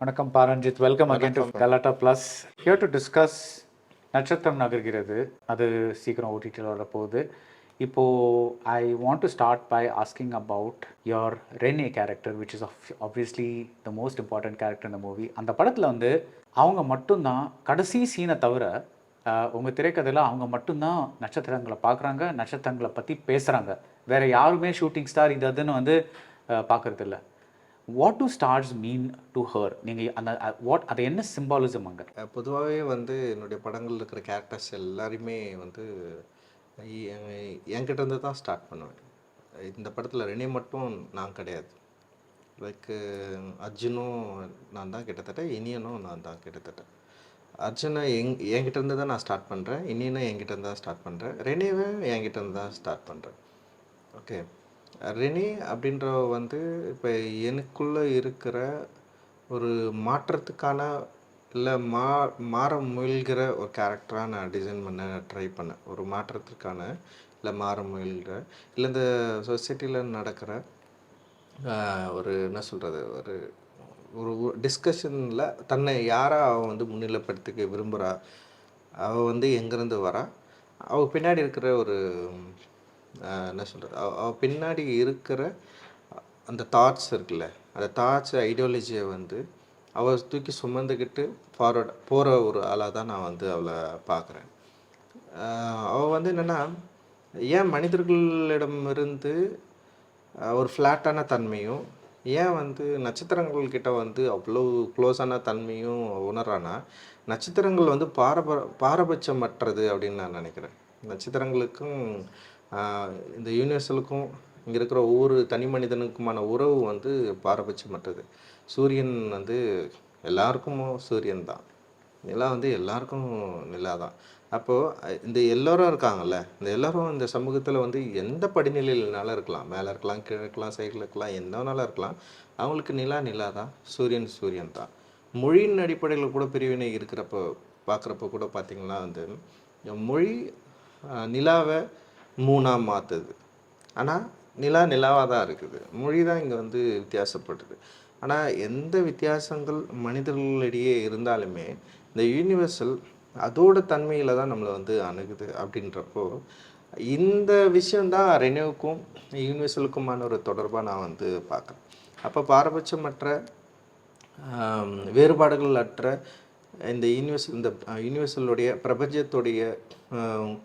Vanakkam pa.ranjith. Welcome again to Galattaplus. Here to discuss Natchathiram Nagargiradhu. அது சீக்கிரம் ஓடிடியில் வர போகுது. இப்போது I want to start by asking about your Rene character, which is obviously the most important character in the movie. அந்த படத்தில் வந்து அவங்க மட்டும்தான் கடைசி சீனை தவிர உங்கள் திரைக்கதையில் அவங்க மட்டும்தான் நட்சத்திரங்களை பார்க்குறாங்க, நட்சத்திரங்களை பற்றி பேசுகிறாங்க. வேறு யாருமே ஷூட்டிங் ஸ்டார் இது அதுன்னு வந்து பார்க்குறதில்ல. What do stars mean to her? நீங்கள் அந்த அது என்ன சிம்பாலிசம் அங்கே? பொதுவாகவே வந்து என்னுடைய படங்களில் இருக்கிற கேரக்டர்ஸ் எல்லாருமே வந்து என்கிட்ட இருந்து தான் ஸ்டார்ட் பண்ணுவேன். இந்த படத்தில் ரெனே மட்டும் நான் கிடையாது. லைக் அர்ஜுனும் நான் தான் கிட்டத்தட்ட, இனியனும் நான் தான் கிட்டத்தட்ட. அர்ஜுனை என்கிட்ட இருந்து தான் நான் ஸ்டார்ட் பண்ணுறேன், இனியனும் என்கிட்ட இருந்து தான் ஸ்டார்ட் பண்ணுறேன், ரெனேவை என்கிட்ட இருந்து தான் ஸ்டார்ட் பண்ணுறேன். ஓகே, ரெனே அப்படின்றவ வந்து இப்போ எனக்குள்ளே இருக்கிற ஒரு மாற்றத்துக்கான இல்லை மாற முயல்கிற ஒரு கேரக்டராக நான் டிசைன் பண்ண ட்ரை பண்ணேன். ஒரு மாற்றத்திற்கான இல்லை மாற முயல்கிற இல்லை இந்த சொசைட்டியில் நடக்கிற ஒரு என்ன சொல்கிறது, ஒரு ஒரு டிஸ்கஷனில் தன்னை யாராக அவள் வந்து முன்னிலைப்படுத்திக்க விரும்புகிறா, அவள் வந்து எங்கேருந்து வரா, அவள் பின்னாடி இருக்கிற ஒரு என்ன சொல்கிறது, அவள் பின்னாடி இருக்கிற அந்த தாட்ஸ் இருக்குல்ல, அந்த தாட்ஸ் ஐடியாலஜியை வந்து அவள் தூக்கி சுமந்துக்கிட்டு ஃபார்வர்ட் போகிற ஒரு ஆளாக தான் நான் வந்து அவளை பார்க்குறேன். அவள் வந்து என்னென்னா, ஏன் மனிதர்களிடமிருந்து ஒரு ஃப்ளாட்டான தன்மையும், ஏன் வந்து நட்சத்திரங்கள்கிட்ட வந்து அவ்வளோ க்ளோஸான தன்மையும் உணர்றானா, நட்சத்திரங்கள் வந்து பாரபட்சமற்றது அப்படின்னு நான் நினைக்கிறேன். நட்சத்திரங்களுக்கும் இந்த யூனிவர்சலுக்கும் இங்கே இருக்கிற ஒவ்வொரு தனி மனிதனுக்குமான உறவு வந்து பாரபட்சமற்றது. சூரியன் வந்து எல்லாருக்கும் சூரியன் தான், நிலா வந்து எல்லாருக்கும் நிலா தான். அப்போது இந்த எல்லோரும் இருக்காங்கல்ல, இந்த எல்லோரும் இந்த சமூகத்தில் வந்து எந்த படிநிலையினாலும் இருக்கலாம், மேலே இருக்கலாம், கீழே இருக்கலாம், சைடில் இருக்கலாம், எந்த வேணாலும் இருக்கலாம். அவங்களுக்கு நிலா தான், சூரியன் தான். மொழியின் அடிப்படையில் கூட பிரிவினை இருக்கிறப்போ பார்க்குறப்ப கூட பார்த்திங்கன்னா வந்து மொழி நிலாவை மூணாக மாற்றுது. ஆனால் நிலாவாக தான் இருக்குது, மொழி தான் இங்கே வந்து வித்தியாசப்படுது. ஆனால் எந்த வித்தியாசங்கள் மனிதர்களிடையே இருந்தாலுமே இந்த யூனிவர்சல் அதோட தன்மையில் தான் நம்மளை வந்து அணுகுது. அப்படின்றப்போ இந்த விஷயந்தான் ரெனேவுக்கும் யூனிவர்சலுக்குமான ஒரு தொடர்பாக நான் வந்து பார்க்குறேன். அப்போ பாரபட்சமற்ற வேறுபாடுகள் அற்ற இந்த யூனிவர்சலுடைய பிரபஞ்சத்துடைய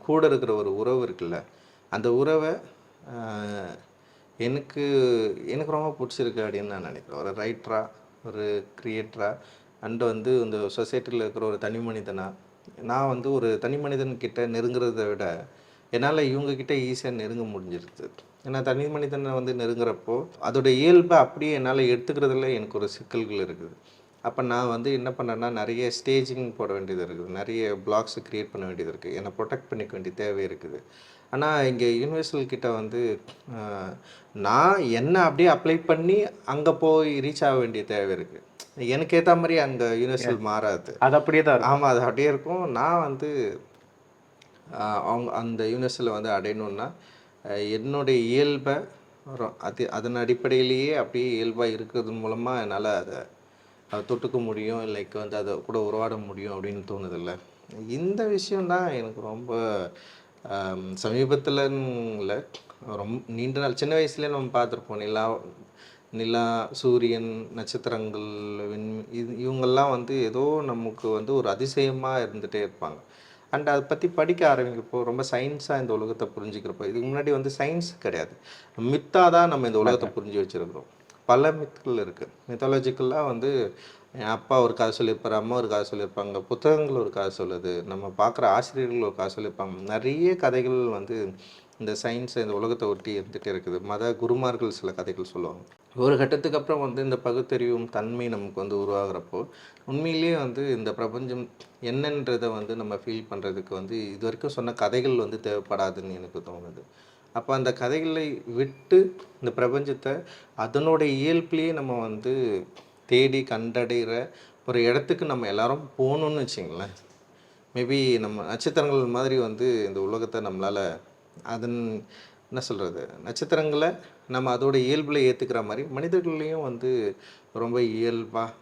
கூட இருக்கிற ஒரு உறவு இருக்குல்ல, அந்த உறவை எனக்கு ரொம்ப பிடிச்சிருக்கு அப்படின்னு நான் நினைக்கிறேன். ஒரு ரைட்டராக, ஒரு கிரியேட்டராக, அண்டு வந்து இந்த சொசைட்டியில் இருக்கிற ஒரு தனி மனிதனாக நான் வந்து ஒரு தனி மனிதன்கிட்ட நெருங்கிறத விட என்னால் இவங்கக்கிட்ட ஈஸியாக நெருங்க முடிஞ்சிருது. ஏன்னா தனி மனிதனை வந்து நெருங்குறப்போ அதோட இயல்பை அப்படியே என்னால் எடுத்துக்கிறதுல எனக்கு ஒரு சிக்கல்கள் இருக்குது. அப்போ நான் வந்து என்ன பண்ணேன்னா, நிறைய ஸ்டேஜிங் போட வேண்டியது இருக்குது, நிறைய பிளாக்ஸை க்ரியேட் பண்ண வேண்டியது இருக்குது, என்னை ப்ரொடெக்ட் பண்ணிக்க வேண்டிய தேவை இருக்குது. ஆனால் இங்கே யூனிவர்சல் கிட்ட வந்து நான் என்ன அப்படியே அப்ளை பண்ணி அங்கே போய் ரீச் ஆக வேண்டிய தேவை இருக்குது. எனக்கு ஏற்ற மாதிரி அங்கே யூனிவர்சல் மாறாது, அது அப்படியே தான். ஆமாம், அது அப்படியே இருக்கும். நான் வந்து அவங்க அந்த யூனிவர்சலை வந்து அடையணுன்னா என்னுடைய இயல்பை அதன் அடிப்படையிலேயே அப்படியே இயல்பாக இருக்கிறது மூலமாக என்னால் அதை தொட்டுக்க முடியும், லைக் வந்து அதை கூட உருவாட முடியும் அப்படின்னு தோணுதில்ல. இந்த விஷயந்தான் எனக்கு ரொம்ப சமீபத்தில்ல, ரொம்ப நீண்ட நாள் சின்ன வயசுலேயே நம்ம பார்த்துருப்போம். நிலா, சூரியன், நட்சத்திரங்கள், இவங்கெல்லாம் வந்து ஏதோ நமக்கு வந்து ஒரு அதிசயமாக இருந்துகிட்டே இருப்பாங்க. அண்ட் அதை பற்றி படிக்க ஆரம்பிக்கிறப்போ ரொம்ப சயின்ஸாக இந்த உலகத்தை புரிஞ்சுக்கிறப்போ, இதுக்கு முன்னாடி வந்து சயின்ஸ் கிடையாது, மித்தாக தான் நம்ம இந்த உலகத்தை புரிஞ்சு வச்சுருக்கிறோம். பல மித்துகள் இருக்குது. மித்தாலஜிக்கலாக வந்து என் அப்பா ஒரு கதை சொல்லியிருப்பார், அம்மா ஒரு கதை சொல்லியிருப்பாங்க, புத்தகங்கள் ஒரு கதை சொல்லுது, நம்ம பார்க்குற ஆசிரியர்கள் ஒரு கதை சொல்லியிருப்பாங்க. நிறைய கதைகள் வந்து இந்த சயின்ஸை இந்த உலகத்தை ஒட்டி இருந்துகிட்டே இருக்குது. மத குருமார்கள் சில கதைகள் சொல்லுவாங்க. ஒரு கட்டத்துக்கு அப்புறம் வந்து இந்த பகுத்தறிவும் தன்மை நமக்கு வந்து உருவாகிறப்போ உண்மையிலேயே வந்து இந்த பிரபஞ்சம் என்னன்றதை வந்து நம்ம ஃபீல் பண்ணுறதுக்கு வந்து இது வரைக்கும் சொன்ன கதைகள் வந்து தேவைப்படாதுன்னு எனக்கு தோணுது. அப்போ அந்த கதைகளை விட்டு இந்த பிரபஞ்சத்தை அதனுடைய இயல்புலேயே நம்ம வந்து தேடி கண்டடைகிற ஒரு இடத்துக்கு நம்ம எல்லாரும் போகணுன்னு வச்சிங்களேன். மேபி நம்ம நட்சத்திரங்கள் மாதிரி வந்து இந்த உலகத்தை நம்மளால் அதன் என்ன சொல்கிறது, நட்சத்திரங்களை நம்ம அதோட இயல்பில் ஏற்றுக்கிற மாதிரி மனிதர்களையும் வந்து ரொம்ப இயல்பாக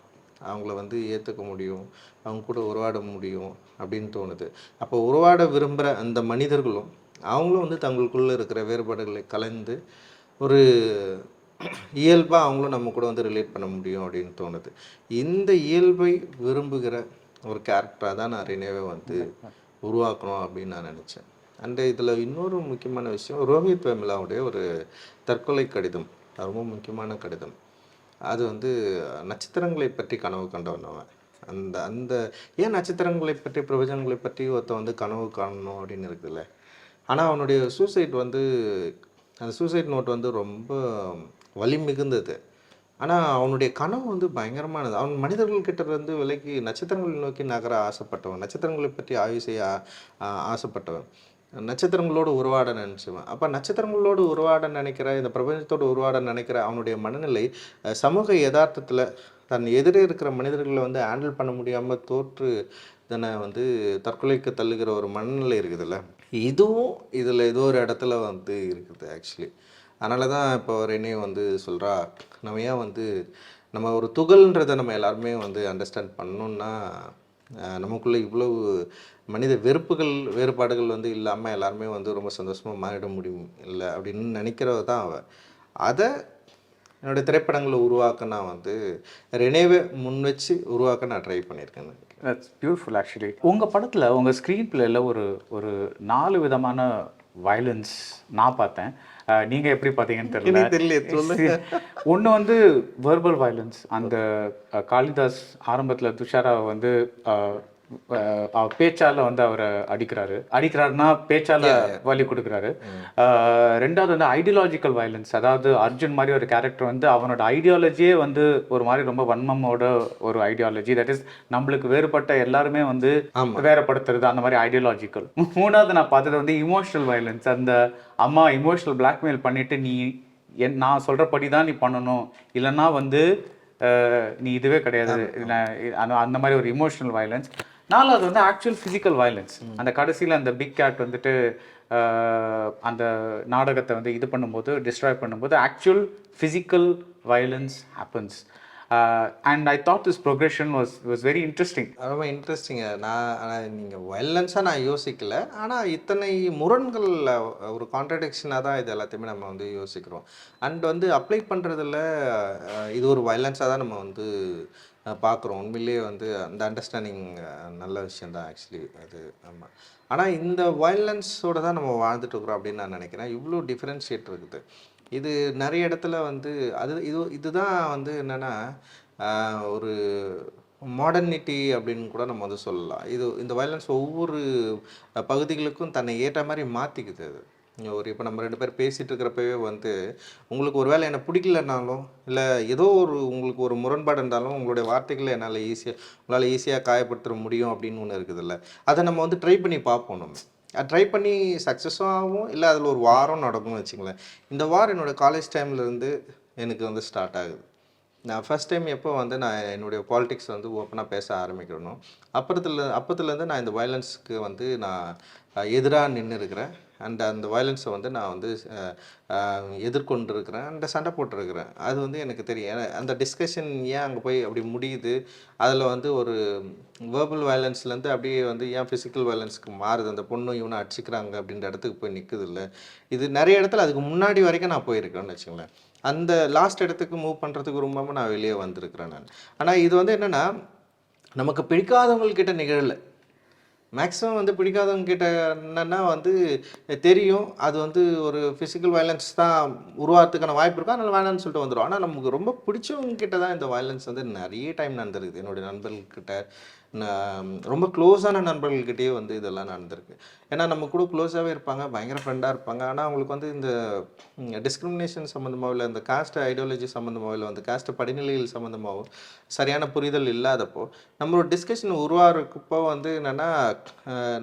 அவங்கள வந்து ஏற்றுக்க முடியும், அவங்க கூட உறவாட முடியும் அப்படின்னு தோணுது. அப்போ உறவாட விரும்புகிற அந்த மனிதர்களும் அவங்களும் வந்து தங்களுக்குள்ளே இருக்கிற வேறுபாடுகளை கலந்து ஒரு இயல்பாக அவங்களும் நம்ம கூட வந்து ரிலேட் பண்ண முடியும் அப்படின்னு தோணுது. இந்த இயல்பை விரும்புகிற ஒரு கேரக்டராக தான் நான் ரெனேவை வந்து உருவாக்கணும் அப்படின்னு நான் நினச்சேன். அண்டு இதில் இன்னொரு முக்கியமான விஷயம், ரோஹித் வெமுலாவுடைய ஒரு தற்கொலை கடிதம், அது ரொம்ப முக்கியமான கடிதம். அது வந்து நட்சத்திரங்களை பற்றி கனவு கண்டவன் அவன். அந்த அந்த ஏன் நட்சத்திரங்களை பற்றி பிரபஞ்சங்களை பற்றி ஒருத்தன் வந்து கனவு காணணும் அப்படின்னு இருக்குதுல்ல. ஆனால் அவனுடைய சூசைட் வந்து அந்த சூசைட் நோட் வந்து ரொம்ப வலி மிகுந்தது. ஆனால் அவனுடைய கனவு வந்து பயங்கரமானது. அவன் மனிதர்கள்கிட்ட இருந்து விலகி நட்சத்திரங்களை நோக்கி நகர ஆசைப்பட்டவன், நட்சத்திரங்களை பற்றி ஆய்வு செய்ய ஆசைப்பட்டவன், நட்சத்திரங்களோடு உருவாட நினச்சவன். அப்போ நட்சத்திரங்களோடு உருவாட நினைக்கிற, இந்த பிரபஞ்சத்தோடு உருவாட நினைக்கிற அவனுடைய மனநிலை சமூக யதார்த்தத்தில் தன் எதிரே இருக்கிற மனிதர்களை வந்து ஹேண்டில் பண்ண முடியாமல் தோற்று தன்னை வந்து தற்கொலைக்கு தள்ளுகிற ஒரு மனநிலை இருக்குதுல்ல, இதுவும் இதில் ஏதோ ஒரு இடத்துல வந்து இருக்குது ஆக்சுவலி. அதனால தான் இப்போ ரெனே வந்து சொல்கிறா, நம்ம ஏன் வந்து நம்ம ஒரு துகள்ன்றதை நம்ம எல்லாருமே வந்து அண்டர்ஸ்டாண்ட் பண்ணணுன்னா நமக்குள்ளே இவ்வளவு மனித வெறுப்புகள் வேறுபாடுகள் வந்து இல்லாமல் எல்லாருமே வந்து ரொம்ப சந்தோஷமாக மாறிட முடியும் இல்லை அப்படின்னு நினைக்கிறவ தான் அவள். அதை என்னுடைய திரைப்படங்களை உருவாக்க நான் வந்து ரெனேவை முன் வச்சு உருவாக்க நான் ட்ரை பண்ணியிருக்கேன். That's beautiful actually. உங்கள் படத்தில் உங்கள் ஸ்க்ரீன் பிளேயில் ஒரு 4 விதமான வயலன்ஸ் நான் பார்த்தேன். நீங்கள் எப்படி பார்த்தீங்கன்னு தெரியல. ஒன்று வந்து வெர்பல் வயலன்ஸ். அந்த காளிதாஸ் ஆரம்பத்தில் துஷாராவை வந்து பேச்சால் வந்து அவரை அடிக்கிறாருன்னா பேச்சால் வலி கொடுக்குறாரு. ரெண்டாவது வந்து ஐடியாலஜிக்கல் வயலன்ஸ். அதாவது அர்ஜுன் மாதிரி ஒரு கேரக்டர் வந்து அவனோட ஐடியாலஜியே வந்து ஒரு மாதிரி ரொம்ப வன்மமோட ஒரு ஐடியாலஜி, தட் இஸ் நம்மளுக்கு வேறுபட்ட எல்லாருமே வந்து வேறுபடுத்துறது, அந்த மாதிரி ஐடியாலஜிக்கல். மூணாவது நான் பார்த்தது வந்து இமோஷனல் வயலன்ஸ். அந்த அம்மா இமோஷனல் பிளாக்மெயில் பண்ணிட்டு நீ நான் சொல்கிறபடி தான் நீ பண்ணணும், இல்லைன்னா வந்து நீ இதுவே கிடையாது, அந்த மாதிரி ஒரு இமோஷனல் வயலன்ஸ். நாலாவது வந்து ஆக்சுவல் ஃபிசிக்கல் வயலன்ஸ். அந்த கடைசியில் அந்த பிக் கேட் வந்துட்டு அந்த நாடகத்தை வந்து இது பண்ணும்போது, டிஸ்ட்ராய் பண்ணும்போது actual physical violence happens. And I thought this progression was very interesting. ரொம்ப இன்ட்ரெஸ்டிங்க. ஆனால் நீங்கள் வயலன்ஸாக நான் யோசிக்கல. ஆனால் இத்தனை முரண்கள், ஒரு கான்ட்ரடிக்ஷனாக தான் இது எல்லாத்தையுமே நம்ம வந்து யோசிக்கிறோம். அண்ட் வந்து அப்ளை பண்ணுறதில் இது ஒரு வயலன்ஸாக தான் நம்ம வந்து பார்க்குறோம். உண்மையிலேயே வந்து அந்த அண்டர்ஸ்டாண்டிங் நல்ல விஷயந்தான் ஆக்சுவலி அது. ஆமாம். ஆனால் இந்த வயலன்ஸோடு தான் நம்ம வாழ்ந்துட்டுருக்குறோம் அப்படின்னு நான் நினைக்கிறேன். இவ்வளோ டிஃப்ரென்ஷியேட் இருக்குது. இது நிறைய இடத்துல வந்து இதுதான் வந்து என்னென்னா ஒரு மாடர்னிட்டி அப்படின்னு கூட நம்ம வந்து சொல்லலாம். இந்த வயலன்ஸ் ஒவ்வொரு பகுதிகளுக்கும் தன்னை ஏற்ற மாதிரி மாற்றிக்குது. அது இப்போ நம்ம 2 பேர் பேசிகிட்டு இருக்கிறப்பவே வந்து உங்களுக்கு ஒரு வேளை என்னை பிடிக்கலனாலும், இல்லை ஏதோ உங்களுக்கு ஒரு முரண்பாடு இருந்தாலும் உங்களுடைய வார்த்தைகளை உங்களால் ஈஸியாக காயப்படுத்த முடியும் அப்படின்னு ஒன்று இருக்குதுல்ல. அதை நம்ம வந்து ட்ரை பண்ணி பார்ப்போம். நம்ம ட்ரை பண்ணி சக்ஸஸும் ஆகும், இல்லை அதில் ஒரு வாரம் நடக்கும்னு வச்சுங்களேன். இந்த வாரம் என்னோடய காலேஜ் டைம்லேருந்து எனக்கு வந்து ஸ்டார்ட் ஆகுது. நான் ஃபஸ்ட் டைம் எப்போ வந்து நான் என்னுடைய பாலிடிக்ஸ் வந்து ஓப்பனாக பேச ஆரம்பிக்கணும், அப்போத்துலேருந்து நான் இந்த வயலன்ஸுக்கு வந்து நான் எதிராக நின்று இருக்கிறேன். அண்ட் அந்த வயலன்ஸை வந்து நான் வந்து எதிர்கொண்டு இருக்கிறேன், அண்ட் சண்டை போட்டிருக்கிறேன். அது வந்து எனக்கு தெரியும். அந்த டிஸ்கஷன் ஏன் அங்கே போய் அப்படி முடியுது, அதில் வந்து ஒரு வேர்பல் வயலன்ஸ்லேருந்து அப்படியே வந்து ஏன் ஃபிசிக்கல் வயலன்ஸுக்கு மாறுது, அந்த பொண்ணு இவனை அடிச்சுக்கிறாங்க அப்படின்ற இடத்துக்கு போய் நிற்குது இல்லை. இது நிறைய இடத்துல அதுக்கு முன்னாடி வரைக்கும் நான் போயிருக்கேன்னு வச்சுங்களேன். அந்த லாஸ்ட் இடத்துக்கு மூவ் பண்ணுறதுக்கு ரொம்ப நான் வெளியே வந்திருக்கிறேன் நான். ஆனால் இது வந்து என்னென்னா நமக்கு பிடிக்காதவங்கக்கிட்ட நிகழலை. மேக்ஸிமம் வந்து பிடிக்காதவங்க கிட்ட என்னென்னா வந்து தெரியும் அது வந்து ஒரு ஃபிசிக்கல் வயலன்ஸ் தான் உருவாகிறதுக்கான வாய்ப்பு இருக்கும், அதனால் வேணான்னு சொல்லிட்டு வந்துடும். ஆனால் நமக்கு ரொம்ப பிடிச்சவங்க கிட்ட தான் இந்த வயலன்ஸ் வந்து நிறைய டைம் நடந்திருக்குது. என்னுடைய நண்பர்கள்கிட்ட, ரொம்ப க்ளோஸான நண்பர்கள்கிட்டயே வந்து இதெல்லாம் நடந்திருக்கு. ஏன்னா நம்ம கூட க்ளோஸாகவே இருப்பாங்க, பயங்கர ஃப்ரெண்டாக இருப்பாங்க. ஆனால் அவங்களுக்கு வந்து இந்த டிஸ்கிரிமினேஷன் சம்மந்தமாகவோ, இல்லை இந்த காஸ்ட் ஐடியாலஜி சம்மந்தமாகவோ, இல்லை வந்து காஸ்ட் படிநிலைகள் சம்மந்தமாகவோ சரியான புரிதல் இல்லாதப்போ நம்மளோட டிஸ்கஷன் உருவாகிறப்போ வந்து என்னென்னா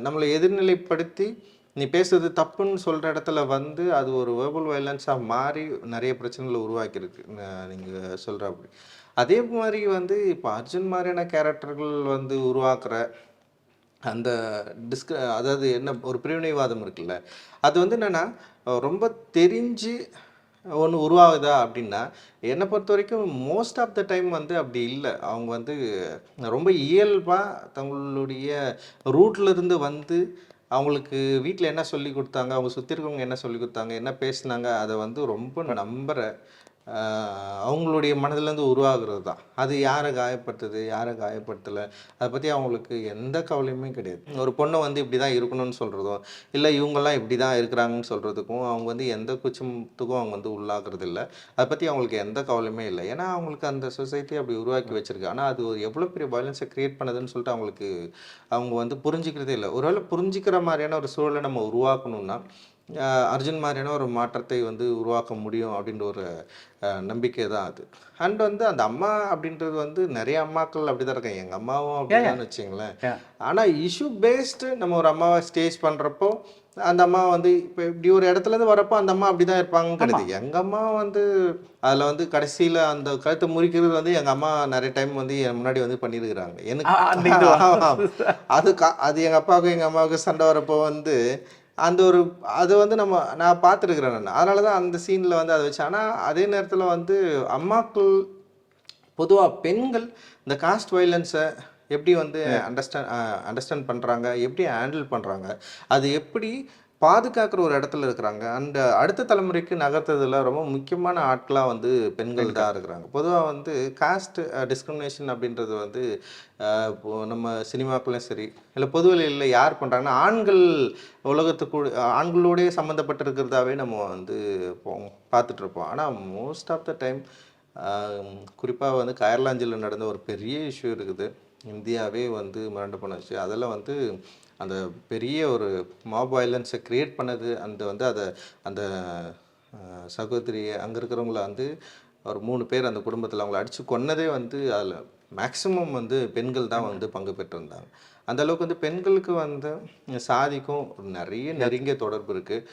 நம்மளை எதிர்நிலைப்படுத்தி நீ பேசுறது தப்புன்னு சொல்கிற இடத்துல வந்து அது ஒரு வேர்பல் வயலன்ஸாக மாறி நிறைய பிரச்சனைகளை உருவாக்கியிருக்கு நீங்கள் சொல்கிற அப்படி. அதே மாதிரி வந்து இப்போ அர்ஜுன் மாதிரியான கேரக்டர்கள் வந்து உருவாக்குற அந்த அதாவது என்ன ஒரு பிரிவினைவாதம் இருக்குல்ல, அது வந்து என்னென்னா ரொம்ப தெரிஞ்சு ஒன்று உருவாகுதா அப்படின்னா, என்னை பொறுத்த வரைக்கும் மோஸ்ட் ஆஃப் த டைம் வந்து அப்படி இல்லை. அவங்க வந்து ரொம்ப இயல்பாக தங்களுடைய ரூட்லேருந்து வந்து அவங்களுக்கு வீட்டில் என்ன சொல்லி கொடுத்தாங்க, அவங்க சுற்றி இருக்கவங்க என்ன சொல்லி கொடுத்தாங்க, என்ன பேசுனாங்க, அதை வந்து ரொம்ப நம்புகிற அவங்களுடைய மனதிலேருந்து உருவாகிறது தான். அது யாரை காயப்படுத்துது, யாரை காயப்படுத்தலை, அதை பற்றி அவங்களுக்கு எந்த கவலையுமே கிடையாது. ஒரு பொண்ணை வந்து இப்படி தான் இருக்கணும்னு சொல்கிறதும், இல்லை இவங்கெல்லாம் இப்படி தான் இருக்கிறாங்கன்னு சொல்கிறதுக்கும் அவங்க வந்து எந்த குச்சத்துக்கும் அவங்க வந்து உள்ளாகிறது இல்லை. அதை பற்றி அவங்களுக்கு எந்த கவலையுமே இல்லை. ஏன்னா அவங்களுக்கு அந்த சொசைட்டி அப்படி உருவாக்கி வச்சுருக்கு. ஆனால் அது ஒரு எவ்வளோ பெரிய வயலன்ஸை க்ரியேட் பண்ணுதுன்னு சொல்லிட்டு அவங்களுக்கு அவங்க வந்து புரிஞ்சிக்கிறதே இல்லை. ஒருவேளை புரிஞ்சிக்கிற மாதிரியான ஒரு சூழலை நம்ம உருவாக்கணும்னா அர்ஜுன் மாதிரியான ஒரு மாற்றத்தை வந்து உருவாக்க முடியும் அப்படின்ற ஒரு நம்பிக்கை தான் அது. அண்ட் வந்து அந்த அம்மா அப்படின்றது வந்து நிறைய அம்மாக்கள் அப்படி தான் இருக்காங்க. எங்கள் அம்மாவும் அப்படிதான் வச்சுங்களேன். ஆனால் இஷ்யூ பேஸ்டு நம்ம ஒரு அம்மாவை ஸ்டேஜ் பண்ணுறப்போ அந்த அம்மா வந்து இப்போ இப்படி ஒரு இடத்துலேருந்து வரப்போ அந்த அம்மா அப்படி தான் இருப்பாங்கன்னு கிடையாது. எங்கள் அம்மா வந்து அதில் வந்து கடைசியில் அந்த கழுத்தை முறிக்கிறது வந்து எங்கள் அம்மா நிறைய டைம் வந்து என் முன்னாடி வந்து பண்ணியிருக்கிறாங்க. எனக்கு அது எங்கள் அப்பாவுக்கும் எங்கள் அம்மாவுக்கும் சண்டை வரப்போ வந்து அந்த ஒரு அது வந்து நான் பார்த்துருக்குறேன் நான். அதனால தான் அந்த சீனில் வந்து அதை வச்சேன். ஆனால் அதே நேரத்தில் வந்து அம்மாக்கள் பொதுவாக பெண்கள் இந்த காஸ்ட் வைலன்ஸை எப்படி வந்து அண்டர்ஸ்டாண்ட் பண்ணுறாங்க, எப்படி ஹேண்டில் பண்ணுறாங்க, அது எப்படி பாதுகாக்கிற ஒரு இடத்துல இருக்கிறாங்க. அண்ட் அடுத்த தலைமுறைக்கு நகர்த்துறதுல ரொம்ப முக்கியமான ஆட்களாக வந்து பெண்கள் தான் இருக்கிறாங்க. பொதுவாக வந்து காஸ்ட் டிஸ்கிரிமினேஷன் அப்படின்றது வந்து இப்போது நம்ம சினிமாக்களையும் சரி இல்லை பொதுவெளியில் யார் பண்ணுறாங்கன்னா ஆண்கள் உலகத்துக்கு ஆண்களோடய சம்மந்தப்பட்டிருக்கிறதாவே நம்ம வந்து பார்த்துட்ருப்போம். ஆனால் மோஸ்ட் ஆஃப் த டைம் குறிப்பாக வந்து கயர்லாஞ்சில் நடந்த ஒரு பெரிய இஷ்யூ இருக்குது. இந்தியாவே வந்து மிரண்டு போணுச்சு. அதில் வந்து அந்த பெரிய ஒரு மாப் வயலன்ஸை க்ரியேட் பண்ணது அந்த சகோதரி அங்கே இருக்கிறவங்கள வந்து ஒரு 3 பேர் அந்த குடும்பத்தில் அவங்கள அடித்து கொன்னதே வந்து அதில் மேக்ஸிமம் வந்து பெண்கள் தான் வந்து பங்கு பெற்றிருந்தாங்க. அந்த அளவுக்கு வந்து பெண்களுக்கு வந்து சாதிக்கும் நிறைய நெருங்கிய தொடர்பு இருக்குது.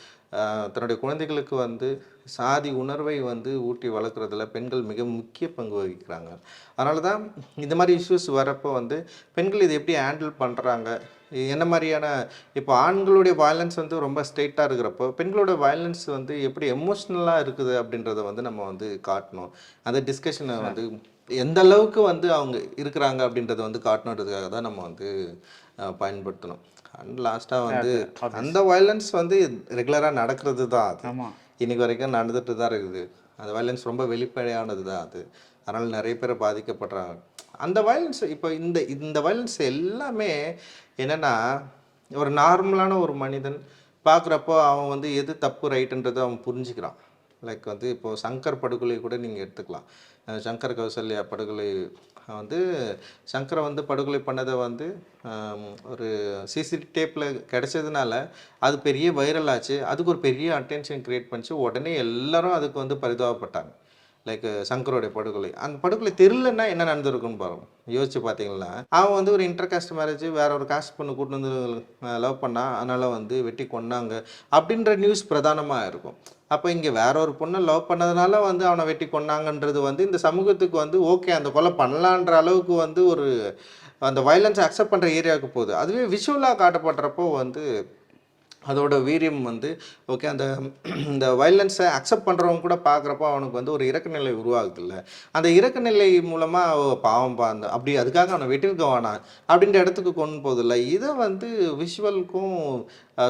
தன்னுடைய குழந்தைகளுக்கு வந்து சாதி உணர்வை வந்து ஊட்டி வளர்க்குறதுல பெண்கள் மிக முக்கிய பங்கு வகிக்கிறாங்க. அதனால தான் இந்த மாதிரி இஷ்யூஸ் வரப்போ வந்து பெண்கள் இதை எப்படி ஹேண்டில் பண்ணுறாங்க, என்ன மாதிரியான இப்போ ஆண்களுடைய வயலன்ஸ் வந்து ரொம்ப ஸ்ட்ரெயிட்டாக இருக்கிறப்போ பெண்களோட வயலன்ஸ் வந்து எப்படி எமோஷ்னலாக இருக்குது அப்படின்றத வந்து நம்ம வந்து காட்டணும். அந்த டிஸ்கஷனை வந்து எந்த அளவுக்கு வந்து அவங்க இருக்கிறாங்க அப்படின்றத வந்து காட்டணுன்றதுக்காக தான் நம்ம வந்து பயன்படுத்தணும். அண்ட் லாஸ்ட்டாக வந்து அந்த வயலன்ஸ் வந்து ரெகுலராக நடக்கிறது தான் அது. இன்னைக்கு வரைக்கும் நடந்துட்டு தான் இருக்குது. அந்த வயலன்ஸ் ரொம்ப வெளிப்படையானது தான் அது. அதனால் நிறைய பேர் பாதிக்கப்படுறாங்க. அந்த வயலன்ஸ் இப்போ இந்த வயலன்ஸ் எல்லாமே என்னென்னா ஒரு நார்மலான ஒரு மனிதன் பார்க்குறப்போ அவன் வந்து எது தப்பு ரைட்டுன்றதை அவன் புரிஞ்சுக்கிறான். லைக் வந்து இப்போது சங்கர் படுகொலை கூட நீங்கள் எடுத்துக்கலாம். சங்கர் கௌசல்யா படுகொலை வந்து சங்கரை வந்து படுகொலை பண்ணதை வந்து ஒரு சிசிடிவி டேப்பில் கிடச்சதுனால அது பெரிய வைரல் ஆச்சு. அதுக்கு ஒரு பெரிய அட்டென்ஷன் க்ரியேட் பண்ணிச்சு. உடனே எல்லாரும் அதுக்கு வந்து பரிதாபப்பட்டாங்க. லைக் சங்கரோடைய படுகொலை, அந்த படுகொலை தெரியலன்னா என்ன நடந்திருக்குன்னு பாருங்க. யோசிச்சு பார்த்தீங்களா, அவன் வந்து ஒரு இன்டர் காஸ்ட் மேரேஜ் வேற ஒரு காஸ்ட் பொண்ணு கூட்டு வந்து லவ் பண்ணா, அதனால வந்து வெட்டி கொன்னாங்க அப்படின்ற நியூஸ் பிரதானமாக இருக்கும். அப்போ இங்கே வேற ஒரு பொண்ணை லவ் பண்ணதுனால வந்து அவனை வெட்டி கொன்னாங்கன்றது வந்து இந்த சமூகத்துக்கு வந்து ஓகே அந்த கொலை பண்ணலான்ற அளவுக்கு வந்து ஒரு அந்த வயலன்ஸை அக்செப்ட் பண்ணுற ஏரியாவுக்கு போகுது. அதுவே விஷுவலாக காட்டப்படுறப்போ வந்து அதோட வீரியம் வந்து ஓகே இந்த வயலன்ஸை அக்செப்ட் பண்ணுறவங்க கூட பார்க்குறப்போ அவனுக்கு வந்து ஒரு இறக்கநிலை உருவாகுதுல்ல. அந்த இறக்கநிலை மூலமாக பாவம் அந்த அப்படி அதுக்காக அவனை வெட்டிருக்க வேணாம் அப்படின்ற இடத்துக்கு கொண்டு போகுதில்ல. இதை வந்து விஷுவலுக்கும்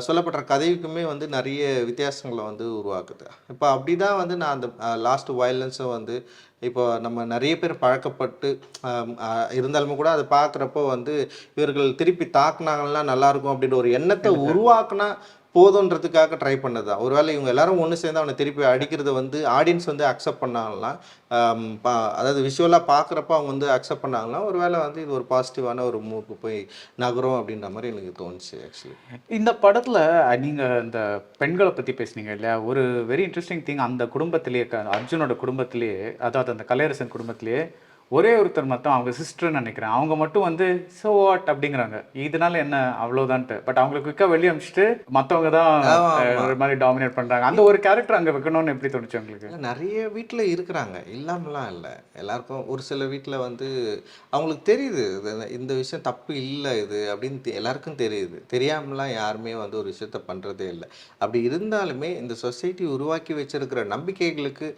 சொல்லப்படுற கதைக்குமே வந்து நிறைய வித்தியாசங்களை வந்து உருவாக்குது. இப்போ அப்படி தான் வந்து நான் அந்த லாஸ்ட் வயலன்ஸை வந்து இப்போ நம்ம நிறைய பேர் பழக்கப்பட்டு இருந்தாலுமே கூட அதை பார்க்குறப்போ வந்து இவர்கள் திருப்பி தாக்குனாங்கன்னா நல்லாயிருக்கும் அப்படின்ற ஒரு எண்ணத்தை உருவாக்குனா போதுன்றதுக்காக ட்ரை பண்ணது தான். ஒருவேளை இவங்க எல்லாரும் ஒன்று சேர்ந்து அவனை திருப்பி அடிக்கிறத வந்து ஆடியன்ஸ் வந்து அக்செப்ட் பண்ணாங்கன்னா, அதாவது விஷுவலாக பார்க்குறப்ப அவங்க வந்து அக்செப்ட் பண்ணாங்கன்னா ஒருவேளை வந்து இது ஒரு பாசிட்டிவான ஒரு மூவுக்கு போய் நகரும் அப்படின்ற மாதிரி எனக்கு தோணுச்சு. ஆக்சுவலி இந்த படத்தில் நீங்கள் இந்த பெண்களை பற்றி பேசுனீங்க இல்லையா, ஒரு வெரி இன்ட்ரெஸ்டிங் திங் அந்த குடும்பத்திலேயே அர்ஜுனோட குடும்பத்திலேயே, அதாவது அந்த கலையரசன் குடும்பத்திலேயே ஒரே ஒருத்தர் மட்டும் அவங்க சிஸ்டர்னு நினைக்கிறேன், அவங்க மட்டும் வந்து ஸோ வாட் அப்படிங்கிறாங்க, இதனால என்ன அவ்வளோதான்ட்டு. பட் அவங்களுக்கு குயிக்காக வெளியே அனுப்பிச்சிட்டு மற்றவங்க தான் ஆமா, ஆமா. ஒரு மாதிரி டாமினேட் பண்ணுறாங்க. அந்த ஒரு கேரக்டர் அங்கே வைக்கணும்னு எப்படி தோணுச்சு உங்களுக்கு? நிறைய வீட்டில் இருக்கிறாங்க, இல்லாமலாம் இல்லை. எல்லாருக்கும் ஒரு சில வீட்டில் வந்து அவங்களுக்கு தெரியுது இந்த விஷயம் தப்பு இல்லை இது அப்படின்னு எல்லாருக்கும் தெரியுது. தெரியாமலாம் யாருமே வந்து ஒரு விஷயத்த பண்ணுறதே இல்லை. அப்படி இருந்தாலுமே இந்த சொசைட்டி உருவாக்கி வச்சிருக்கிற நம்பிக்கைகளுக்கு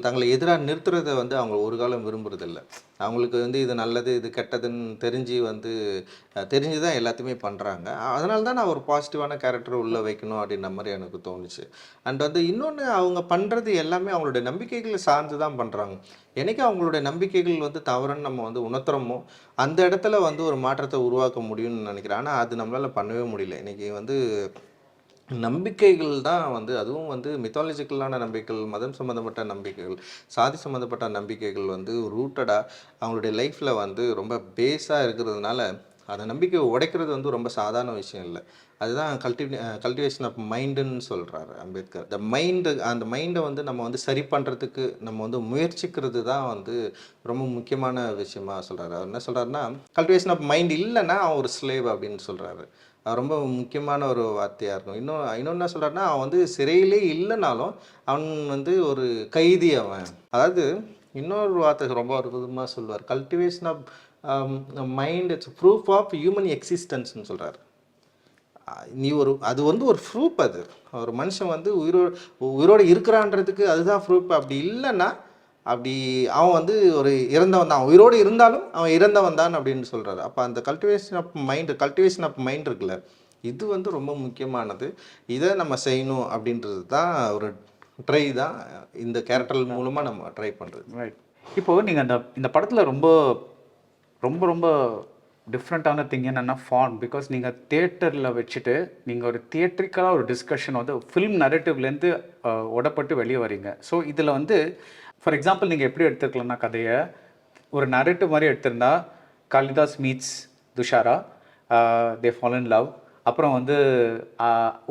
தங்களை எதிராக நிறுத்துறதை வந்து அவங்க ஒரு காலம் விரும்புறதில்லை. அவங்களுக்கு வந்து இது நல்லது இது கெட்டதுன்னு தெரிஞ்சு தான் எல்லாத்தையுமே பண்ணுறாங்க. அதனால தான் நான் ஒரு பாசிட்டிவான கேரக்டர் உள்ளே வைக்கணும் அப்படின்ற மாதிரி எனக்கு தோணுச்சு. அண்ட் வந்து இன்னொன்று, அவங்க பண்ணுறது எல்லாமே அவங்களுடைய நம்பிக்கைகளை சார்ந்து தான் பண்ணுறாங்க. என்னைக்கு அவங்களுடைய நம்பிக்கைகள் வந்து தவறுன்னு நம்ம வந்து உணர்த்துறோமோ அந்த இடத்துல வந்து ஒரு மாற்றத்தை உருவாக்க முடியும்னு நினைக்கிறேன். ஆனால் அது நம்மளால் பண்ணவே முடியல. இன்றைக்கி வந்து நம்பிக்கைகள் தான் வந்து, அதுவும் வந்து மித்தாலஜிக்கலான நம்பிக்கைகள், மதம் சம்மந்தப்பட்ட நம்பிக்கைகள், சாதி சம்மந்தப்பட்ட நம்பிக்கைகள் வந்து ரூட்டடாக அவங்களுடைய லைஃப்பில் வந்து ரொம்ப பேஸாக இருக்கிறதுனால அந்த நம்பிக்கையை உடைக்கிறது வந்து ரொம்ப சாதாரண விஷயம் இல்லை. அதுதான் கல்டிவேஷன் ஆஃப் மைண்டுன்னு சொல்கிறாரு அம்பேத்கர். அந்த மைண்டை வந்து நம்ம வந்து சரி பண்ணுறதுக்கு நம்ம வந்து முயற்சிக்கிறது தான் வந்து ரொம்ப முக்கியமான விஷயமா சொல்கிறாரு. அவர் என்ன சொல்கிறாருன்னா, கல்டிவேஷன் ஆஃப் மைண்ட் இல்லைன்னா அவன் ஒரு ஸ்லேவ் அப்படின்னு சொல்கிறாரு. ரொம்ப முக்கியமான ஒரு வார்த்தையாக இருக்கும். இன்னொன்று என்ன சொல்கிறாருன்னா, அவன் வந்து சிறையிலே இல்லைனாலும் அவன் வந்து ஒரு கைதி அவன். அதாவது இன்னொரு வார்த்தை ரொம்ப அற்புதமாக சொல்லுவார். Cultivation of mind it's proof of human எக்ஸிஸ்டன்ஸ்னு சொல்கிறார். அது வந்து ஒரு ப்ரூஃப். அது ஒரு மனுஷன் வந்து உயிரோடு இருக்கிறான்றதுக்கு அதுதான் ப்ரூஃப். அப்படி இல்லைன்னா அவன் வந்து ஒரு இறந்தவன் தான். உயிரோடு இருந்தாலும் அவன் இறந்தவன் தான் அப்படின்னு சொல்கிறாரு. அப்போ அந்த கல்டிவேஷன் ஆஃப் மைண்ட் இருக்குல்ல, இது வந்து ரொம்ப முக்கியமானது. இதை நம்ம செய்யணும் அப்படின்றது தான் ஒரு ட்ரை தான் இந்த கேரக்டர் மூலமாக நம்ம ட்ரை பண்ணுறது. ரைட். இப்போது நீங்கள் இந்த படத்தில் ரொம்ப ரொம்ப ரொம்ப டிஃப்ரெண்ட்டான திங் என்னென்னா ஃபான். பிகாஸ் நீங்கள் தியேட்டரில் வச்சுட்டு நீங்கள் ஒரு தியேட்ரிக்கலாக ஒரு டிஸ்கஷன் வந்து ஃபிலிம் நரேட்டிவ்லேருந்து உடப்பட்டு வெளியே வரீங்க. ஸோ இதில் வந்து ஃபார் எக்ஸாம்பிள் நீங்கள் எப்படி எடுத்துருக்கலாம்னா, கதையை ஒரு நரேட்டிவ் மாதிரி எடுத்திருந்தா, Kalidas meets Dushara, they fall in love. அப்புறம் வந்து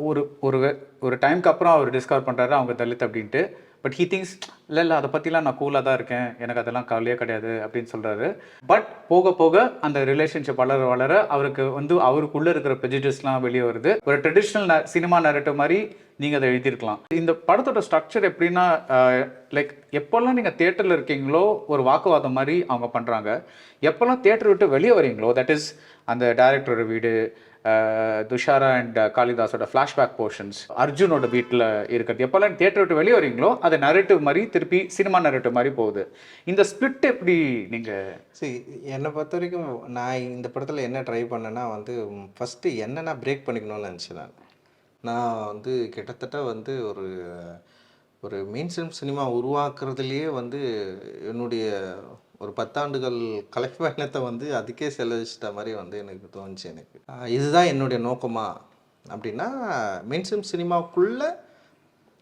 ஒரு ஒரு ஒரு டைமுக்கு அப்புறம் அவர் டிஸ்கவர் பண்ணுறாரு அவங்க தலித் அப்படின்ட்டு. பட் ஹீ திங்ஸ் இல்லை அதை பற்றிலாம் நான் கூலாக தான் இருக்கேன், எனக்கு அதெல்லாம் கவலையே கிடையாது அப்படின்னு சொல்கிறாரு. பட் போக போக அந்த ரிலேஷன்ஷிப் வளர வளர அவருக்கு வந்து அவருக்குள்ளே இருக்கிற ப்ரெஜுடிஸ்லாம் வெளியே வருது. ஒரு ட்ரெடிஷ்னல் சினிமா நரேட்டிவ் மாதிரி நீங்கள் அதை எழுதியிருக்கலாம். இந்த படத்தோட ஸ்ட்ரக்சர் எப்படின்னா, லைக் எப்போல்லாம் நீங்கள் தியேட்டரில் இருக்கீங்களோ ஒரு வாக்குவாதம் மாதிரி அவங்க பண்ணுறாங்க. எப்போல்லாம் தியேட்டர் விட்டு வெளியே வரீங்களோ, தட் இஸ் அந்த டைரக்டரோட வீடு, துஷாரா அண்ட் காளிதாஸோட ஃப்ளாஷ்பேக் போர்ஷன்ஸ், அர்ஜுனோட வீட்டில் இருக்கிறது, எப்போல்லாம் தியேட்டர் விட்டு வெளியே வரீங்களோ அது நரேட்டிவ் மாதிரி திருப்பி சினிமா நரேட்டிவ் மாதிரி போகுது. இந்த ஸ்பிளிட் எப்படி நீங்கள்? என்னை பொறுத்த வரைக்கும் நான் இந்த படத்தில் என்ன ட்ரை பண்ணேன்னா வந்து, ஃபஸ்ட்டு என்னென்ன பிரேக் பண்ணிக்கணும்னு நினச்சேன். நான் வந்து கிட்டத்தட்ட வந்து ஒரு மெயின் ஸ்ட்ரீம் சினிமா உருவாக்குறதுலேயே வந்து என்னுடைய ஒரு 10 ஆண்டுகள் கலை பயணத்தை வந்து அதுக்கே செலவழிச்சிட்ட மாதிரி வந்து எனக்கு தோணுச்சு. எனக்கு இதுதான் என்னுடைய நோக்கமா அப்படின்னா, மெயின் ஸ்ட்ரீம் சினிமாவுக்குள்ளே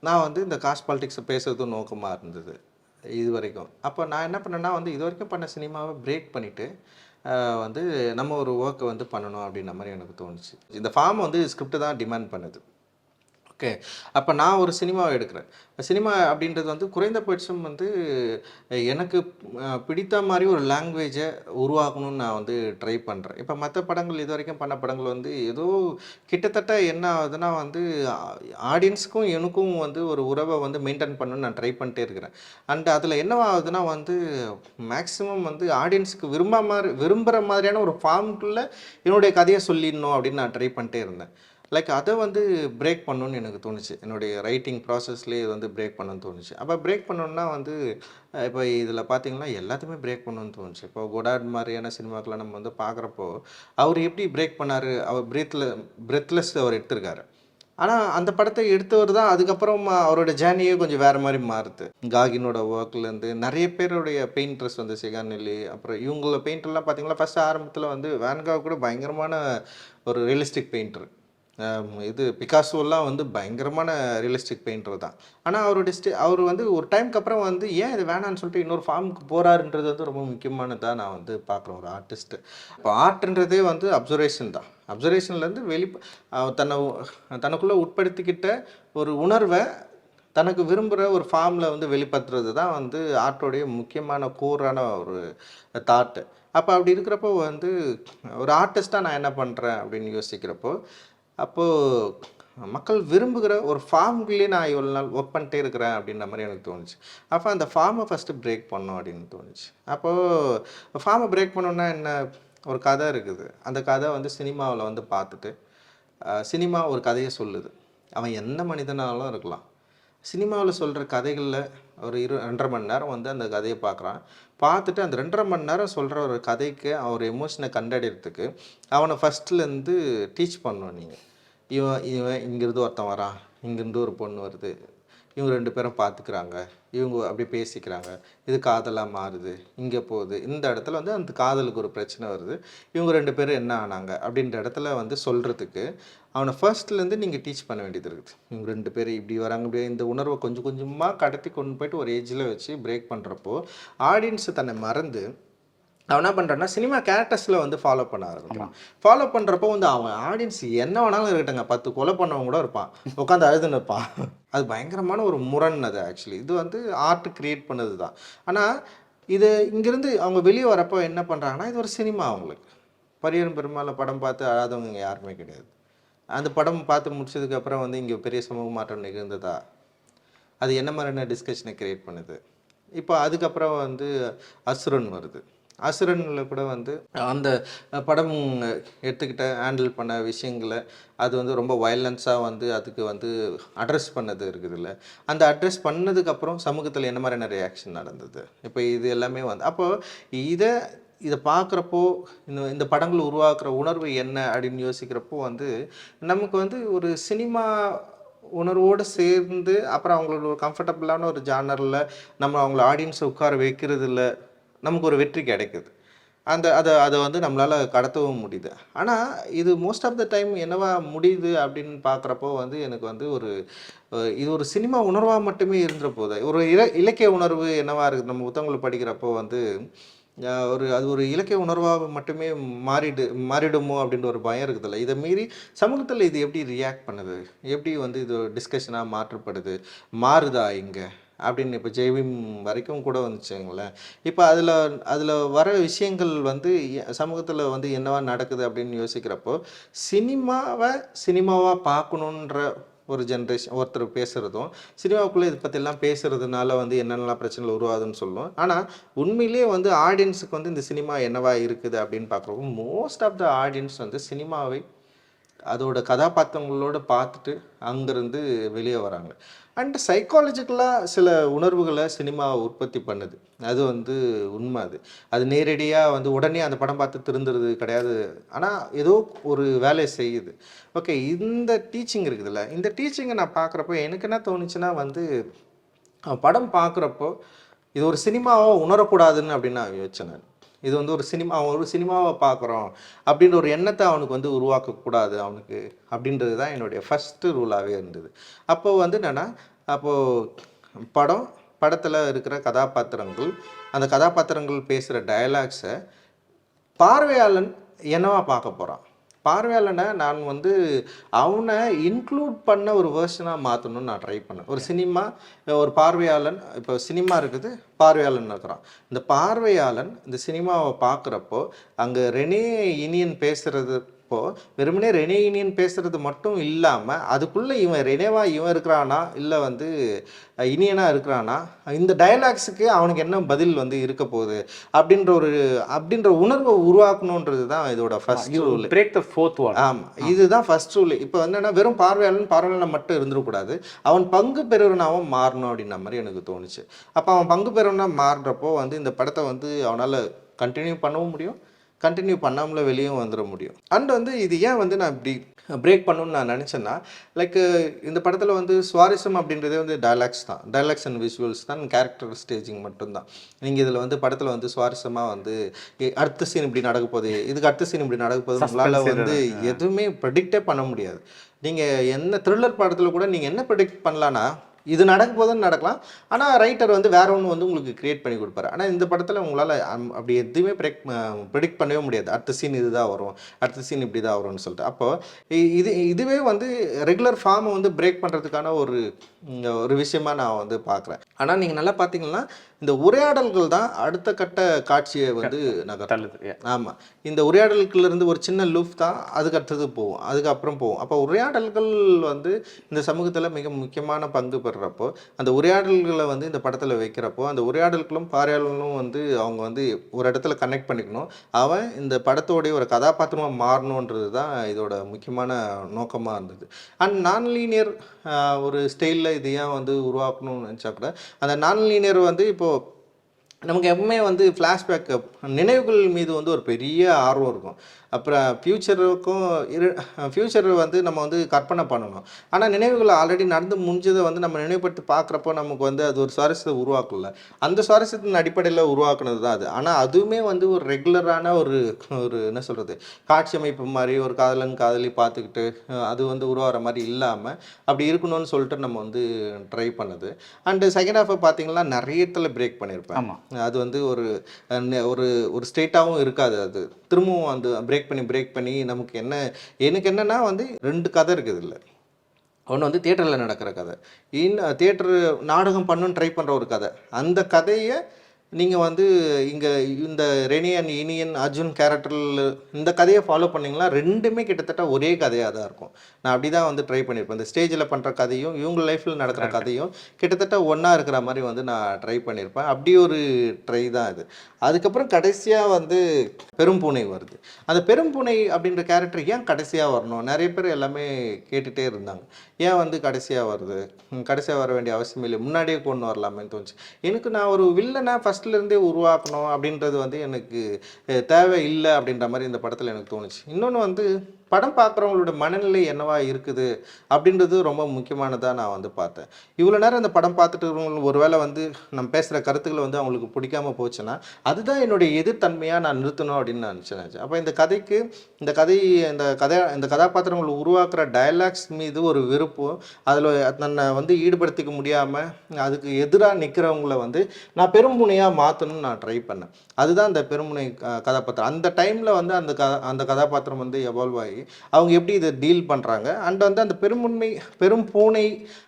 நான் வந்து இந்த காஸ்ட் பாலிடிக்ஸை பேசுறதும் நோக்கமாக இருந்தது இது வரைக்கும். அப்போ நான் என்ன பண்ணேன்னா வந்து, இது வரைக்கும் பண்ண சினிமாவை பிரேக் பண்ணிவிட்டு வந்து நம்ம ஒரு ஒர்க்கை வந்து பண்ணணும் அப்படின்ற மாதிரி எனக்கு தோணுச்சு. இந்த ஃபார்ம் வந்து ஸ்கிரிப்ட் தான் டிமாண்ட் பண்ணுது. ஓகே, அப்போ நான் ஒரு சினிமாவை எடுக்கிறேன். சினிமா அப்படின்றது வந்து குறைந்தபட்சம் வந்து எனக்கு பிடித்த மாதிரி ஒரு லாங்குவேஜை உருவாக்கணும்னு நான் வந்து ட்ரை பண்ணுறேன். இப்போ மற்ற படங்கள் இது வரைக்கும் பண்ண படங்கள் வந்து ஏதோ கிட்டத்தட்ட என்ன ஆகுதுன்னா வந்து, ஆடியன்ஸுக்கும் எனக்கும் வந்து ஒரு உறவை வந்து மெயின்டைன் பண்ணணும்னு நான் ட்ரை பண்ணிட்டே இருக்கிறேன். அண்ட் அதில் என்னவாகுதுன்னா வந்து, மேக்ஸிமம் வந்து ஆடியன்ஸுக்கு விரும்புகிற மாதிரியான ஒரு ஃபார்முக்குள்ளே என்னுடைய கதையை சொல்லிடணும் அப்படின்னு நான் ட்ரை பண்ணிட்டே இருந்தேன். லைக் அதை வந்து பிரேக் பண்ணணுன்னு எனக்கு தோணுச்சு. என்னுடைய ரைட்டிங் ப்ராசஸ்லேயே வந்து பிரேக் பண்ணணும்னு தோணுச்சு. அப்போ பிரேக் பண்ணணுன்னா வந்து, இப்போ இதில் பார்த்தீங்கன்னா எல்லாத்தையுமே பிரேக் பண்ணணும்னு தோணுச்சு. இப்போ கொடாட் மாதிரியான சினிமாக்கெலாம் நம்ம வந்து பார்க்குறப்போ, அவர் எப்படி பிரேக் பண்ணார், அவர் பிரெத்லெஸ் அவர் எடுத்திருக்காரு. ஆனால் அந்த படத்தை எடுத்தவர் தான் அதுக்கப்புறம் அவரோட ஜேர்னியே கொஞ்சம் வேறு மாதிரி மாறுது. காகினோட ஒர்க்லேருந்து நிறைய பேருடைய பெயிண்டர்ஸ் வந்து சிகாநெல்லி, அப்புறம் இவங்கள பெயிண்டர்லாம் பார்த்தீங்கன்னா ஃபஸ்ட்டு ஆரம்பத்தில் வந்து வேன்காக் கூட பயங்கரமான ஒரு ரியலிஸ்டிக் பெயிண்டர். இது பிகாசோலாம் வந்து பயங்கரமான ரியலிஸ்டிக் பெயிண்டர் தான். ஆனால் அவர் வந்து ஒரு டைமுக்கு அப்புறம் வந்து ஏன் இது வேணான்னு சொல்லிட்டு இன்னொரு ஃபார்முக்கு போகிறாருன்றது வந்து ரொம்ப முக்கியமானதாக நான் வந்து பார்க்குறேன் ஒரு ஆர்டிஸ்ட்டு. இப்போ ஆர்ட்ன்றதே வந்து அப்சர்வேஷன் தான். அப்சர்வேஷன்லேருந்து தன்னுக்குள்ளே உட்படுத்திக்கிட்ட ஒரு உணர்வை தனக்கு விரும்புகிற ஒரு ஃபார்மில் வந்து வெளிப்படுத்துறது தான் வந்து ஆர்ட்டோடைய முக்கியமான கோரான ஒரு தாட்டு. அப்போ அப்படி இருக்கிறப்போ வந்து ஒரு ஆர்டிஸ்ட்டாக நான் என்ன பண்ணுறேன் அப்படின்னு யோசிக்கிறப்போ, அப்போது மக்கள் விரும்புகிற ஒரு ஃபார்ம்குள்ளேயே நான் இவ்வளோ நாள் ஒர்க் பண்ணிட்டே இருக்கிறேன் அப்படின்ற மாதிரி எனக்கு தோணுச்சு. அப்போ அந்த ஃபார்மை ஃபஸ்ட்டு பிரேக் பண்ணோம் அப்படின்னு தோணுச்சு. அப்போது ஃபார்மை பிரேக் பண்ணோன்னா என்ன, ஒரு கதை இருக்குது. அந்த கதை வந்து சினிமாவில் வந்து பார்த்துட்டு சினிமா ஒரு கதையை சொல்லுது. அவன் எந்த மனிதனாலும் இருக்கலாம். சினிமாவில் சொல்கிற கதைகளில் ஒரு 2.5 மணி நேரம் வந்து அந்த கதையை பார்க்குறான். பார்த்துட்டு அந்த 2.5 மணி நேரம் சொல்கிற ஒரு கதைக்கு ஒரு எமோஷனை கண்டறியறதுக்கு அவனை ஃபஸ்ட்லேருந்து டீச் பண்ணணும் நீங்கள். இவன் இவன் இங்கேருந்து ஒருத்தன் வரான், இங்கேருந்து ஒரு பொண்ணு வருது, இவங்க 2 பேரும் பார்த்துக்கிறாங்க, இவங்க அப்படி பேசிக்கிறாங்க, இது காதலாக மாறுது, இங்கே போகுது, இந்த இடத்துல வந்து அந்த காதலுக்கு ஒரு பிரச்சனை வருது, இவங்க 2 பேரும் என்ன ஆனாங்க அப்படின்ற இடத்துல வந்து சொல்கிறதுக்கு அவனை ஃபர்ஸ்ட்லேருந்து நீங்கள் டீச் பண்ண வேண்டியது இருக்குது. இவங்க 2 பேர் இப்படி வராங்க, இப்படி இந்த உணர்வை கொஞ்சம் கொஞ்சமாக கடத்தி கொண்டு போயிட்டு ஒரு ஏஜில் வச்சு பிரேக் பண்ணுறப்போ ஆடியன்ஸை தன்னை மறந்து அவன் என்ன பண்ணுறான்னா சினிமா கேரக்டர்ஸில் வந்து ஃபாலோ பண்ண ஆரம்பிக்கிறான். ஃபாலோ பண்ணுறப்போ வந்து அவன் ஆடியன்ஸ் என்ன வேணாலும் இருக்கட்டுங்க, 10 கொலை பண்ணவங்க கூட இருப்பான், உட்காந்து அழுதுன்னு இருப்பான். அது பயங்கரமான ஒரு முரண். அது ஆக்சுவலி இது வந்து ஆர்ட் கிரியேட் பண்ணது தான். ஆனால் இது இங்கேருந்து அவங்க வெளியே வரப்போ என்ன பண்ணுறாங்கன்னா, இது ஒரு சினிமா. அவங்களுக்கு பரியரும் பெருமாள் படம் பார்த்து அழாதவங்க இங்கே யாருமே கிடையாது. அந்த படம் பார்த்து முடிச்சதுக்கப்புறம் வந்து இங்கே பெரிய சமூக மாற்றம் நிகழ்ந்ததா, அது என்ன மாதிரியான டிஸ்கஷனை கிரியேட் பண்ணுது. இப்போ அதுக்கப்புறம் வந்து அசுரன் வருது. அசுரனில் கூட வந்து அந்த படம் எடுத்துக்கிட்ட ஹேண்டில் பண்ண விஷயங்களை அது வந்து ரொம்ப வயலன்ஸாக வந்து அதுக்கு வந்து அட்ரஸ் பண்ணது இருக்குதுல்ல. அந்த அட்ரஸ் பண்ணதுக்கப்புறம் சமூகத்தில் என்ன மாதிரியான ரியாக்ஷன் நடந்தது, இப்போ இது எல்லாமே வந்து அப்போது இதை பார்க்குறப்போ இந்த படங்கள் உருவாக்குற உணர்வு என்ன அப்படின்னு யோசிக்கிறப்போ வந்து நமக்கு வந்து ஒரு சினிமா உணர்வோடு சேர்ந்து அப்புறம் அவங்களோட ஒரு கம்ஃபர்டபுளான ஒரு ஜானரில் நம்ம அவங்கள ஆடியன்ஸை உட்கார வைக்கிறதுல நமக்கு ஒரு வெற்றி கிடைக்குது. அதை வந்து நம்மளால் கடத்தவும் முடியுது. ஆனால் இது மோஸ்ட் ஆஃப் த டைம் என்னவா முடியுது அப்படின்னு பார்க்குறப்போ வந்து எனக்கு வந்து இது ஒரு சினிமா உணர்வாக மட்டுமே இருந்துற போது ஒரு இலக்கிய உணர்வு என்னவா இருக்குது. நம்ம புத்தகங்கள் படிக்கிறப்போ வந்து அது ஒரு இலக்கிய உணர்வாக மட்டுமே மாறிடுமோ அப்படின்ற ஒரு பயம் இருக்குதுல்ல. இதை மீறி சமூகத்தில் இது எப்படி ரியாக்ட் பண்ணுது, எப்படி வந்து இது டிஸ்கஷனாக மாறுதா இங்கே அப்படின்னு இப்போ ஜெய்பீம் வரைக்கும் கூட வந்துச்சுங்களேன். இப்போ அதில் வர விஷயங்கள் வந்து சமூகத்தில் வந்து என்னவா நடக்குது அப்படின்னு யோசிக்கிறப்போ சினிமாவாக பார்க்கணுன்ற ஒரு ஜென்ரேஷன் ஒருத்தர் பேசுகிறதும் சினிமாவுக்குள்ளே இதை பற்றிலாம் பேசுகிறதுனால வந்து என்னென்னலாம் பிரச்சனைகள் உருவாதுன்னு சொல்லுவோம். ஆனால் உண்மையிலேயே வந்து ஆடியன்ஸுக்கு வந்து இந்த சினிமா என்னவா இருக்குது அப்படின்னு பார்க்குறப்போ மோஸ்ட் ஆஃப் த ஆடியன்ஸ் வந்து சினிமாவை அதோட கதாபாத்திரங்களோடு பார்த்துட்டு அங்கேருந்து வெளியே வராங்க. அண்ட் சைக்காலஜிக்கலாக சில உணர்வுகளை சினிமா உற்பத்தி பண்ணுது. அது வந்து உண்மை. அது நேரடியாக வந்து உடனே அந்த படம் பார்த்து திருந்துறது கிடையாது. ஆனால் ஏதோ ஒரு வேலையை செய்யுது. ஓகே, இந்த டீச்சிங் இருக்குதுல்ல, இந்த டீச்சிங்கை நான் பார்க்குறப்போ எனக்கு என்ன தோணுச்சுன்னா வந்து படம் பார்க்குறப்போ இது ஒரு சினிமாவை உணரக்கூடாதுன்னு அப்படின்னு நான் யோசிச்சேன். நான் இது வந்து ஒரு சினிமாவை பார்க்குறோம் அப்படின்ற ஒரு எண்ணத்தை அவனுக்கு வந்து உருவாக்கக்கூடாது அவனுக்கு அப்படின்றது தான் என்னுடைய ஃபஸ்ட்டு ரூலாகவே இருந்தது. அப்போது வந்து என்னென்னா, அப்போது படத்தில் இருக்கிற கதாபாத்திரங்கள், அந்த கதாபாத்திரங்கள் பேசுகிற டயலாக்ஸை பார்வையாளன் என்னவா பார்க்க போகிறான், பார்வையாளனை நான் வந்து அவனை இன்க்ளூட் பண்ண ஒரு வேர்ஷனாக மாற்றணும்னு நான் ட்ரை பண்ணேன். ஒரு பார்வையாளன், இப்போ சினிமா இருக்குது, பார்வையாளன் இருக்கிறான். இந்த பார்வையாளன் இந்த சினிமாவை பார்க்குறப்போ அங்கே ரெனே இனியன் பேசுகிறது வெறுமனே ரெனே இனியன் பேசுறது மட்டும் இல்லாமல் அதுக்குள்ளே இவன் இருக்கிறானா இல்லை வந்து இனியனா இருக்கிறானா, இந்த டயலாக்ஸுக்கு அவனுக்கு என்ன பதில் வந்து இருக்க போகுது அப்படின்ற உணர்வை உருவாக்கணுன்றது தான் இதோட first rule. Break the fourth வால். ஆமாம், இதுதான் ஃபர்ஸ்ட் ரூல். இப்போ வந்து என்னன்னா வெறும் பார்வையாளன் மட்டும் இருந்துடக்கூடாது, அவன் பங்கு பெறுவனாகவும் மாறணும் அப்படின்ற மாதிரி எனக்கு தோணுச்சு. அப்போ அவன் பங்கு பெறுவனா மாறுறப்போ வந்து இந்த படத்தை வந்து அவனால் கண்டினியூ பண்ணவும் முடியும், கண்டினியூ பண்ணாமல வெளியும் வந்துட முடியும். அண்ட் வந்து இது ஏன் வந்து நான் இப்படி பிரேக் பண்ணணும்னு நான் நினச்சேன்னா, லைக் இந்த படத்தில் வந்து சுவாரஸ்யம் அப்படின்றதே வந்து டைலாக்ஸ் அண்ட் விஷுவல்ஸ் தான், கேரக்டர் ஸ்டேஜிங் மட்டும்தான். நீங்கள் இதில் வந்து படத்தில் வந்து சுவாரஸ்யமாக வந்து அடுத்த சீன் இப்படி நடக்க போகுது, இதுக்கு அடுத்த சீன் இப்படி நடக்க போகுது, உங்களால் வந்து எதுவுமே ப்ரெடிக்டே பண்ண முடியாது. நீங்கள் என்ன த்ரில்லர் படத்தில் கூட நீங்கள் என்ன ப்ரெடிக்ட் பண்ணலான்னா, இது நடக்க போதுன்னு நடக்கலாம். ஆனால் ரைட்டர் வந்து வேற ஒன்று வந்து உங்களுக்கு கிரியேட் பண்ணி கொடுப்பாரு. ஆனால் இந்த படத்தில் உங்களால் அப்படி எதுவுமே ப்ரெடிக்ட் பண்ணவே முடியாது. அடுத்த சீன் இதுதான் வரும், அடுத்த சீன் இப்படி தான் வரும்னு சொல்லிட்டு. அப்போ இதுவே வந்து ரெகுலர் ஃபார்மை வந்து பிரேக் பண்ணுறதுக்கான ஒரு விஷயமா நான் வந்து பார்க்குறேன். ஆனால் நீங்கள் நல்லா பார்த்தீங்கன்னா இந்த உரையாடல்கள் தான் அடுத்த கட்ட காட்சியை வந்து நகர்த்துது. ஆமாம், இந்த உரையாடல்கள்லேருந்து ஒரு சின்ன லூப் தான் அதுக்கு அடுத்தது போகும், அதுக்கப்புறம் போகும். அப்போ உரையாடல்கள் வந்து இந்த சமூகத்தில் மிக முக்கியமான பங்கு பெறுறப்போ, அந்த உரையாடல்களை வந்து இந்த படத்தில் வைக்கிறப்போ, அந்த உரையாடல்களும் பார்வையாளர்களும் வந்து அவங்க வந்து ஒரு இடத்துல கனெக்ட் பண்ணிக்கணும். அவன் இந்த படத்தோடைய ஒரு கதாபாத்திரமாக மாறணுன்றது தான் இதோட முக்கியமான நோக்கமாக இருந்தது. அண்ட் நான் லீனியர் ஒரு ஸ்டைலில் இது ஏன் வந்து உருவாக்கணும்னு நினச்சா கூட, அந்த நான் லீனியர் வந்து இப்போது நமக்கு எப்பவுமே வந்து ஃப்ளாஷ்பேக் நினைவுகள் மீது வந்து ஒரு பெரிய ஆர்வம் இருக்கும். அப்புறம் ஃப்யூச்சர் வந்து நம்ம வந்து கற்பனை பண்ணணும். ஆனால் நினைவுகள் ஆல்ரெடி நடந்து முடிஞ்சதை வந்து நம்ம நினைவுபடுத்தி பார்க்குறப்போ நமக்கு வந்து அது ஒரு சுவாரஸ்யத்தை உருவாக்கல. அந்த சுவாரஸ்யத்தின் அடிப்படையில் உருவாக்குனது தான் அது. ஆனால் அதுவுமே வந்து ஒரு ரெகுலரான ஒரு ஒரு என்ன சொல்கிறது, காட்சி அமைப்பு மாதிரி ஒரு காதலன் காதலி பார்த்துக்கிட்டு அது வந்து உருவாகிற மாதிரி இல்லாமல் அப்படி இருக்கணும்னு சொல்லிட்டு நம்ம வந்து ட்ரை பண்ணுது. அண்டு செகண்ட் ஹாஃபை பார்த்தீங்கன்னா நிறைய இடத்துல பிரேக் பண்ணியிருப்பேன். அது வந்து ஒரு ஒரு ஸ்டேட்டாகவும் இருக்காது. அது திரும்பவும் அந்த பிரேக் பண்ணி நமக்கு எனக்கு என்னென்னா வந்து 2 கதை இருக்குது இல்லை. ஒன்று வந்து தியேட்டரில் நடக்கிற கதை, தியேட்டரு நாடகம் பண்ணுன்னு ட்ரை பண்ணுற ஒரு கதை. அந்த கதையை நீங்கள் வந்து இங்கே இந்த ரெனி அண்ட் இனியன் அர்ஜுன் கேரக்டரில் இந்த கதையை ஃபாலோ பண்ணிங்கன்னா ரெண்டுமே கிட்டத்தட்ட ஒரே கதையாக தான் இருக்கும். நான் அப்படி தான் வந்து ட்ரை பண்ணியிருப்பேன். இந்த ஸ்டேஜில் பண்ணுற கதையும் இவங்க லைஃப்பில் நடக்கிற கதையும் கிட்டத்தட்ட ஒன்றா இருக்கிற மாதிரி வந்து நான் ட்ரை பண்ணியிருப்பேன். அப்படி ஒரு ட்ரை தான் இது. அதுக்கப்புறம் கடைசியாக வந்து பெரும்பூனை வருது. அந்த பெரும்பூனை அப்படின்ற கேரக்டர் ஏன் கடைசியாக வரணும், நிறைய பேர் எல்லாமே கேட்டுகிட்டே இருந்தாங்க. ஏன் வந்து கடைசியாக வருது, கடைசியாக வர வேண்டிய அவசியம் இல்லை, முன்னாடியே கொண்டு வரலாமேன்னு தோணுச்சு எனக்கு. நான் ஒரு வில்லனை ஃபஸ்ட்லேருந்தே உருவாக்கணும் அப்படின்றது வந்து எனக்கு தேவை இல்லை அப்படின்ற மாதிரி இந்த படத்தில் எனக்கு தோணுச்சு. இன்னொன்று வந்து படம் பார்க்குறவங்களோட மனநிலை என்னவா இருக்குது அப்படின்றது ரொம்ப முக்கியமானதாக நான் வந்து பார்த்தேன். இவ்வளோ நேரம் இந்த படம் பார்த்துட்டு இருக்கிறவங்க ஒரு வேளை வந்து நம்ம பேசுகிற கருத்துக்களை வந்து அவங்களுக்கு பிடிக்காமல் போச்சுன்னா அதுதான் என்னுடைய எதிர்த்தன்மையாக நான் நிறுத்தணும் அப்படின்னு நான் நினச்சேன். அப்போ இந்த கதாபாத்திரங்களை உருவாக்குற டயலாக்ஸ் மீது ஒரு விருப்பம், அதில் தன்னை வந்து ஈடுபடுத்திக்க முடியாமல் அதுக்கு எதிராக நிற்கிறவங்கள வந்து நான் பெரும்புனையாக மாற்றணும்னு நான் ட்ரை பண்ணேன். அதுதான் அந்த பெருமுனை கதாபாத்திரம். அந்த டைமில் வந்து அந்த கதாபாத்திரம் வந்து எவால்வ் ஆகி அவங்க எப்படி இதை டீல் பண்ணுறாங்க. அண்ட் வந்து அந்த பெரும் பூனை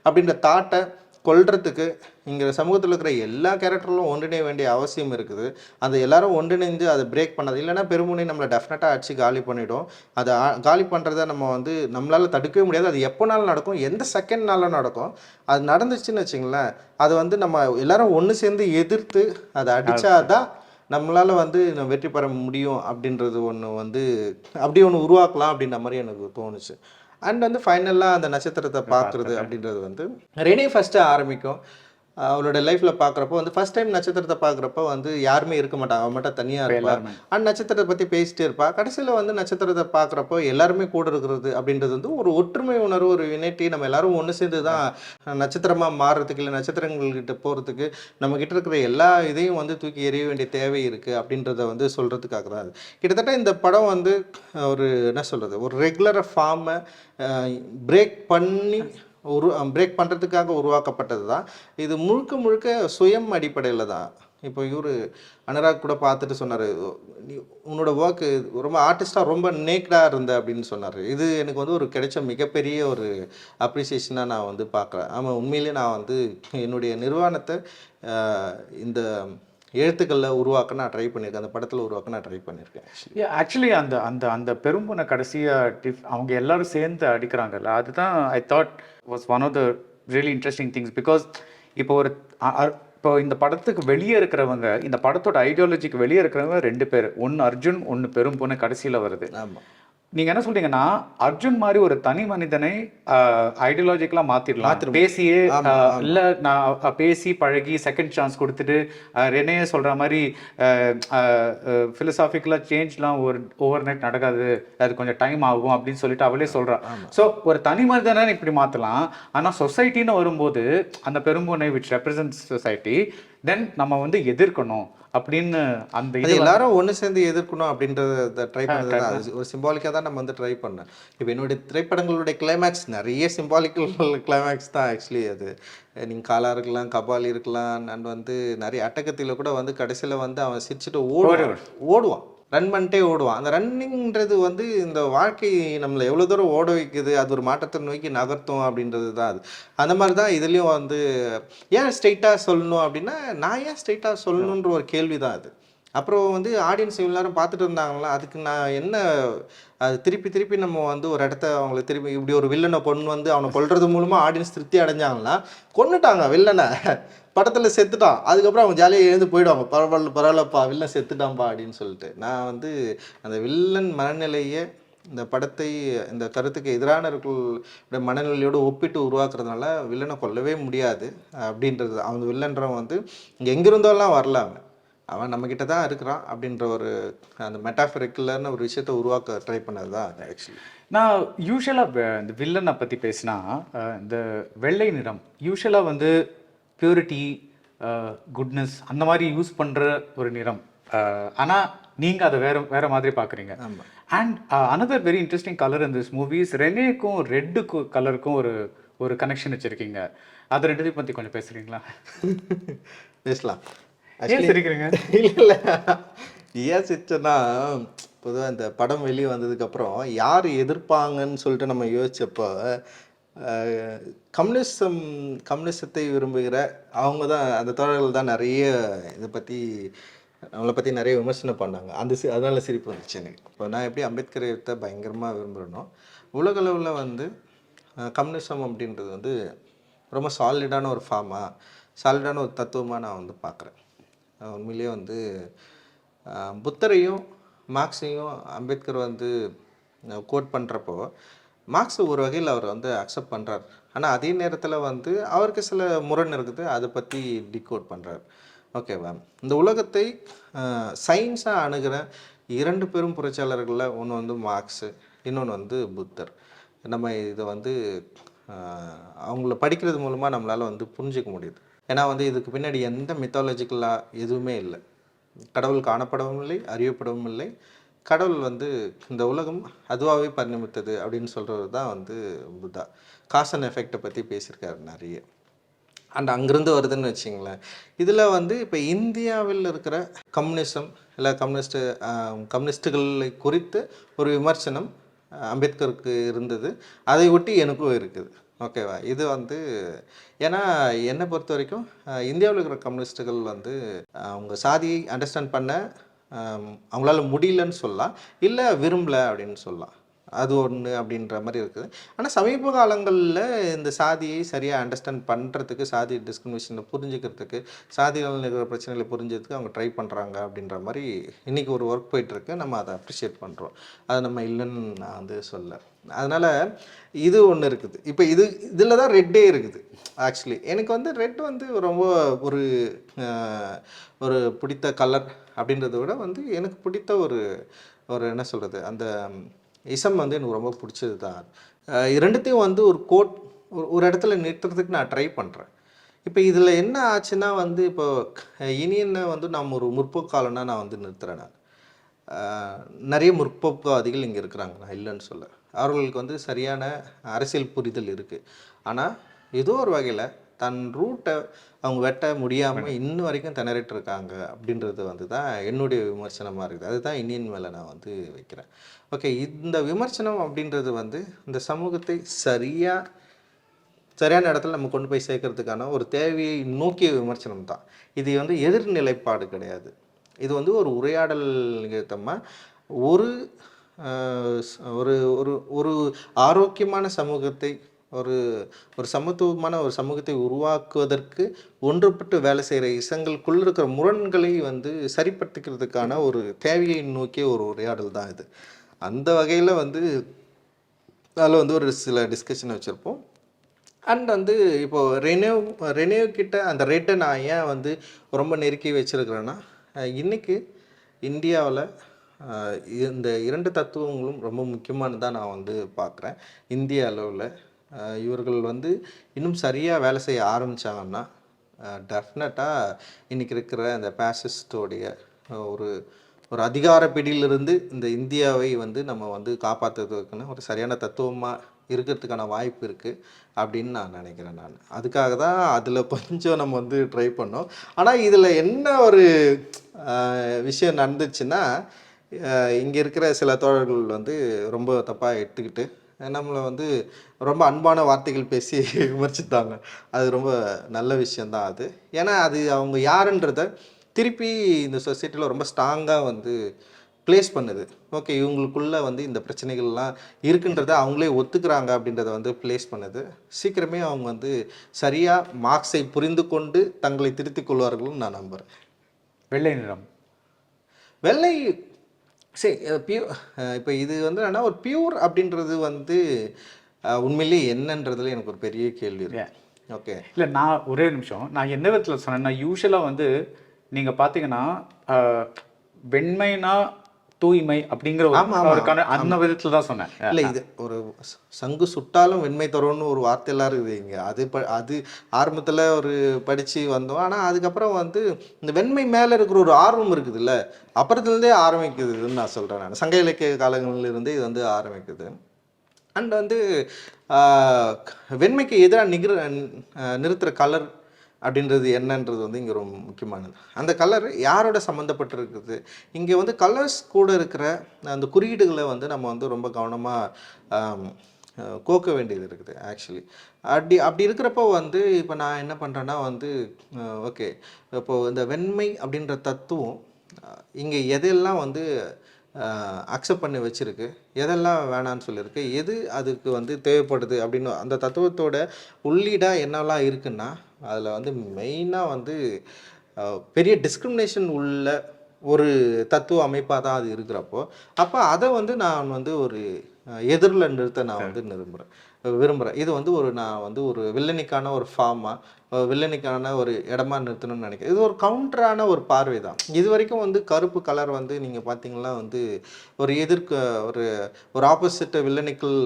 அப்படின்ற தாட்டை கொல்றதுக்கு இங்கே சமூகத்தில் இருக்கிற எல்லா கேரக்டர்களும் ஒன்றிணைய வேண்டிய அவசியம் இருக்குது. அந்த எல்லாரும் ஒன்றிணைந்து அதை பிரேக் பண்ணது இல்லைன்னா பெருமுனை நம்மளை டெஃபினட்டாக அடித்து காலி பண்ணிவிடும். அதை காலி பண்ணுறத நம்ம வந்து நம்மளால் தடுக்கவே முடியாது. அது எப்போனாலும் நடக்கும், எந்த செகண்ட்னாலும் நடக்கும். அது நடந்துச்சுன்னு வச்சிங்களேன், அது வந்து நம்ம எல்லாரும் ஒன்று சேர்ந்து எதிர்த்து அதை அடித்தாதான் நம்மளால் வந்து வெற்றி பெற முடியும் அப்படின்றது அப்படி ஒன்று உருவாக்கலாம் அப்படின்ற மாதிரி எனக்கு தோணுச்சு. அண்ட் வந்து ஃபைனலாக அந்த நட்சத்திரத்தை பார்க்குறது அப்படின்றது வந்து ரெனி ஃபஸ்ட்டு ஆரம்பிக்கும். அவளோட லைஃப்பில் பார்க்குறப்போ வந்து ஃபஸ்ட் டைம் நட்சத்திரத்தை பார்க்குறப்போ வந்து யாருமே இருக்க மாட்டாங்க, அவன் மட்டும் தனியாக இருப்பாள். அண்ட் நட்சத்திரத்தை பற்றி பேசிட்டே இருப்பாள். கடைசியில் வந்து நட்சத்திரத்தை பார்க்குறப்போ எல்லாருமே கூட இருக்கிறது அப்படின்றது வந்து ஒரு ஒற்றுமை உணர்வு, ஒரு யுனைட்டி. நம்ம எல்லாரும் ஒன்று சேர்ந்து தான் நட்சத்திரமாக மாறுறதுக்கு இல்லை நட்சத்திரங்கள்கிட்ட போகிறதுக்கு நம்மக்கிட்ட இருக்கிற எல்லா இதையும் வந்து தூக்கி எறிய வேண்டிய தேவை இருக்குது அப்படின்றத வந்து சொல்கிறதுக்காக தான். அது கிட்டத்தட்ட இந்த படம் வந்து ஒரு என்ன சொல்கிறது, ஒரு ரெகுலர் ஃபார்மை பிரேக் பண்ணுறதுக்காக உருவாக்கப்பட்டது தான். இது முழுக்க சுயம் அடிப்படையில் தான். இப்போ அனுராக் கூட பார்த்துட்டு சொன்னார், உன்னோட ஒர்க்கு ரொம்ப ஆர்டிஸ்டாக ரொம்ப நேக்டாக இருந்த அப்படின்னு சொன்னார். இது எனக்கு வந்து ஒரு கிடைச்ச மிகப்பெரிய ஒரு அப்ரிசியேஷனாக நான் வந்து பார்க்குறேன். ஆமாம், உண்மையிலேயே நான் வந்து என்னுடைய நிர்வாணத்தை இந்த எழுத்துக்களில் உருவாக்க நான் ட்ரை பண்ணியிருக்கேன், அந்த படத்தில் உருவாக்க நான் ட்ரை பண்ணியிருக்கேன். ஆக்சுவலி அந்த அந்த அந்த பெரும்புனை கடைசியாக அவங்க எல்லாரும் சேர்ந்து அடிக்கிறாங்கல்ல, அதுதான் I thought was one of the really interesting things. Because இப்போ இந்த படத்துக்கு வெளியே இருக்கிறவங்க, இந்த படத்தோட ஐடியாலஜிக்கு வெளியே இருக்கிறவங்க 2 பேர், ஒன்று அர்ஜுன், ஒன்று பெரும்புனை கடைசியில் வருது. ஆமாம், நீங்கள் என்ன சொல்றீங்கன்னா அர்ஜுன் மாதிரி ஒரு தனி மனிதனை ஐடியாலஜிக்கலாக மாற்றிடலாம், பேசியே இல்லை நான் பேசி பழகி செகண்ட் சான்ஸ் கொடுத்துட்டு ரெனே சொல்கிற மாதிரி ஃபிலசாபிக்கலாக சேஞ்ச்லாம் ஓவர் நைட் நடக்காது, அது கொஞ்சம் டைம் ஆகும் அப்படின்னு சொல்லிட்டு அவளே சொல்கிறான். ஸோ ஒரு தனி மனிதனை இப்படி மாற்றலாம். ஆனால் சொசைட்டின்னு வரும்போது அந்த பெரும்புனை விச் ரெப்ரசன்ட்ஸ் சொசைட்டி, தென் நம்ம வந்து எதிர்க்கணும். அப்படின்னு அந்த அது இது எல்லாரும் ஒன்று சேர்ந்து எதிர்க்கணும் அப்படின்றத ட்ரை பண்ணது தான். அது ஒரு சிம்பாலிக்காக தான் நம்ம வந்து ட்ரை பண்ணேன். இப்போ என்னுடைய திரைப்படங்களுடைய கிளைமேக்ஸ் நிறைய சிம்பாலிக்கல் கிளைமேக்ஸ் தான் ஆக்சுவலி அது. நீங்கள் காலா இருக்கலாம், கபாலி இருக்கலாம், அண்ட் வந்து நிறைய அட்டகத்தில கூட வந்து கடைசியில் வந்து அவன் சிரிச்சுட்டு ஓடுவான், ரன் பண்ணிட்டே ஓடுவான். அந்த ரன்னிங்கிறது வந்து இந்த வாழ்க்கை நம்மளை எவ்வளோ தூரம் ஓட வைக்குது, அது ஒரு மாற்றத்தை நோக்கி நகர்த்தும் அப்படின்றது தான் அது. அந்த மாதிரி தான் இதுலேயும் வந்து ஏன் ஸ்ட்ரெயிட்டாக சொல்லணும் அப்படின்னா, நான் ஏன் ஸ்ட்ரெயிட்டாக சொல்லணுன்ற ஒரு கேள்வி தான் அது. அப்புறம் வந்து ஆடியன்ஸ் இவ்வளோ நேரம் பார்த்துட்டு இருந்தாங்களா, அதுக்கு நான் என்ன அது திருப்பி திருப்பி நம்ம வந்து ஒரு இடத்த அவங்கள திருப்பி இப்படி ஒரு வில்லனை கொண்டு வந்து அவனை கொல்றது மூலமாக ஆடியன்ஸ் திருப்தி அடைஞ்சாங்கன்னா, கொன்னுட்டாங்க வில்லனை, படத்தில் செத்துட்டான், அதுக்கப்புறம் அவங்க ஜாலியாக எழுந்து போயிடுவாங்க, பரவாயில்ல பரவாயில்லப்பா வில்லன் செத்துட்டான்பா அப்படின்னு சொல்லிட்டு. நான் வந்து அந்த வில்லன் மனநிலையை இந்த படத்தை இந்த கருத்துக்கு எதிரானவர்களுடைய மனநிலையோடு ஒப்பிட்டு உருவாக்குறதுனால வில்லனை கொல்லவே முடியாது அப்படின்றது. அவங்க வில்லன்றவன் வந்து எங்கிருந்தோலாம் வரலாம, அவன் நம்மக்கிட்ட தான் இருக்கிறான் அப்படின்ற ஒரு அந்த மெட்டாஃபரிக்குலர்னு ஒரு விஷயத்தை உருவாக்க ட்ரை பண்ணது தான் அது ஆக்சுவலி. நான் யூஸ்வலாக இந்த வில்லனை பற்றி பேசினா இந்த வெள்ளை நிறம் யூஸ்வலாக வந்து பியூரிட்டி, குட்னஸ் அந்த மாதிரி யூஸ் பண்ணுற ஒரு நிறம். ஆனால் நீங்கள் அதை வேற மாதிரி பார்க்குறீங்க. And another very interesting colour in this movies, ரெனேக்கும் ரெட்டு கலருக்கும் ஒரு கனெக்ஷன் வச்சுருக்கீங்க. அது ரெண்டுத்தையும் பற்றி கொஞ்சம் பேசுகிறீங்களா? பேசலாம். ஏன் சிரிக்கிறீங்க? இல்லை ஏன் சிரிச்சேன்னா, பொதுவாக இந்த படம் வெளியே வந்ததுக்கப்புறம் யார் எதிர்ப்பாங்கன்னு சொல்லிட்டு நம்ம யோசிச்சப்போ கம்யூனிசத்தை விரும்புகிற அவங்க தான், அந்த தோழர்கள் தான் நிறைய இதை பற்றி அவங்கள பற்றி நிறைய விமர்சனம் பண்ணாங்க. அதனால சிரிப்பு வந்துச்சு எனக்கு. இப்போ நான் எப்படி அம்பேத்கரை பயங்கரமாக விரும்புகிறேனோ, உலகளவில் வந்து கம்யூனிசம் அப்படின்றது வந்து ரொம்ப சாலிடான ஒரு ஃபார்மாக, சாலிடான ஒரு தத்துவமாக நான் வந்து பார்க்குறேன். உண்மையிலேயே வந்து புத்தரையும் மார்க்ஸையும் அம்பேத்கர் வந்து கோட் பண்ணுறப்போ, மார்க்ஸ் ஒரு வகையில் அவர் வந்து அக்செப்ட் பண்ணுறார். ஆனால் அதே நேரத்தில் வந்து அவருக்கு சில முரண் இருக்குது, அதை பற்றி டிகோட் பண்ணுறார். ஓகேவா? இந்த உலகத்தை சயின்ஸாக அணுகிற 2 பெரும் புரட்சியாளர்களில் ஒன்று வந்து மார்க்ஸு, இன்னொன்று வந்து புத்தர். நம்ம இதை வந்து அவங்கள படிக்கிறது மூலமாக நம்மளால் வந்து புரிஞ்சிக்க முடியுது. ஏன்னா வந்து இதுக்கு பின்னாடி எந்த மித்தாலஜிக்கலாக எதுவுமே இல்லை. கடவுள் காணப்படவும் இல்லை, அறியப்படவும் இல்லை. கடவுள் வந்து இந்த உலகம் அதுவாகவே பரிணமித்தது அப்படின்னு சொல்கிறது தான் வந்து புத்தா. காஸ் அண்ட் எஃபெக்டை பற்றி பேசியிருக்காரு நிறைய. அண்ட் அங்கேருந்து வருதுன்னு வச்சிங்களேன். இதில் வந்து இப்போ இந்தியாவில் இருக்கிற கம்யூனிசம் இல்லை கம்யூனிஸ்டுகளை குறித்து ஒரு விமர்சனம் அம்பேத்கருக்கு இருந்தது, அதை ஒட்டி எனக்கும் இருக்குது. ஓகேவா? இது வந்து ஏன்னா என்னை பொறுத்த வரைக்கும் இந்தியாவில் இருக்கிற கம்யூனிஸ்ட்டுகள் வந்து அவங்க சாதியை அண்டர்ஸ்டாண்ட் பண்ண அவங்களால முடியலன்னு சொல்லலாம், இல்லை விரும்பலை அப்படின்னு சொல்லலாம். அது ஒன்று அப்படின்ற மாதிரி இருக்குது. ஆனால் சமீப காலங்களில் இந்த சாதியை சரியாக அண்டர்ஸ்டாண்ட் பண்ணுறதுக்கு, சாதி டிஸ்கிரிமினேஷனை புரிஞ்சுக்கிறதுக்கு, சாதிகள் இருக்கிற பிரச்சனைகளை புரிஞ்சதுக்கு அவங்க ட்ரை பண்ணுறாங்க அப்படின்ற மாதிரி இன்றைக்கி ஒரு ஒர்க் போயிட்டுருக்கு. நம்ம அதை அப்ரிஷியேட் பண்ணுறோம், அதை நம்ம இல்லைன்னு நான் வந்து சொல்ல. அதனால் இது ஒன்று இருக்குது. இப்போ இதில் தான் ரெட்டே இருக்குது. ஆக்சுவலி எனக்கு வந்து ரெட் வந்து ரொம்ப ஒரு ஒரு பிடித்த கலர் அப்படின்றத விட வந்து எனக்கு பிடித்த ஒரு என்ன சொல்கிறது, அந்த இசம் வந்து எனக்கு ரொம்ப பிடிச்சது தான். இரண்டுத்தையும் வந்து ஒரு இடத்துல நிறுத்துறதுக்கு நான் ட்ரை பண்ணுறேன். இப்போ இதில் என்ன ஆச்சுன்னா வந்து இப்போ இனியனை வந்து நாம் ஒரு முற்போக்காலன்னா நான் வந்து நிறுத்துகிறேன். நான் நிறைய முற்போக்குவாதிகள் இங்கே இருக்கிறாங்க, நான் இல்லைன்னு சொல்ல. அவர்களுக்கு வந்து சரியான அரசியல் புரிதல் இருக்குது. ஆனால் ஏதோ ஒரு வகையில் தன் ரூட்டை அவங்க வெட்ட முடியாமல் இன்னும் வரைக்கும் திணறிட்டு இருக்காங்க அப்படின்றது வந்து தான் என்னுடைய விமர்சனமாக இருக்குது. அதுதான் இந்தியன் மேலே நான் வந்து வைக்கிறேன். ஓகே, இந்த விமர்சனம் அப்படின்றது வந்து இந்த சமூகத்தை சரியான இடத்துல நம்ம கொண்டு போய் சேர்க்கறதுக்கான ஒரு தேவையை நோக்கிய விமர்சனம் தான். இது வந்து எதிர்நிலைப்பாடு கிடையாது. இது வந்து ஒரு உரையாடல் நிகழ்த்தமாக ஒரு ஒரு ஆரோக்கியமான சமூகத்தை, ஒரு சமத்துவமான ஒரு சமூகத்தை உருவாக்குவதற்கு ஒன்றுபட்டு வேலை செய்கிற இசங்களுக்குள்ள இருக்கிற முரண்களை வந்து சரிப்படுத்திக்கிறதுக்கான ஒரு தேவையை நோக்கிய ஒரு உரையாடல் தான் இது. அந்த வகையில் வந்து அதில் வந்து ஒரு சில டிஸ்கஷன் வச்சுருப்போம். அண்ட் வந்து இப்போது ரெனேவ் கிட்ட அந்த ரெட்டை நான் ஏன் வந்து ரொம்ப நெருக்கி வச்சுருக்கிறேன்னா, இன்றைக்கி இந்தியாவில் இந்த 2 தத்துவங்களும் ரொம்ப முக்கியமானதாக நான் வந்து பார்க்குறேன். இந்திய அளவில் இவர்கள் வந்து இன்னும் சரியாக வேலை செய்ய ஆரம்பித்தாங்கன்னா டெஃபினட்டாக இன்றைக்கி இருக்கிற அந்த பேசிஸ்டோடைய ஒரு ஒரு அதிகார பிடியிலிருந்து இந்த இந்தியாவை வந்து நம்ம வந்து காப்பாற்றுறதுக்குன்னு ஒரு சரியான தத்துவமாக இருக்கிறதுக்கான வாய்ப்பு இருக்குது அப்படின்னு நான் நினைக்கிறேன். அதுக்காக தான் அதில் கொஞ்சம் நம்ம வந்து ட்ரை பண்ணோம். ஆனால் இதில் என்ன ஒரு விஷயம் நடந்துச்சுன்னா, இங்கே இருக்கிற சில தோழர்கள் வந்து ரொம்ப தப்பாக எடுத்துக்கிட்டு நம்மளை வந்து ரொம்ப அன்பான வார்த்தைகள் பேசி விமர்சித்தாங்க. அது ரொம்ப நல்ல விஷயந்தான் அது. ஏன்னா அது அவங்க யாருன்றத திருப்பி இந்த சொசைட்டியில் ரொம்ப ஸ்ட்ராங்காக வந்து ப்ளேஸ் பண்ணுது. ஓகே, இவங்களுக்குள்ள வந்து இந்த பிரச்சனைகள்லாம் இருக்குன்றத அவங்களே ஒத்துக்கிறாங்க அப்படின்றத வந்து ப்ளேஸ் பண்ணுது. சீக்கிரமே அவங்க வந்து சரியாக மார்க்ஸை புரிந்து கொண்டு தங்களை திருத்திக் கொள்வார்கள்னு நான் நம்புகிறேன். வெள்ளை நிறம், வெள்ளை சரி இப்போ இது வந்து என்னன்னா ஒரு பியூர் அப்படின்றது வந்து உண்மையிலேயே என்னன்றதுல எனக்கு ஒரு பெரிய கேள்வி இருக்கு. ஓகே, இல்லை நான் ஒரே நிமிஷம், நான் என்ன விதத்தில் சொன்னேன், நான் யூஸ்வலாக வந்து நீங்கள் பார்த்தீங்கன்னா வெண்மைனா தூய்மை அப்படிங்கிற ஒரு அந்த விதத்தில் தான் சொன்னேன். இல்லை, இது ஒரு சங்கு சுட்டாலும் வெண்மை தரும்னு ஒரு வார்த்தையெல்லாம் இருக்குது இங்கே. அது ஆரம்பத்தில் ஒரு படித்து வந்தோம். ஆனால் அதுக்கப்புறம் வந்து இந்த வெண்மை மேலே இருக்கிற ஒரு ஆர்வம் இருக்குதுல்ல, அப்புறத்துலேருந்தே ஆரம்பிக்குதுன்னு நான் சொல்கிறேன். நான் சங்க இலக்கிய காலங்களிலிருந்தே இது வந்து ஆரம்பிக்குது. அண்ட் வந்து வெண்மைக்கு எதிராக நிறுத்துகிற கலர் அப்படின்றது என்னன்றது வந்து இங்கே ரொம்ப முக்கியமானது. அந்த கலர் யாரோட சம்மந்தப்பட்டிருக்குது, இங்கே வந்து கலர்ஸ் கூட இருக்கிற அந்த குறியீடுகளை வந்து நம்ம வந்து ரொம்ப கவனமாக கோக்க வேண்டியது இருக்குது ஆக்சுவலி. அப்படி இருக்கிறப்போ வந்து இப்போ நான் என்ன பண்ணுறேன்னா வந்து ஓகே, இப்போது இந்த வெண்மை அப்படின்ற தத்துவம் இங்கே எதெல்லாம் வந்து அக்செப்ட் பண்ணி வச்சுருக்கு, எதெல்லாம் வேணான்னு சொல்லியிருக்கு, எது அதுக்கு வந்து தேவைப்படுது அப்படின்னு அந்த தத்துவத்தோட உள்ளீடாக என்னெல்லாம் இருக்குன்னா, அதில் வந்து மெயினாக வந்து பெரிய டிஸ்கிரிமினேஷன் உள்ள ஒரு தத்துவ அமைப்பாக தான் அது இருக்கிறப்போ, அப்போ அதை வந்து நான் வந்து ஒரு எதிரில் நிறுத்த நான் வந்து விரும்புகிறேன். இது வந்து நான் வந்து ஒரு வில்லனிக்கான ஒரு ஃபார்மாக, வில்லனிக்கான ஒரு இடமா நிறுத்தணும்னு நினைக்கிறேன். இது ஒரு கவுண்டரான ஒரு பார்வை தான். இது வரைக்கும் வந்து கருப்பு கலர் வந்து நீங்கள் பார்த்தீங்கன்னா வந்து ஒரு ஒரு ஒரு ஆப்போசிட் வில்லனிக்கல்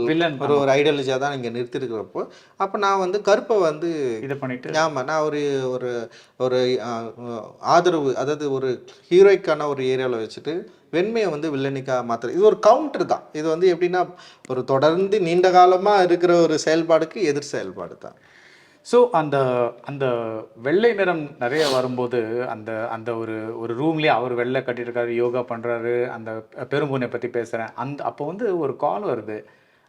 ஒரு ஐடியாலஜியாக தான் நீங்கள் நிறுத்திருக்கிறப்போ, அப்போ நான் வந்து கருப்பை வந்து இதை பண்ணிட்டு ஆமாம், நான் ஒரு ஒரு ஒரு ஆதரவு, அதாவது ஒரு ஹீரோய்க்கான ஒரு ஏரியாவில் வச்சுட்டு வெண்மையை வந்து வில்லனிக்காக மாற்றுறது, இது ஒரு கவுண்டர் தான். இது வந்து எப்படின்னா ஒரு தொடர்ந்து நீண்ட காலமாக இருக்கிற ஒரு செயல்பாடுக்கு எதிர் செயல்பாடு தான். ஸோ அந்த அந்த வெள்ளை நிறம் நிறைய வரும்போது அந்த அந்த ஒரு ரூம்லேயே அவர் வெள்ளை கட்டியிருக்காரு, யோகா பண்ணுறாரு, அந்த பெரும்பூனை பற்றி பேசுகிறேன், அப்போ வந்து ஒரு கால் வருது,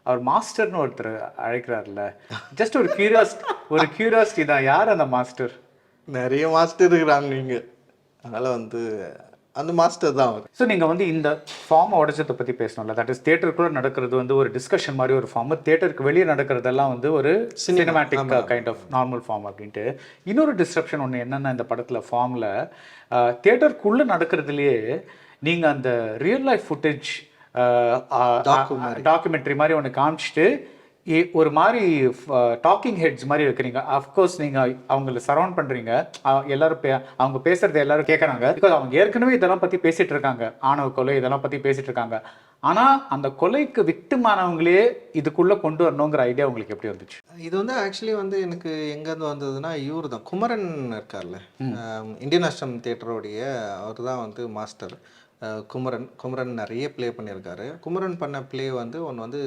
அவர் மாஸ்டர்னு ஒருத்தர் அழைக்கிறாருல்ல. ஜஸ்ட் ஒரு கியூரியாசிட்டி தான், யார் அந்த மாஸ்டர்? நிறைய மாஸ்டர் இருக்கிறாங்க இங்கே, அதனால் வந்து அந்த மாஸ்டர் தான் அவர். ஸோ நீங்கள் வந்து இந்த ஃபார்மை உடைச்சதை பற்றி பேசணும்ல, தட் இஸ் தியேட்டருக்குள்ளே நடக்கிறது வந்து ஒரு டிஸ்கஷன் மாதிரி ஒரு ஃபார்மு, தியேட்டருக்கு வெளியே நடக்கிறதெல்லாம் வந்து ஒரு cinematic kind of normal form அப்படின்ட்டு. இன்னொரு டிஸ்ட்ரப்ஷன் ஒன்று என்னென்னா, இந்த படத்தில் ஃபார்மில் தியேட்டருக்குள்ளே நடக்கிறதுலையே நீங்கள் அந்த ரியல் லைஃப் ஃபுட்டேஜ் டாக்குமெண்ட்ரி மாதிரி ஒன்று காமிச்சிட்டு ஒரு மாதிரி டாக்கிங் ஹெட்ஸ் மாதிரி வைக்கிறீங்க. அஃப்கோர்ஸ் நீங்கள் அவங்கள சரௌண்ட் பண்ணுறீங்க, எல்லாரும் அவங்க பேசுகிறத எல்லாரும் கேட்குறாங்க, பிகாஸ் அவங்க ஏற்கனவே இதெல்லாம் பற்றி பேசிகிட்டு இருக்காங்க, ஆணவ கொலை இதெல்லாம் பற்றி பேசிகிட்டு இருக்காங்க. ஆனால் அந்த கொலைக்கு விக்டிமானவங்களே இதுக்குள்ளே கொண்டு வரணுங்கிற ஐடியா உங்களுக்கு எப்படி வந்துச்சு? இது வந்து ஆக்சுவலி வந்து எனக்கு எங்கேருந்து வந்ததுன்னா, இவர் தான் குமரன் இருக்கார்ல, இந்தியன் நேஷனல் தியேட்டருடைய அவர் தான் வந்து மாஸ்டர். குமரன் நிறைய ப்ளே பண்ணியிருக்காரு. குமரன் பண்ண ப்ளே வந்து ஒன்று வந்து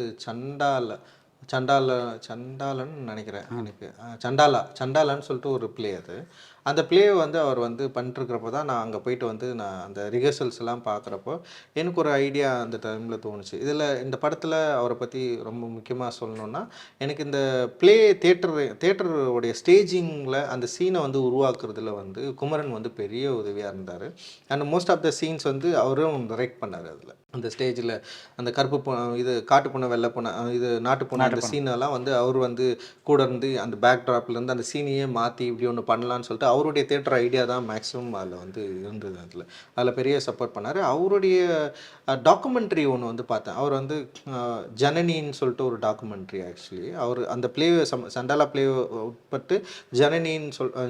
சண்டாலன்னு நினைக்கிறேன் எனக்கு, சண்டாலான்னு சொல்லிட்டு ஒரு ப்ளே. அந்த ப்ளேவை வந்து அவர் வந்து பண்ணிட்டுருக்கிறப்போ தான் நான் அங்கே போயிட்டு வந்து நான் அந்த ரிஹர்சல்ஸ் எல்லாம் பார்க்குறப்போ எனக்கு ஒரு ஐடியா அந்த டைமில் தோணுச்சு. இந்த படத்தில் அவரை பற்றி ரொம்ப முக்கியமாக சொல்லணுன்னா, எனக்கு இந்த ப்ளே தேட்டருடைய ஸ்டேஜிங்கில் அந்த சீனை வந்து உருவாக்குறதுல வந்து குமரன் வந்து பெரிய உதவியாக இருந்தார். And most of the scenes வந்து அவரும் டைரக்ட் பண்ணார். அதில் அந்த ஸ்டேஜில் அந்த கருப்பு இது காட்டு பூனை வெள்ளை பூனை இது நாட்டு பூனை அந்த சீனெல்லாம் வந்து அவர் வந்து கூட இருந்து அந்த பேக் ட்ராப்லேருந்து அந்த சீனையே மாற்றி இப்படி ஒன்று பண்ணலான்னு சொல்லிட்டு அவருடைய தேட்டர் ஐடியா தான் மேக்ஸிமம் அதில் வந்து இருந்தது. அதில் பெரிய சப்போர்ட் பண்ணார். அவருடைய டாக்குமெண்ட்ரி ஒன்று வந்து பார்த்தேன். அவர் வந்து ஜனனின்னு சொல்லிட்டு ஒரு டாக்குமெண்ட்ரி ஆக்சுவலி அவர் அந்த ப்ளேவை சண்டாலா ப்ளேவை உட்பட்டு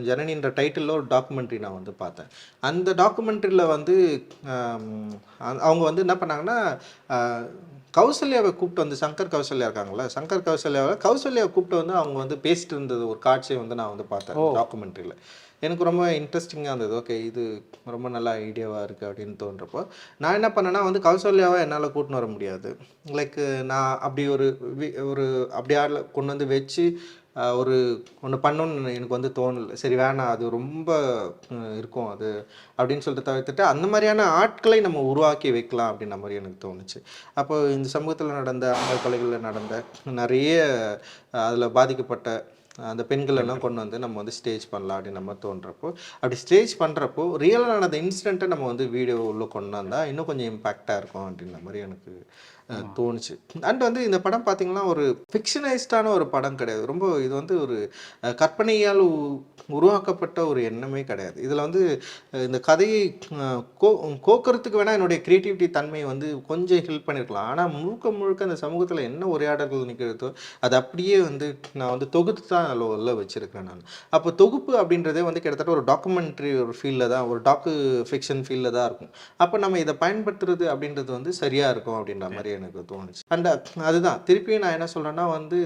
ஜனனின்ற டைட்டிலில் ஒரு டாக்குமெண்ட்ரி நான் வந்து பார்த்தேன். அந்த டாக்குமெண்ட்ரியில் வந்து அவங்க வந்து என்ன பண்ணாங்கன்னா, கௌசல்யாவை கூப்பிட்டு வந்து கௌசல்யா இருக்காங்களா, கௌசல்யாவை கூப்பிட்டு வந்து அவங்க வந்து பேசிட்டு இருந்தது ஒரு காட்சியை வந்து நான் வந்து பார்த்தேன் டாக்குமெண்ட்ரியில். எனக்கு ரொம்ப இன்ட்ரெஸ்டிங்காக இருந்தது. ஓகே, இது ரொம்ப நல்ல ஐடியாவாக இருக்குது அப்படின்னு தோன்றப்போ நான் என்ன பண்ணேன்னா வந்து கௌசல்யாவை என்னால் கூட்டின்னு வர முடியாது. லைக் நான் அப்படி ஒரு அப்படி ஆள் கொண்டு வந்து வச்சு ஒரு ஒன்று பண்ணணும்னு எனக்கு வந்து தோணலை. சரி வேணாம், அது ரொம்ப இருக்கும் அது அப்படின்னு சொல்லிட்டு தவிர்த்துட்டு அந்த மாதிரியான ஆட்களை நம்ம உருவாக்கி வைக்கலாம் அப்படின்ற மாதிரி எனக்கு தோணுச்சு. அப்போ இந்த சமூகத்தில் நடந்த ஆண்கள் கொலைகளில் நடந்த நிறைய அதில் பாதிக்கப்பட்ட அந்த பெண்கள் எல்லாம் கொண்டு வந்து நம்ம வந்து ஸ்டேஜ் பண்ணலாம் அப்படின்னு நம்ம தோன்றப்போ, அப்படி ஸ்டேஜ் பண்ணுறப்போ ரியலாக நடந்த இன்சிடெண்ட்டை நம்ம வந்து வீடியோ உள்ள கொண்டு வந்தால் இன்னும் கொஞ்சம் இம்பேக்டாக இருக்கும் அப்படின்ற மாதிரி எனக்கு தோணுச்சு. அண்ட் வந்து இந்த படம் பார்த்தீங்கன்னா ஒரு ஃபிக்ஷனைஸ்டான ஒரு படம் கிடையாது. ரொம்ப இது வந்து ஒரு கற்பனையால் உருவாக்கப்பட்ட ஒரு எண்ணமே கிடையாது. இதில் வந்து இந்த கதையை கோக்கிறதுக்கு வேணால் என்னுடைய க்ரியேட்டிவிட்டி தன்மையை வந்து கொஞ்சம் ஹெல்ப் பண்ணியிருக்கலாம். ஆனால் முழுக்க முழுக்க அந்த சமூகத்தில் என்ன உரையாடல்கள் நிற்கிறதோ அது அப்படியே வந்து நான் வந்து தொகுத்து தான் அதில் வச்சுருக்கிறேன் நான். அப்போ தொகுப்பு அப்படின்றதே வந்து கிட்டத்தட்ட ஒரு டாக்குமெண்ட்ரி ஒரு ஃபீல்டில் தான், ஒரு ஃபிக்ஷன் ஃபீல்டில் தான் இருக்கும். அப்போ நம்ம இதை பயன்படுத்துறது அப்படின்றது வந்து சரியாக இருக்கும் அப்படின்ற மாதிரி எனக்கு தோணுச்சு. அண்ட் அதுதான் திருப்பியும் நான் என்ன சொல்கிறேன்னா வந்து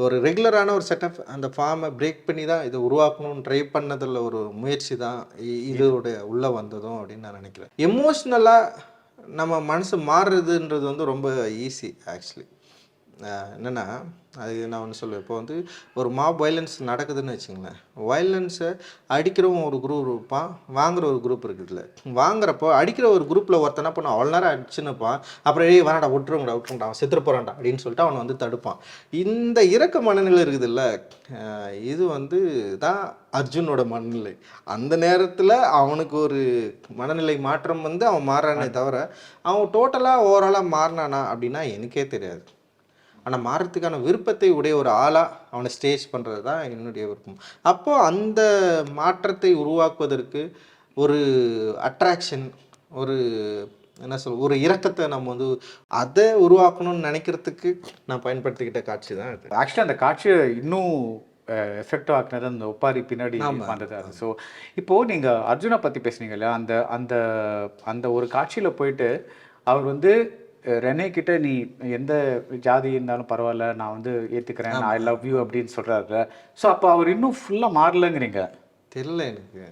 ஒரு ரெகுலரான ஒரு செட்டப் அந்த ஃபார்மை பிரேக் பண்ணி தான் இதை உருவாக்கணும்னு ட்ரை பண்ணதில் ஒரு முயற்சி தான் இதோடைய உள்ளே வந்ததும் அப்படின்னு நான் நினைக்கிறேன். எமோஷ்னலாக நம்ம மனசு மாறுறதுன்றது வந்து ரொம்ப ஈஸி ஆக்சுவலி. என்னென்னா அது நான் ஒன்று சொல்லுவேன். இப்போ வந்து ஒரு மாப் வயலன்ஸ் நடக்குதுன்னு வச்சுங்களேன், வயலன்ஸை அடிக்கிறவன் ஒரு குரூப் இருப்பான், வாங்குகிற ஒரு குரூப் இருக்குதுல்ல. வாங்குறப்போ அடிக்கிற ஒரு குரூப்பில் ஒருத்தனை பண்ண அவ்வளோ நேரம் அடிச்சுன்னுப்பான், அப்புறம் வேணாடா விட்டுருங்கடா அவன் செத்துற போகிறான்டா அப்படின்னு சொல்லிட்டு அவனை வந்து தடுப்பான். இந்த இறக்க மனநிலை இருக்குதுல்ல, இது வந்து தான் அர்ஜுனோட மனநிலை. அந்த நேரத்தில் அவனுக்கு ஒரு மனநிலை மாற்றம் வந்து அவன் மாறானே தவிர அவன் டோட்டலாக ஓவராலாக மாறினானா அப்படின்னா எனக்கே தெரியாது. ஆனால் மாறுறதுக்கான விருப்பத்தை உடைய ஒரு ஆளாக அவனை ஸ்டேஜ் பண்ணுறது தான் என்னுடைய விருப்பம். அப்போது அந்த மாற்றத்தை உருவாக்குவதற்கு ஒரு அட்ராக்ஷன், ஒரு என்ன ஒரு இரக்கத்தை நம்ம வந்து அதை உருவாக்கணும்னு நினைக்கிறதுக்கு நான் பயன்படுத்திக்கிட்ட காட்சி தான் இது. ஆக்சுவலி அந்த காட்சியை இன்னும் எஃபெக்டிவ் ஆக்குனது அந்த ஒப்பாரி பின்னாடி வந்தது அது. ஸோ இப்போது நீங்கள் அர்ஜுனை பற்றி பேசுனீங்க இல்லையா, அந்த அந்த அந்த ஒரு காட்சியில் போயிட்டு அவர் வந்து ரெனே கிட்ட நீ எந்த ஜாதி இருந்தாலும் பரவாயில்ல, நான் வந்து ஏற்றுக்கிறேன், ஐ லவ் யூ அப்படின்னு சொல்கிறாரு. ஸோ அப்போ அவர் இன்னும் ஃபுல்லாக மாறலைங்கிறீங்க? தெரியல எனக்கு.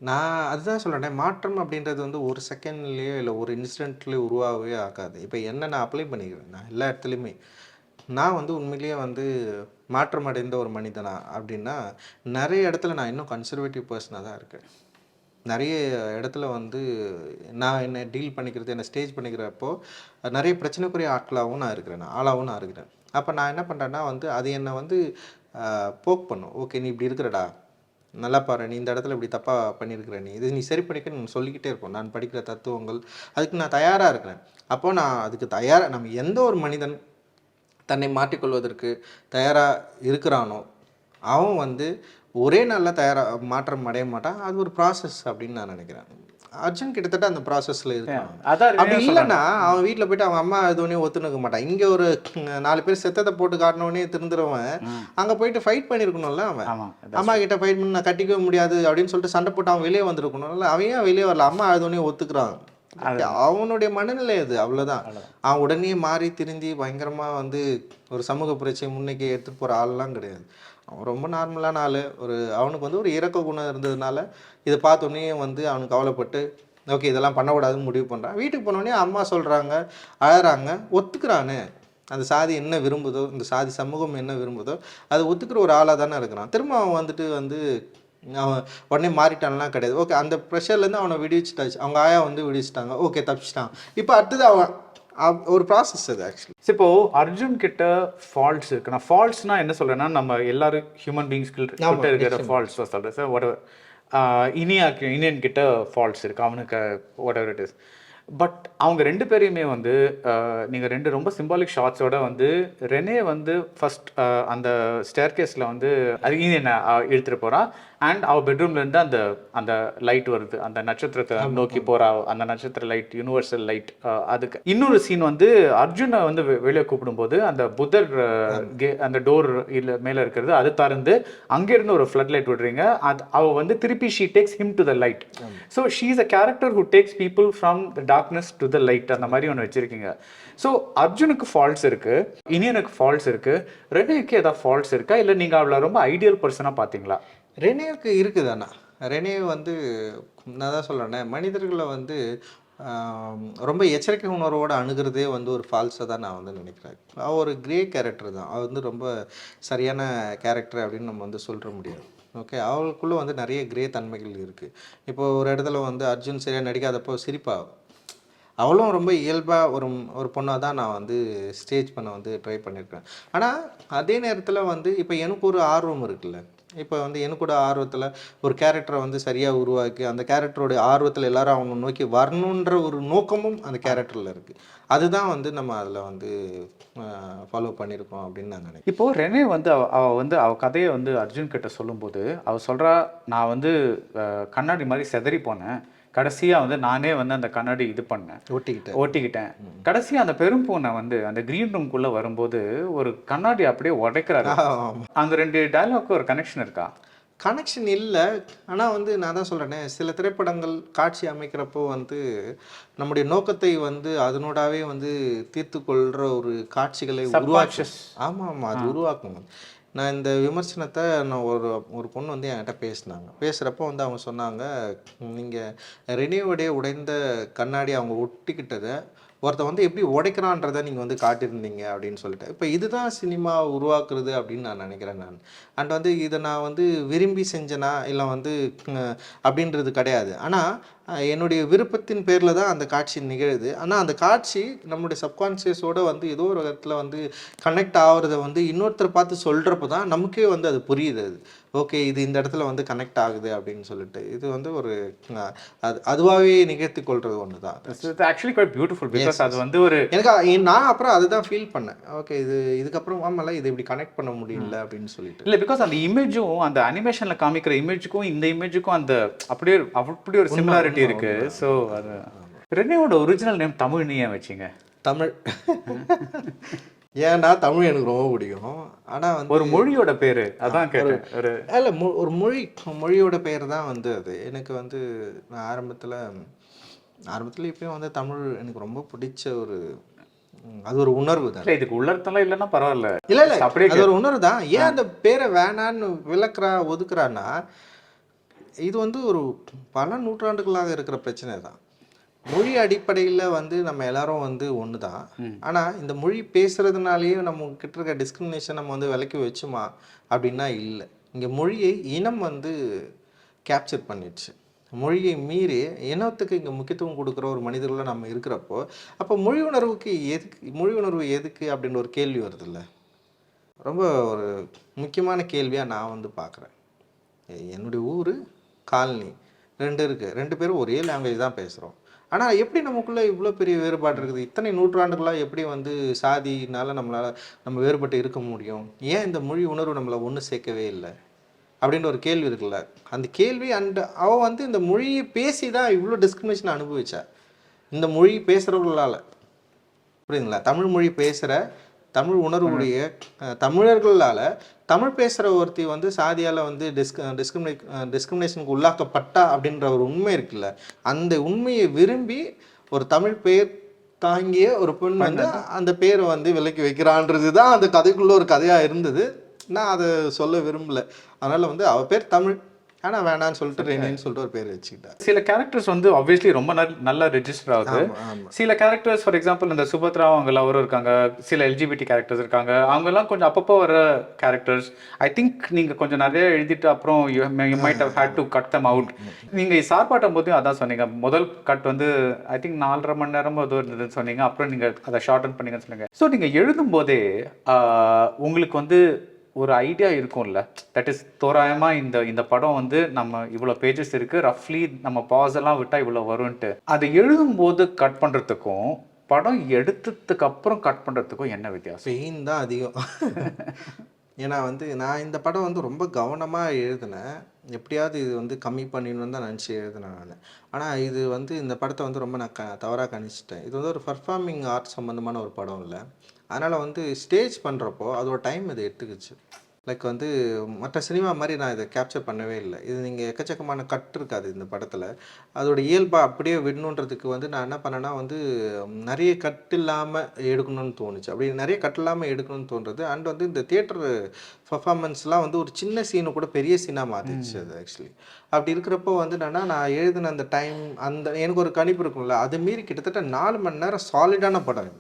நான் அதுதான் சொல்கிறேன், மாற்றம் அப்படின்றது வந்து ஒரு செகண்ட்லேயோ இல்லை ஒரு இன்ஸ்டன்ட்லேயோ உருவாகவே ஆகாது. இப்போ என்ன நான் அப்ளை பண்ணிக்கிறேன், நான் எல்லா இடத்துலையுமே நான் வந்து உண்மையிலேயே வந்து மாற்றம் அடைந்த ஒரு மனிதனா அப்படின்னா நிறைய இடத்துல நான் இன்னும் கன்சர்வேட்டிவ் பர்சனாக தான் இருக்கேன். நிறைய இடத்துல வந்து நான் என்னை டீல் பண்ணிக்கிறது, என்னை ஸ்டேஜ் பண்ணிக்கிறப்போ நிறைய பிரச்சனைக்குரிய ஆட்களாகவும் நான் இருக்கிறேன், ஆளாகவும் நான் இருக்கிறேன். அப்போ நான் என்ன பண்ணுறேன்னா வந்து அது என்னை வந்து போக் பண்ணும். ஓகே, நீ இப்படி இருக்கிறடா, நல்லா பாரு, நீ இந்த இடத்துல இப்படி தப்பாக பண்ணியிருக்கிற, நீ சரி பண்ணிக்க நான் சொல்லிக்கிட்டே இருப்போம். நான் படிக்கிற தத்துவங்கள் அதுக்கு நான் தயாராக இருக்கிறேன். அப்போது நான் அதுக்கு தயாராக, நம்ம எந்த ஒரு மனிதன் தன்னை மாற்றிக்கொள்வதற்கு தயாராக இருக்கிறானோ அவன் வந்து ஒரே நாளில் மாற்றம் அடைய மாட்டான். அது ஒரு ப்ராசஸ் அப்படின்னு நான் நினைக்கிறேன். அர்ஜுன் கிட்டத்தட்ட அந்த ப்ராசஸில் இருக்கான். அப்படி இல்லைன்னா அவன் வீட்டில் போயிட்டு அவன் அம்மா எதுவுனே ஒத்துணுக்க மாட்டான். இங்கே ஒரு 4 பேர் செத்தத்தை போட்டு காட்டினோடனே திருந்துறவன் அங்கே போயிட்டு ஃபைட் பண்ணியிருக்கணும்ல. அவன் அம்மா கிட்ட ஃபைட் பண்ணி நான் கட்டிக்கவே முடியாது அப்படின்னு சொல்லிட்டு சண்டை போட்டு அவன் வெளியே வந்திருக்கணும்ல. அவன் ஏன் வெளியே வரல? அம்மா எதுவுனே ஒத்துக்கிறான். அவனுடைய மனநிலை அது, அவ்வளோதான். அவன் உடனே மாறி திருந்தி பயங்கரமாக வந்து ஒரு சமூக புரட்சியை முன்னைக்கு எடுத்துகிட்டு போகிற ஆள்லாம் கிடையாது. அவன் ரொம்ப நார்மலான ஆள். அவனுக்கு வந்து ஒரு இரக்க குணம் இருந்ததுனால இதை பார்த்தோன்னே வந்து அவனுக்கு கவலைப்பட்டு ஓகே இதெல்லாம் பண்ணக்கூடாதுன்னு முடிவு பண்ணுறான். வீட்டுக்கு போனோடனே அம்மா சொல்கிறாங்க, அழகிறாங்க, ஒத்துக்கிறானு. அந்த சாதி என்ன விரும்புதோ, இந்த சாதி சமூகம் என்ன விரும்புதோ அதை ஒத்துக்கிற ஒரு ஆளாக தானே இருக்கிறான். திரும்ப அவன் வந்துட்டு வந்து அவன் உடனே மாறிட்டான்லாம் கிடையாது. ஓகே, அந்த ப்ரெஷர்லேருந்து அவனை விடுவிச்சுட்டாச்சு. அவங்க ஆயா வந்து விடுவிச்சிட்டாங்க, ஓகே தப்பிச்சிட்டான். இப்போ அடுத்தது அவன் ஒரு ப்ராசஸ் அது ஆக்சுவலி. இப்போ அர்ஜுன் கிட்ட ஃபால்ட்ஸ் இருக்கு. நான் ஃபால்ட்ஸ்னா என்ன சொல்றேன்னா, நம்ம எல்லாரும் ஹியூமன் பீயிங்ஸ் கிட்ட இருக்கிற ஃபால்ட்ஸ் சொல்றேன் சார். வாட் எவர் இனியன் கிட்ட ஃபால்ட்ஸ் இருக்கு, அவனுக்கு what ever it is. But அவங்க 2 பேரையுமே வந்து நீங்கள் 2 ரொம்ப சிம்பாலிக் ஷார்ட்ஸோட வந்து ரெனே வந்து ஃபர்ஸ்ட் அந்த ஸ்டேர்கேஸில் வந்து அது இனியனை இழுத்துட்டு போகிறான். அண்ட் அவள் பெட்ரூம்லேருந்து அந்த அந்த லைட் வருது, அந்த நட்சத்திரத்தை நோக்கி போகிறா, அந்த நட்சத்திர லைட், யூனிவர்சல் லைட். அதுக்கு இன்னொரு சீன் வந்து அர்ஜுனை வந்து வெளியே கூப்பிடும்போது அந்த புத்தர் அந்த டோர் இல்லை மேலே இருக்கிறது அது திறந்து அங்கேருந்து ஒரு ஃப்ளட் லைட் விடுறீங்க. அது அவள் வந்து திருப்பி she takes him to the light. So she is a character who tax people from the darkness to the light. அந்த மாதிரி ஒன்று வச்சிருக்கீங்க. ஸோ அர்ஜுனுக்கு ஃபால்ட்ஸ் இருக்கு, இனியனுக்கு ஃபால்ட்ஸ் இருக்கு, ரெனேக்கு ஏதாவது ஃபால்ட்ஸ் இருக்கா, இல்லை நீங்கள் அவளை ரொம்ப ஐடியல் பர்சனாக பார்த்தீங்களா? ரெனேவுக்கு இருக்குது. அண்ணா ரெனே வந்து நான் தான் சொல்கிறேனே, மனிதர்களை வந்து ரொம்ப எச்சரிக்கை உணர்வோடு அணுகிறதே வந்து ஒரு ஃபால்ஸாக தான் நான் வந்து நினைக்கிறேன். அவள் ஒரு கிரே கேரக்டர் தான். அவள் வந்து ரொம்ப சரியான கேரக்டர் அப்படின்னு நம்ம வந்து சொல்ல முடியாது. ஓகே, அவளுக்குள்ளே வந்து நிறைய கிரே தன்மைகள் இருக்குது. இப்போ ஒரு இடத்துல வந்து அர்ஜுன் சரியாக நடிக்காதப்போ சிரிப்பா, அவளும் ரொம்ப இயல்பாக ஒரு ஒரு பொண்ணாக தான் நான் வந்து ஸ்டேஜ் பண்ண வந்து ட்ரை பண்ணியிருக்கேன். ஆனால் அதே நேரத்தில் வந்து இப்போ எனக்கு ஒரு ஆர்வம் இருக்குல்ல, இப்போ வந்து எனக்கூட ஆர்வத்தில் ஒரு கேரக்டரை வந்து சரியாக உருவாக்கி அந்த கேரக்டரோடைய ஆர்வத்தில் எல்லாரும் அவங்க நோக்கி வரணுன்ற ஒரு நோக்கமும் அந்த கேரக்டரில் இருக்குது. அதுதான் வந்து நம்ம அதில் வந்து ஃபாலோ பண்ணியிருக்கோம் அப்படின்னு நான் நினைக்கிறேன். இப்போ ரெனே வந்து அவ கதையை வந்து அர்ஜுன் கிட்ட சொல்லும்போது அவ சொல்றா, நான் வந்து கண்ணாடி மாதிரி செதறி போனேன், கடைசியா வந்து நானே வந்து அந்த கண்ணாடி இது பண்ணேன், ஒட்டிக்கிட்டேன். கடைசியா அந்த பெரும் பூனை வந்து அந்த கிரீன் ரூம்குள்ள வரும்போது ஒரு கண்ணாடி அப்படியே உடைக்கிறாரு. அந்த 2 டயலாக்கு ஒரு கனெக்ஷன் இருக்கா? கனெக்ஷன் இல்லை. ஆனால் வந்து நான் தான் சொல்கிறேனே, சில திரைப்படங்கள் காட்சி அமைக்கிறப்போ வந்து நம்முடைய நோக்கத்தை வந்து அதனோடாவே வந்து தீர்த்து கொள்கிற ஒரு காட்சிகளை உருவாக்கு. ஆமாம் ஆமாம், அது உருவாக்கும். நான் இந்த விமர்சனத்தை நான் ஒரு பொண்ணு வந்து என்கிட்ட பேசினாங்க. பேசுகிறப்போ வந்து அவங்க சொன்னாங்க, நீங்கள் ரெனியோடைய உடைந்த கண்ணாடி அவங்க ஒட்டிக்கிட்டதை ஒருத்த வந்து எப்படி உடைக்கிறான்றதை நீங்கள் வந்து காட்டியிருந்தீங்க அப்படின்னு சொல்லிட்டு. இப்போ இதுதான் சினிமா உருவாக்குறது அப்படின்னு நான் நினைக்கிறேன் நான். அண்ட் வந்து இதை நான் வந்து விரும்பி செஞ்சேனா இல்லை வந்து அப்படின்றது கிடையாது. ஆனால் என்னுடைய விருப்பத்தின் பேரில் தான் அந்த காட்சி நிகழுது. ஆனால் அந்த காட்சி நம்முடைய சப்கான்ஷியஸோடு வந்து ஏதோ ஒரு இடத்துல வந்து கனெக்ட் ஆகிறத வந்து இன்னொருத்தர் பார்த்து சொல்கிறப்ப தான் நமக்கே வந்து அது புரியுது. அது ஓகே, இது இந்த இடத்துல வந்து கனெக்ட் ஆகுது அப்படின்னு சொல்லிட்டு. இது வந்து ஒரு அதுவாகவே நிகழ்த்தி கொள்வது ஒன்று தான். Actually quite beautiful. பிகாஸ் அது வந்து ஒரு எனக்கு நான் அப்புறம் அதுதான் ஃபீல் பண்ணேன். ஓகே, இதுக்கப்புறம் ஆமாம்ல இது இப்படி கனெக்ட் பண்ண முடியல அப்படின்னு சொல்லிட்டு. இல்லை, பிகாஸ் அந்த இமேஜும் அந்த அனிமேஷனில் காமிக்கிற இமேஜுக்கும் இந்த இமேஜுக்கும் அந்த அப்படி ஒரு சிமிலாரிட்டி இருக்கு. ஸோ அது ரெனியோட ஒரிஜினல் நேம் தமிழ் நீ ஏன் வச்சிங்க? தமிழ் ஏன்னா தமிழ் எனக்கு ரொம்ப பிடிக்கும். ஆனால் வந்து ஒரு மொழியோட பேர் அதான் கேட்டேன். இல்லை, ஒரு மொழியோட பேர் தான் வந்து அது எனக்கு வந்து நான் ஆரம்பத்தில் இப்பயும் வந்து தமிழ் எனக்கு ரொம்ப பிடிச்ச ஒரு அது ஒரு உணர்வு தான். இல்லை, இதுக்கு உள்ளர்த்தெல்லாம் இல்லைன்னா பரவாயில்ல. இல்லை அப்படியே அது ஒரு உணர்வு தான். ஏன் அந்த பேரை வேணான்னு ஒதுக்குறான்னா இது வந்து ஒரு பல நூற்றாண்டுகளாக இருக்கிற பிரச்சனை தான். மொழி அடிப்படையில் வந்து நம்ம எல்லாரும் வந்து ஒன்று தான். ஆனால் இந்த மொழி பேசுகிறதுனாலேயே நம்ம கிட்ட இருக்க டிஸ்கிரிமினேஷன் நம்ம வந்து விலக்கி வச்சுமா அப்படின்னா இல்லை. இங்கே மொழியை இனம் வந்து கேப்சர் பண்ணிடுச்சு. மொழியை மீறி இனத்துக்கு இங்கே முக்கியத்துவம் கொடுக்குற ஒரு மனிதர்களை நம்ம இருக்கிறப்போ அப்போ மொழி உணர்வு எதுக்கு அப்படின்னு ஒரு கேள்வி வருதில்ல. ரொம்ப ஒரு முக்கியமான கேள்வியாக நான் வந்து பார்க்குறேன். என்னுடைய ஊர் காலனி 2 இருக்குது. 2 பேரும் ஒரே லாங்குவேஜ் தான் பேசுகிறோம். ஆனால் எப்படி நமக்குள்ளே இவ்வளோ பெரிய வேறுபாடு இருக்குது? இத்தனை நூற்றாண்டுகளாக எப்படி வந்து சாதினால நம்ம வேறுபட்டு இருக்க முடியும்? ஏன் இந்த மொழி உணர்வு நம்மளை ஒன்று சேர்க்கவே இல்லை அப்படின்ற ஒரு கேள்வி இருக்குல்ல. அந்த கேள்வி அவள் வந்து இந்த மொழியை பேசி தான் இவ்வளோ டிஸ்கிரிமினேஷன் அனுபவிச்சா. இந்த மொழி பேசுகிறவர்களால், புரியுதுங்களா? தமிழ் மொழி பேசுகிற தமிழ் உணர்வுடைய தமிழர்களால் தமிழ் பேசுகிற ஒருத்தி வந்து சாதியால் வந்து டிஸ்கிரிமினேஷனுக்கு உள்ளாக்கப்பட்டா அப்படின்ற ஒரு உண்மை இருக்குல்ல. அந்த உண்மையை விரும்பி ஒரு தமிழ் பெயர் தாங்கிய ஒரு பெண் வந்து அந்த பேரை வந்து விலக்கி வைக்கிறான்றது தான் அந்த கதைக்குள்ளே ஒரு கதையாக இருந்தது. நான் அதை சொல்ல விரும்பலை. அதனால் வந்து அவள் பேர் தமிழ், ஆனால் வேணான்னு சொல்லிட்டு ரெனின்னு சொல்லிட்டு ஒரு பேர் வச்சுக்கிட்டேன். சில கேரக்டர்ஸ் வந்து ஆப்வியஸ்லி ரொம்ப நல்லா ரெஜிஸ்டர் ஆகுது. சில கேரக்டர்ஸ் ஃபார் எக்ஸாம்பிள் இந்த சுபத்ரா அவங்க அவரும் இருக்காங்க, சில எல்ஜிபிடி கேரக்டர்ஸ் இருக்காங்க, அவங்கெல்லாம் கொஞ்சம் அப்பப்போ வர கேரக்டர்ஸ். ஐ திங்க் நீங்கள் கொஞ்சம் நிறைய எழுதிட்டு அப்புறம் you might have had to cut them out. நீங்கள் சார்பாட்டும் போது அதான் சொன்னீங்க, முதல் கட் வந்து ஐ திங்க் 4.5 மணி நேரமும் அது இருந்ததுன்னு சொன்னீங்க, அப்புறம் நீங்கள் அதை ஷார்டன் பண்ணீங்கன்னு சொன்னீங்க. ஸோ நீங்கள் எழுதும்போதே உங்களுக்கு வந்து ஒரு ஐடியா இருக்கும்ல, தட் இஸ் தோராயமாக இந்த படம் வந்து நம்ம இவ்வளோ பேஜஸ் இருக்குது, ரஃப்லி நம்ம பாஸ் எல்லாம் விட்டால் இவ்வளோ வரும்ன்ட்டு. அதை எழுதும்போது கட் பண்ணுறதுக்கும் படம் எடுத்ததுக்கு அப்புறம் கட் பண்ணுறதுக்கும் என்ன வித்தியாசம்? பெயின் தான் அதிகம். ஏன்னா வந்து நான் இந்த படம் வந்து ரொம்ப கவனமாக எழுதினேன். எப்படியாவது இது வந்து கம்மி பண்ணிடணுன்னு தான் நினச்சி எழுதினேன் நான். ஆனால் இது வந்து இந்த படத்தை வந்து ரொம்ப நான் தவறாக கணிச்சிட்டேன். இது வந்து ஒரு பர்ஃபார்மிங் ஆர்ட் சம்மந்தமான ஒரு படம் இல்லை. அதனால் வந்து ஸ்டேஜ் பண்ணுறப்போ அதோட டைம் இது எடுத்துக்கிச்சு. லைக் வந்து மற்ற சினிமா மாதிரி நான் இதை கேப்சர் பண்ணவே இல்லை. இது நீங்கள் எக்கச்சக்கமான கட் இருக்காது இந்த படத்தில். அதோட இயல்பாக அப்படியே விடணுன்றதுக்கு வந்து நான் என்ன பண்ணேன்னா வந்து நிறைய கட் இல்லாமல் எடுக்கணும்னு தோணுச்சு. அப்படி நிறைய கட் இல்லாமல் எடுக்கணும்னு தோன்றது. அண்ட் வந்து இந்த தியேட்டர் பர்ஃபார்மன்ஸ்லாம் வந்து ஒரு சின்ன சீனை கூட பெரிய சீனாக மாற்றிடுச்சு அது ஆக்சுவலி. அப்படி இருக்கிறப்போ வந்து என்னன்னா நான் எழுதின அந்த டைம் அந்த எனக்கு ஒரு கணிப்பு இருக்கும்ல, அது மீறி கிட்டத்தட்ட 4 மணி நேரம் சாலிடான படம் இது.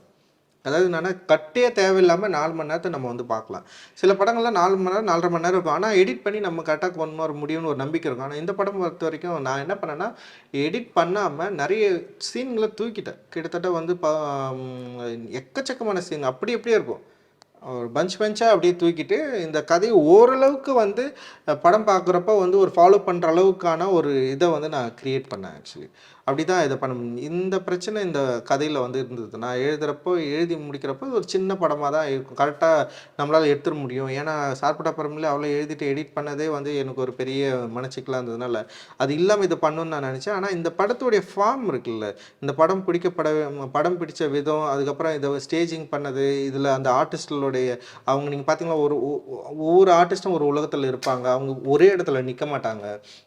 அதாவது என்னன்னா கட்டே தேவையில்லாமல் 4 மணி நேரத்தை நம்ம வந்து பார்க்கலாம். சில படங்கள்லாம் 4 மணி நேரம் 4.5 மணி நேரம் இருக்கும். ஆனால் எடிட் பண்ணி நம்ம கரெக்டாக கொண்டு வர முடியும்னு ஒரு நம்பிக்கை இருக்கும். ஆனால் இந்த படம் பொறுத்த வரைக்கும் நான் என்ன பண்ணேன்னா எடிட் பண்ணாமல் நிறைய சீன்களை தூக்கிட்டேன். கிட்டத்தட்ட வந்து எக்கச்சக்கமான சீன் அப்படி அப்படியே இருக்கும். ஒரு பஞ்சாக அப்படியே தூக்கிட்டு இந்த கதையை ஓரளவுக்கு வந்து படம் பார்க்குறப்ப வந்து ஒரு ஃபாலோ பண்ணுற அளவுக்கான ஒரு இதை வந்து நான் க்ரியேட் பண்ணேன் ஆக்சுவலி. அப்படி தான் இதை பண்ண இந்த பிரச்சனை இந்த கதையில் வந்து இருந்தது. நான் எழுதி முடிக்கிறப்போ ஒரு சின்ன படமாக தான் இருக்கும். கரெக்டாக நம்மளால் எடுத்துட முடியும். ஏன்னா சார்பட்டா பரம்பில் அவ்வளோ எழுதிட்டு எடிட் பண்ணதே வந்து எனக்கு ஒரு பெரிய மனச்சிக்கலாக இருந்ததுனால அது இல்லாமல் இதை பண்ணணும்னு நான் நினச்சேன். ஆனால் இந்த படத்துடைய ஃபார்ம் இருக்குல்ல, இந்த படம் படம் பிடிச்ச விதம், அதுக்கப்புறம் இதை ஸ்டேஜிங் பண்ணது, இதில் அந்த ஆர்டிஸ்ட்களோடைய அவங்க நீங்கள் பார்த்தீங்கன்னா ஒவ்வொரு ஆர்டிஸ்ட்டும் ஒரு உலகத்தில் இருப்பாங்க. அவங்க ஒரே இடத்துல நிற்க மாட்டாங்க.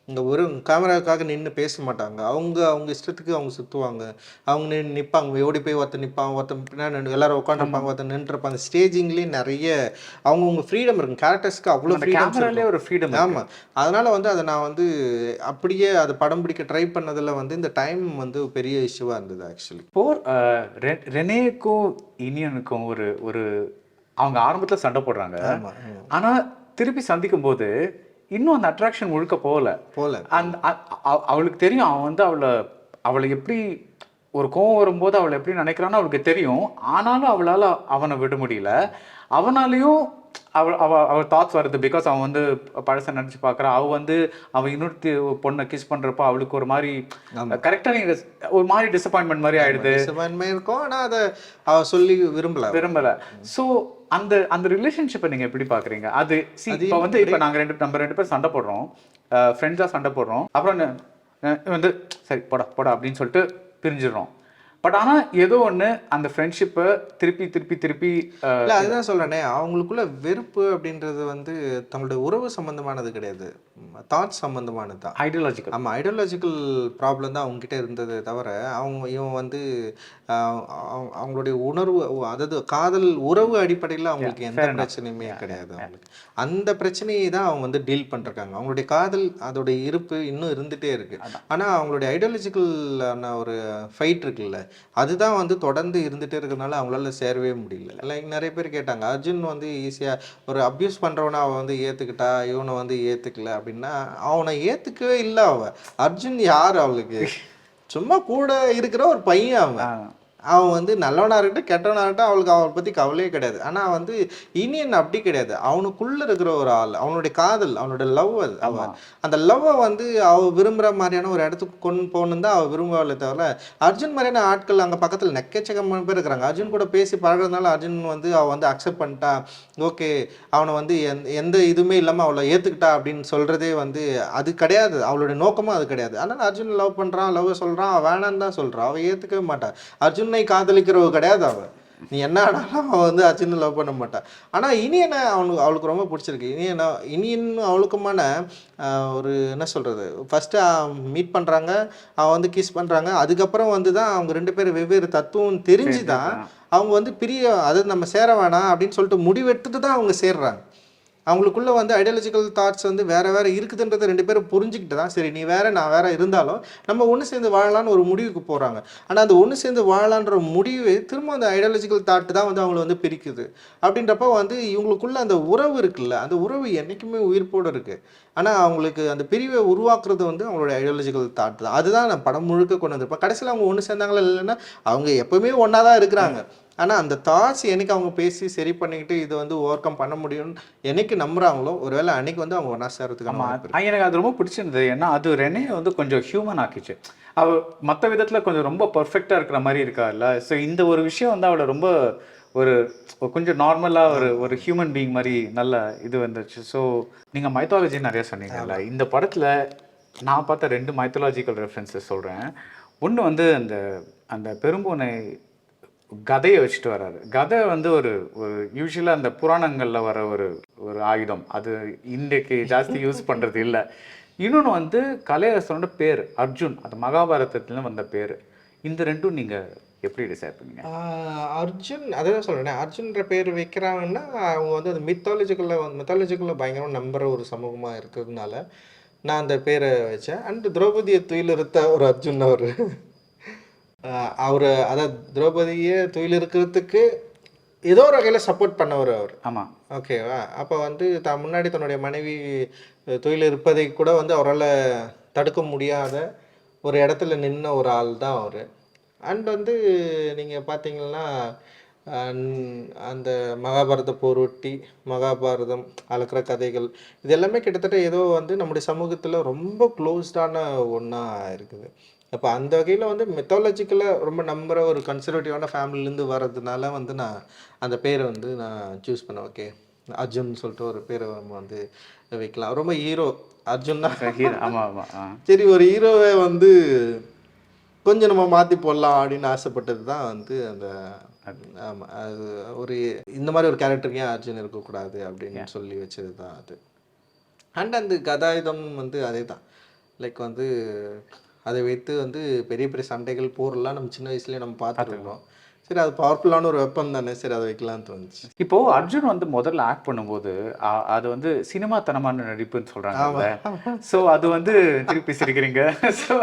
இங்கே ஒரு கேமராவுக்காக நின்று பேச மாட்டாங்க. அவங்க இஷ்டத்துக்கு அவங்க சுற்றுவாங்க. அவங்க நிற்பாங்க, ஓடி போய் ஒருத்தர் நிற்பாங்க, ஒருத்தர் பின்னாடி எல்லாரும் உட்காந்துருப்பாங்க, ஒருத்தர் நின்றுருப்பாங்க. ஸ்டேஜிங்லேயே நிறைய அவங்கவுங்க ஃப்ரீடம் இருக்கும். கேரக்டர்ஸ்க்கு அவ்வளோ ஃப்ரீடம். ஆமாம், அதனால் வந்து அதை நான் வந்து அப்படியே அது படம் பிடிக்க ட்ரை பண்ணதில் வந்து இந்த டைம் வந்து பெரிய இஷ்யூவாக இருந்தது ஆக்சுவலி. ரெனேக்கும் இனியனுக்கும் ஒரு அவங்க ஆரம்பத்தில் சண்டை போடுறாங்க. ஆனால் திருப்பி சந்திக்கும் போது இன்னும் அந்த அட்ராக்ஷன் முழுக்க போகல. அந்த அவளுக்கு தெரியும் அவன் வந்து அவளை எப்படி ஒரு கோவம் வரும்போது அவளை எப்படி நினைக்கிறான்னு அவளுக்கு தெரியும். ஆனாலும் அவளால் அவனை விட முடியல. அவனாலையும் அவள் தாட்ஸ் வருது. பிகாஸ் அவன் வந்து பழசை நினச்சி பார்க்குறான். அவன் இன்னொருத்தி பொண்ணை கிஸ் பண்ணுறப்போ அவளுக்கு ஒரு மாதிரி கரெக்டாக ஒரு மாதிரி டிசப்பாயின்மெண்ட் மாதிரி ஆயிடுது. டிசப்பாயின்மெண்ட் இருக்கும். ஆனால் அதை அவள் சொல்லி விரும்பலை. ஸோ அந்த ரிலேஷன்ஷிப்பை நீங்கள் எப்படி பார்க்குறீங்க? அது இப்போ வந்து இப்போ நம்ம ரெண்டு பேரும் சண்டை போடுறோம், ஃப்ரெண்ட்ஸாக சண்டை போடுறோம். அப்புறம் வந்து சரி போடா அப்படின்னு சொல்லிட்டு பிரிஞ்சிடுறோம். பட் ஆனால் ஏதோ ஒன்று அந்த ஃப்ரெண்ட்ஷிப்பை திருப்பி இல்லை, அதுதான் சொல்கிறேனே, அவங்களுக்குள்ள வெறுப்பு அப்படின்றது வந்து தங்களுடைய உறவு சம்மந்தமானது கிடையாது, தாட்ஸ் சம்மந்தமானது தான். ஐடியாலஜிக்கல். ஆமாம், ஐடியாலஜிக்கல் ப்ராப்ளம் தான் அவங்ககிட்ட இருந்தது தவிர இவன் வந்து அவங்களுடைய உணர்வு, அதாவது காதல் உறவு அடிப்படையில் அவங்களுக்கு எந்த பிரச்சனையுமே கிடையாது. அவங்களுக்கு அந்த பிரச்சனையை தான் அவங்க வந்து டீல் பண்ணிருக்காங்க. அவங்களுடைய காதல் அதோடைய இருப்பு இன்னும் இருந்துகிட்டே இருக்குது. ஆனால் அவங்களுடைய ஐடியாலஜிக்கலான ஒரு ஃபைட் இருக்குல்ல, அதுதான் வந்து தொடர்ந்து இருந்துகிட்டே இருக்கிறதுனால அவங்களால சேரவே முடியல. லைக் நிறைய பேர் கேட்டாங்க, அர்ஜுன் வந்து ஈஸியாக ஒரு அப்யூஸ் பண்ணுறவனை அவன் வந்து ஏற்றுக்கிட்டா, இவனை வந்து ஏற்றுக்கல அப்படின்னா, அவனை ஏற்றுக்கவே இல்லை. அர்ஜுன் யார் அவளுக்கு? சும்மா கூட இருக்கிற ஒரு பையன். அவன் வந்து நல்லவனாக இருக்கட்டும் கெட்டவனாக இருக்கட்டும் அவளுக்கு அவளை பற்றி கவலையே கிடையாது. ஆனால் வந்து இனியன் அப்படி கிடையாது. அவனுக்குள்ளே இருக்கிற ஒரு ஆள், அவனுடைய காதல், அவனோட லவ், அவன் அந்த லவ்வை வந்து அவள் விரும்புகிற மாதிரியான ஒரு இடத்துக்கு கொண்டு போகணும் தான் அவள் விரும்பவில்லை தவிர, அர்ஜுன் மாதிரியான ஆட்கள் அங்கே பக்கத்தில் நெக்கச்சக்கமான பேர் இருக்கிறாங்க. அர்ஜுன் கூட பேசி பழகிறதுனால அர்ஜுன் வந்து அவள் வந்து அக்செப்ட் பண்ணிட்டா, ஓகே அவனை வந்து எந்த இதுவுமே இல்லாமல் அவளை ஏற்றுக்கிட்டா அப்படின்னு சொல்கிறதே வந்து அது கிடையாது. அவளுடைய நோக்கமும் அது கிடையாது. ஆனால் அர்ஜுன் லவ் பண்ணுறான், லவ் சொல்கிறான், அவள் வேணான்னு தான் சொல்கிறான். அவள் ஏற்றுக்கவே மாட்டான். அர்ஜுன் காதலிக்கிறவ கிடையாது அவ. நீ என்ன ஆனாலும் அவன் வந்து அர்ஜுன் லவ் பண்ண மாட்டான். ஆனால் இனியனை அவளுக்கு ரொம்ப பிடிச்சிருக்கு. இனியன் அவளுக்குமான ஒரு என்ன சொல்கிறது, ஃபஸ்ட்டு மீட் பண்ணுறாங்க, அவன் வந்து கிஸ் பண்ணுறாங்க. அதுக்கப்புறம் வந்து தான் அவங்க ரெண்டு பேரும் வெவ்வேறு தத்துவம் தெரிஞ்சு தான் அவங்க வந்து அதாவது நம்ம சேர வேணாம் அப்படின்னு சொல்லிட்டு முடிவெடுத்துட்டு தான் அவங்க சேர்றாங்க. அவங்களுக்குள்ள வந்து ஐடியாலஜிக்கல் தாட்ஸ் வந்து வேறு இருக்குதுன்றதை ரெண்டு பேரும் புரிஞ்சுக்கிட்டு தான் சரி நீ வேறு நான் வேறு இருந்தாலும் நம்ம ஒன்று சேர்ந்து வாழலான்னு ஒரு முடிவுக்கு போகிறாங்க. ஆனால் அந்த ஒன்று சேர்ந்து வாழலான்ற முடிவு திரும்ப அந்த ஐடியாலஜிக்கல் தாட்டு தான் வந்து அவங்கள வந்து பிரிக்குது. அப்படின்றப்ப வந்து இவங்களுக்குள்ள அந்த உறவு இருக்குல்ல, அந்த உறவு என்றைக்குமே உயிர்ப்போடு இருக்குது. ஆனால் அவங்களுக்கு அந்த பிரிவை உருவாக்குறது வந்து அவங்களோட ஐடியாலஜிக்கல் தாட் தான். அதுதான் நான் படம் முழுக்க கொண்டு வந்திருப்பேன். கடைசியில் அவங்க ஒன்று சேர்ந்தாங்களா இல்லைன்னா அவங்க எப்போவுமே ஒன்றா தான் இருக்கிறாங்க. ஆனால் அந்த தாட்ஸ் என்னைக்கு அவங்க பேசி சரி பண்ணிக்கிட்டு இதை வந்து ஓவர் கம் பண்ண முடியும்னு என்னைக்கு நம்புறாங்களோ ஒருவேளை அன்னைக்கு வந்து அவங்க ஒன்றா சேர்றதுக்கு. எனக்கு அது ரொம்ப பிடிச்சிருந்தது. ஏன்னா அது ரெனே வந்து கொஞ்சம் ஹியூமன் ஆக்கிச்சு. அவள் மற்ற விதத்தில் கொஞ்சம் ரொம்ப பர்ஃபெக்டாக இருக்கிற மாதிரி இருக்கார்ல. ஸோ இந்த ஒரு விஷயம் வந்து அவளை ரொம்ப கொஞ்சம் நார்மலாக ஒரு ஹியூமன் பீயிங் மாதிரி நல்ல இது வந்துச்சு. ஸோ நீங்கள் மைத்தாலஜி நிறைய சொன்னீங்கல்ல, இந்த படத்தில் நான் பார்த்த 2 மைத்தாலஜிக்கல் ரெஃபரன்ஸஸ் சொல்கிறேன். ஒன்று வந்து அந்த பெரும்பூனை கதையை வச்சுட்டு வர்றாரு. கதை வந்து ஒரு யூஸ்வலாக அந்த புராணங்களில் வர ஒரு ஆயுதம், அது இன்றைக்கு ஜாஸ்தி யூஸ் பண்ணுறது இல்லை. இன்னொன்று வந்து கலையரசனோட பேர் அர்ஜுன், அது மகாபாரதத்துலேருந்து வந்த பேர். இந்த ரெண்டும் நீங்கள் எப்படி டிசைட் பண்ணீங்க? அர்ஜுன் அதான் சொல்கிறேன், அர்ஜுன்ற பேர் வைக்கிறாங்கன்னா அவங்க வந்து அது மித்தாலஜிக்குள்ளே பயங்கரமாக நம்புகிற ஒரு சமூகமாக இருக்கிறதுனால நான் அந்த பேரை வச்சேன். அண்ட் திரௌபதியை துயிலிருத்த ஒரு அர்ஜுன் அவர் அதாவது திரௌபதியை துயிலிருக்கிறதுக்கு ஏதோ ஒரு வகையில் சப்போர்ட் பண்ணவர் அவர். ஆமாம், ஓகேவா? அப்போ வந்து முன்னாடி தன்னுடைய மனைவி தொழில் இருப்பதை கூட வந்து அவரால் தடுக்க முடியாத ஒரு இடத்துல நின்ன ஒரு ஆள் தான் அவர். அண்ட் வந்து நீங்கள் பார்த்தீங்கன்னா அந்த மகாபாரத போர் ஒட்டி மகாபாரதம் அளக்கிற கதைகள் இது எல்லாமே கிட்டத்தட்ட ஏதோ வந்து நம்முடைய சமூகத்தில் ரொம்ப க்ளோஸ்டான ஒன்றா இருக்குது. அப்போ அந்த வகையில் வந்து மெத்தாலஜிக்கலாக ரொம்ப நம்புகிற ஒரு கன்சர்வேட்டிவான ஃபேமிலிலேருந்து வர்றதுனால வந்து நான் அந்த பேரை வந்து நான் சூஸ் பண்ணேன். ஓகே, அர்ஜுன் சொல்லிட்டு ஒரு பேரை நம்ம வந்து வைக்கலாம். ரொம்ப ஹீரோ அர்ஜுன் தான். ஆமாம் ஆமாம். சரி, ஒரு ஹீரோவை வந்து கொஞ்சம் நம்ம மாற்றி போடலாம் அப்படின்னு ஆசைப்பட்டது தான் வந்து அந்த ஆமாம், அது ஒரு இந்த மாதிரி ஒரு கேரக்டருக்கு ஏன் அர்ஜுன் இருக்கக்கூடாது அப்படின்னு சொல்லி வச்சது தான் அது. அண்ட் அந்த கதாயுதம் வந்து அதே தான். லைக் வந்து அதை வைத்து வந்து பெரிய பெரிய சண்டைகள் போரெல்லாம் நம்ம சின்ன வயசுலேயே நம்ம பார்த்துருக்கோம். சரி, அது பவர்ஃபுல்லான ஒரு வெப்பன் தானே, சரி அதை வைக்கலான்னு தோணுச்சு. இப்போது அர்ஜுன் வந்து முதல்ல ஆக்ட் பண்ணும்போது அது வந்து சினிமாத்தனமான நடிப்புன்னு சொல்கிறாங்க. ஸோ அது வந்து திருப்பி சிரிக்கிறீங்க. ஸோ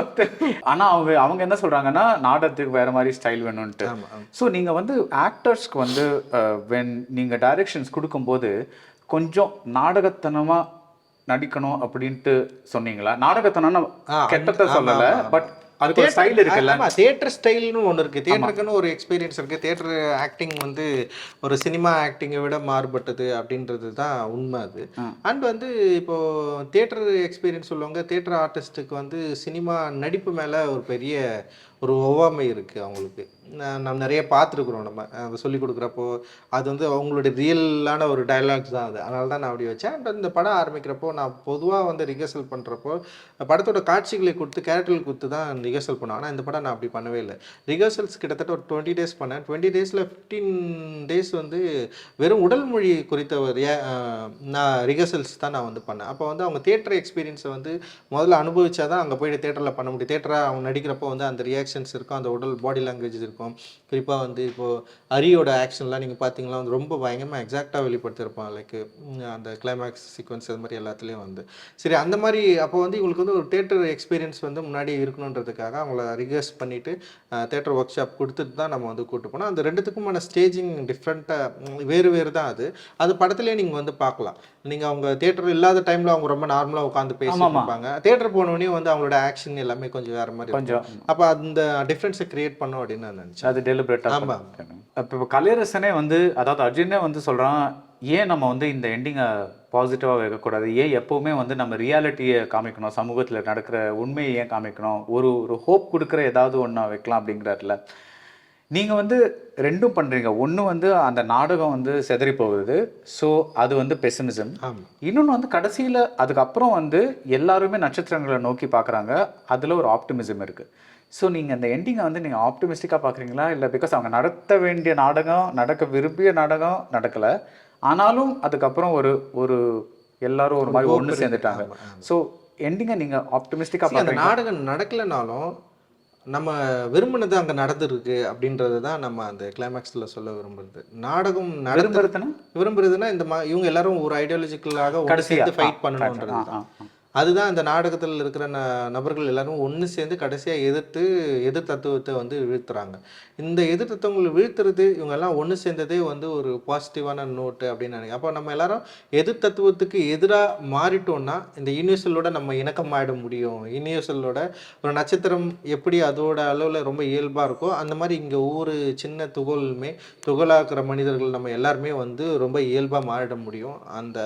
ஆனால் அவங்க என்ன சொல்கிறாங்கன்னா நாடகத்துக்கு வேறு மாதிரி ஸ்டைல் வேணும்ன்ட்டு. ஸோ நீங்கள் வந்து ஆக்டர்ஸ்க்கு வந்து வென் நீங்கள் டைரக்ஷன்ஸ் கொடுக்கும்போது கொஞ்சம் நாடகத்தனமாக நடிக்கணும் அப்படின்ட்டு சொன்னீங்களா? நாடகத்தனம் கெட்டத்தை சொல்லலை, பட் அதுக்கு ஒரு ஸ்டைல் இருக்குல்ல. தியேட்டர் ஸ்டைல்னு ஒன்று இருக்குது, தியேட்டருக்குன்னு ஒரு எக்ஸ்பீரியன்ஸ் இருக்குது. தியேட்டர் ஆக்டிங் வந்து ஒரு சினிமா ஆக்டிங்கை விட மாறுபட்டது அப்படின்றது தான் உண்மை அது. அண்ட் வந்து இப்போது தியேட்டர் எக்ஸ்பீரியன்ஸ் உள்ளவங்க தியேட்டர் ஆர்டிஸ்ட்டுக்கு வந்து சினிமா நடிப்பு மேலே ஒரு பெரிய ஒரு ஒவ்வாமை இருக்குது அவங்களுக்கு. நம்ம நிறைய பார்த்துருக்குறோம். நம்ம அதை சொல்லிக் கொடுக்குறப்போ அது வந்து அவங்களுடைய ரியலான ஒரு டைலாக்ஸ் தான் அது. அதனால தான் நான் அப்படி வச்சேன். அண்ட் இந்த படம் ஆரம்பிக்கிறப்போ நான் பொதுவாக வந்து ரிஹர்சல் பண்ணுறப்போ படத்தோட காட்சிகளை கொடுத்து கேரக்டர்கள் கொடுத்து தான் ரிஹர்சல் பண்ணுவேன். ஆனால் இந்த படம் நான் அப்படி பண்ணவே இல்லை. ரிஹர்சல்ஸ் கிட்டத்தட்ட ஒரு 20 days பண்ணேன். 20 daysல 15 days வந்து வெறும் உடல் மொழி குறித்த ஒரு நான் ரிஹர்சல்ஸ் தான் நான் வந்து பண்ணேன். அப்போ வந்து அவங்க தியேட்டர் எக்ஸ்பீரியன்ஸை வந்து முதல்ல அனுபவிச்சா தான் அங்கே போய்ட்டு தியேட்டரில் பண்ண முடியும். தியேட்டராக அவங்க நடிக்கிறப்போ வந்து அந்த ரியாக்ஷன்ஸ் இருக்கும், அந்த உடல் பாடி லாங்குவேஜஸ் இருக்கும். குறிப்பாக வந்து இப்போது அரியோட ஆக்ஷன்லாம் நீங்கள் பார்த்தீங்கன்னா வந்து ரொம்ப பயங்கரமாக எக்ஸாக்டாக வெளிப்படுத்தியிருப்பான். லைக் அந்த கிளைமேக்ஸ் சீக்வன்ஸ் அது மாதிரி எல்லாத்துலேயும் வந்து சரி அந்த மாதிரி. அப்போ வந்து இவங்களுக்கு வந்து ஒரு தேட்டர் எக்ஸ்பீரியன்ஸ் வந்து முன்னாடி இருக்கணுன்றதுக்காக அவங்கள ரிகர்ஸ் பண்ணிவிட்டு தேட்டர் ஒர்க் ஷாப் கொடுத்துட்டு தான் நம்ம வந்து கூப்பிட்டு போனோம். அந்த ரெண்டுத்துக்குமான ஸ்டேஜிங் டிஃப்ரெண்ட்டாக வேறு தான் அது. அது படத்துலேயே நீங்கள் வந்து பார்க்கலாம். நீங்கள் அவங்க தேட்டர் இல்லாத டைமில் அவங்க ரொம்ப நார்மலாக உட்காந்து பேசியிருப்பாங்க. தேட்டர் போனோடனே வந்து அவங்களோட ஆக்ஷன் எல்லாமே கொஞ்சம் வேறு மாதிரி கொஞ்சம். அப்போ அந்த டிஃப்ரென்ஸை கிரியேட் பண்ணோம் அப்படின்னு நான் நினச்சேன். அது டெலிபரேட்டாக. ஆமாம். இப்போ கலையரசனே வந்து அதாவது அர்ஜுனே வந்து சொல்கிறான், ஏன் நம்ம வந்து இந்த எண்டிங்கை பாசிட்டிவாக வைக்கக்கூடாது, ஏன் எப்போவுமே வந்து நம்ம ரியாலிட்டியை காமிக்கணும், சமூகத்தில் நடக்கிற உண்மையை ஏன் காமிக்கணும், ஒரு ஹோப் கொடுக்குற ஏதாவது ஒன்று வைக்கலாம் அப்படிங்கிறாருல. நீங்கள் வந்து ரெண்டும் பண்ணுறீங்க. ஒன்று வந்து அந்த நாடகம் வந்து செதறி போகுது, ஸோ அது வந்து பெசிமிசம். இன்னொன்று வந்து கடைசியில் அதுக்கப்புறம் வந்து எல்லாருமே நட்சத்திரங்களை நோக்கி பார்க்குறாங்க, அதில் ஒரு ஆப்டிமிசம் இருக்குது. ஸோ நீங்கள் அந்த எண்டிங்கை வந்து நீங்கள் ஆப்டிமிஸ்டிக்காக பார்க்குறீங்களா, இல்லை பிகாஸ் அவங்க நடத்த வேண்டிய நாடகம், நடக்க விரும்பிய நாடகம் நடக்கலை, ஆனாலும் அதுக்கப்புறம் ஒரு எல்லாரும் ஒரு மாதிரி ஒன்று சேர்ந்துட்டாங்க. ஸோ எண்டிங்கை நீங்கள் ஆப்டிமிஸ்டிக்காக பார்க்குறீங்க. அந்த நாடகம் நடக்கலைனாலும் நம்ம விரும்பினது அங்கே நடந்துருக்கு அப்படின்றது தான் நம்ம அந்த கிளைமேக்ஸில் சொல்ல விரும்புறது. நாடகம் விரும்புறதுன்னா இந்த இவங்க எல்லாரும் ஒரு ஐடியாலஜிக்கலாக கடைசியாக ஃபைட் பண்ணணுன்றது தான். அதுதான் இந்த நாடகத்தில் இருக்கிற நபர்கள் எல்லாரும் ஒன்று சேர்ந்து கடைசியாக எதிர் தத்துவத்தை வந்து வீழ்த்துறாங்க. இந்த எதிர் தத்துவங்களை வீழ்த்துறது இவங்க எல்லாம் ஒன்று சேர்ந்ததே வந்து ஒரு பாசிட்டிவான நோட்டு அப்படின்னு நினைக்கிறேன். அப்போ நம்ம எல்லாரும் எதிர் தத்துவத்துக்கு எதிராக மாறிட்டோம்னா இந்த யூனிவர்சலோட நம்ம இணக்கமாயிட முடியும். யூனிவர்சலோட ஒரு நட்சத்திரம் எப்படி அதோட அளவில் ரொம்ப இயல்பாக இருக்கோ அந்த மாதிரி இங்கே ஒவ்வொரு சின்ன துகளாக்குற மனிதர்கள் நம்ம எல்லாருமே வந்து ரொம்ப இயல்பாக மாறிட முடியும். அந்த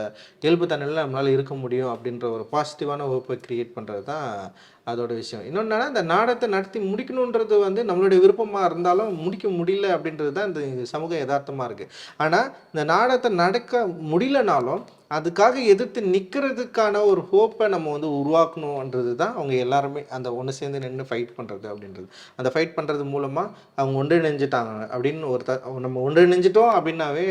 இயல்பு தன்னில் நம்மளால் இருக்க முடியும் அப்படின்ற ஒரு பாசிட்டிவான ஹோப்பை கிரியேட் பண்ணுறது தான் அதோட விஷயம். இன்னொன்று என்னன்னா, இந்த நாடகத்தை நடத்தி முடிக்கணுன்றது வந்து நம்மளுடைய விருப்பமாக இருந்தாலும் முடிக்க முடியல அப்படின்றது தான் இந்த சமூக யதார்த்தமாக இருக்குது. ஆனால் இந்த நாடகத்தை நடக்க முடியலனாலும் அதுக்காக எதிர்த்து நிற்கிறதுக்கான ஒரு ஹோப்பை நம்ம வந்து உருவாக்கணுன்றது தான் அவங்க எல்லாருமே அந்த ஒன்று சேர்ந்து நின்று ஃபைட் பண்ணுறது அப்படின்றது. அந்த ஃபைட் பண்ணுறது மூலமாக அவங்க ஒன்றிணைஞ்சிட்டாங்க அப்படின்னு நம்ம ஒன்றிணைஞ்சிட்டோம் அப்படின்னாவே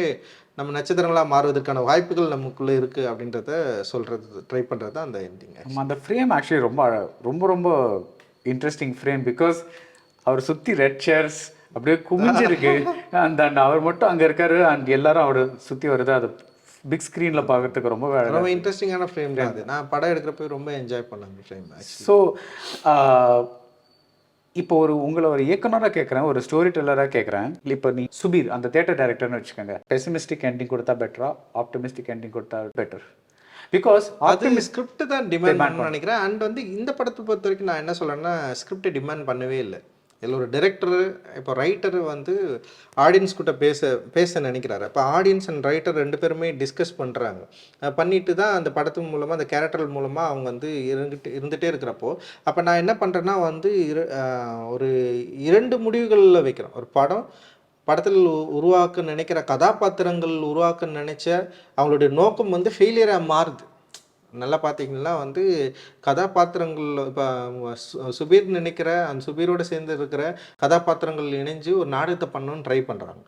நம்ம நட்சத்திரங்களாக மாறுவதற்கான வாய்ப்புகள் நமக்குள்ளே இருக்குது அப்படின்றத சொல்கிறது ட்ரை பண்ணுறது தான் அந்த எண்டிங். அந்த ஃப்ரேம் ஆக்சுவலி ரொம்ப ரொம்ப ரொம்ப இன்ட்ரெஸ்டிங் ஃப்ரேம். பிகாஸ் அவர் சுற்றி ரெட் சேர்ஸ் அப்படியே குமிஞ்சிருக்கு. அந்த அவர் மட்டும் அங்கே இருக்காரு அண்ட் எல்லாரும் அவர் சுற்றி வருது. அது பிக் ஸ்க்ரீனில் பார்க்கறதுக்கு ரொம்ப இன்ட்ரெஸ்டிங்கான ஃப்ரேம் தான் அது. நான் படம் எடுக்கிறப்ப ரொம்ப என்ஜாய் பண்ணேன் அந்த ஃப்ரேம். ஸோ இப்போ உங்களை ஒரு இயக்குனராக கேட்குறேன், ஒரு ஸ்டோரி டெல்லராக கேட்குறேன். இப்போ நீ சுபீர் அந்த தியேட்டர் டைரக்டர்னு வச்சுக்கோங்க, பெசிமிஸ்டிக் எண்டிங் கொடுத்தா பெட்டரா, ஆப்டிமிஸ்டிக் எண்டிங் கொடுத்தா பெட்டர்? பிகாஸ் அது ஸ்கிரிப்ட் தான் டிமாண்ட் பண்ணணும்னு நினைக்கிறேன். அண்ட் வந்து இந்த படத்தை பொறுத்த வரைக்கும் நான் என்ன சொல்கிறேன்னா, ஸ்கிரிப்டை டிமாண்ட் பண்ணவே இல்லை. இதில் ஒரு டைரக்டரு இப்போ ரைட்டரு வந்து ஆடியன்ஸ் கிட்ட பேச நினைக்கிறாரு. அப்போ ஆடியன்ஸ் அண்ட் ரைட்டர் 2 பேருமே டிஸ்கஸ் பண்ணுறாங்க. பண்ணிட்டு தான் அந்த படத்தின் மூலமாக அந்த கேரக்டர் மூலமாக அவங்க வந்து இருந்துகிட்டே இருக்கிறப்போ, அப்போ நான் என்ன பண்ணுறேன்னா வந்து ஒரு 2 முடிவுகளில் வைக்கிறேன். ஒரு படத்தில் உருவாக்க நினைக்கிற கதாபாத்திரங்கள் உருவாக்க நினைச்ச அவங்களுடைய நோக்கம் வந்து ஃபெயிலியராக மாறுது. நல்லா பார்த்தீங்கன்னா வந்து கதாபாத்திரங்கள் இப்போ சுபீர் நினைக்கிற அந்த சுபீரோடு சேர்ந்து இருக்கிற கதாபாத்திரங்கள் இணைஞ்சு ஒரு நாடகத்தை பண்ணணும்னு ட்ரை பண்ணுறாங்க.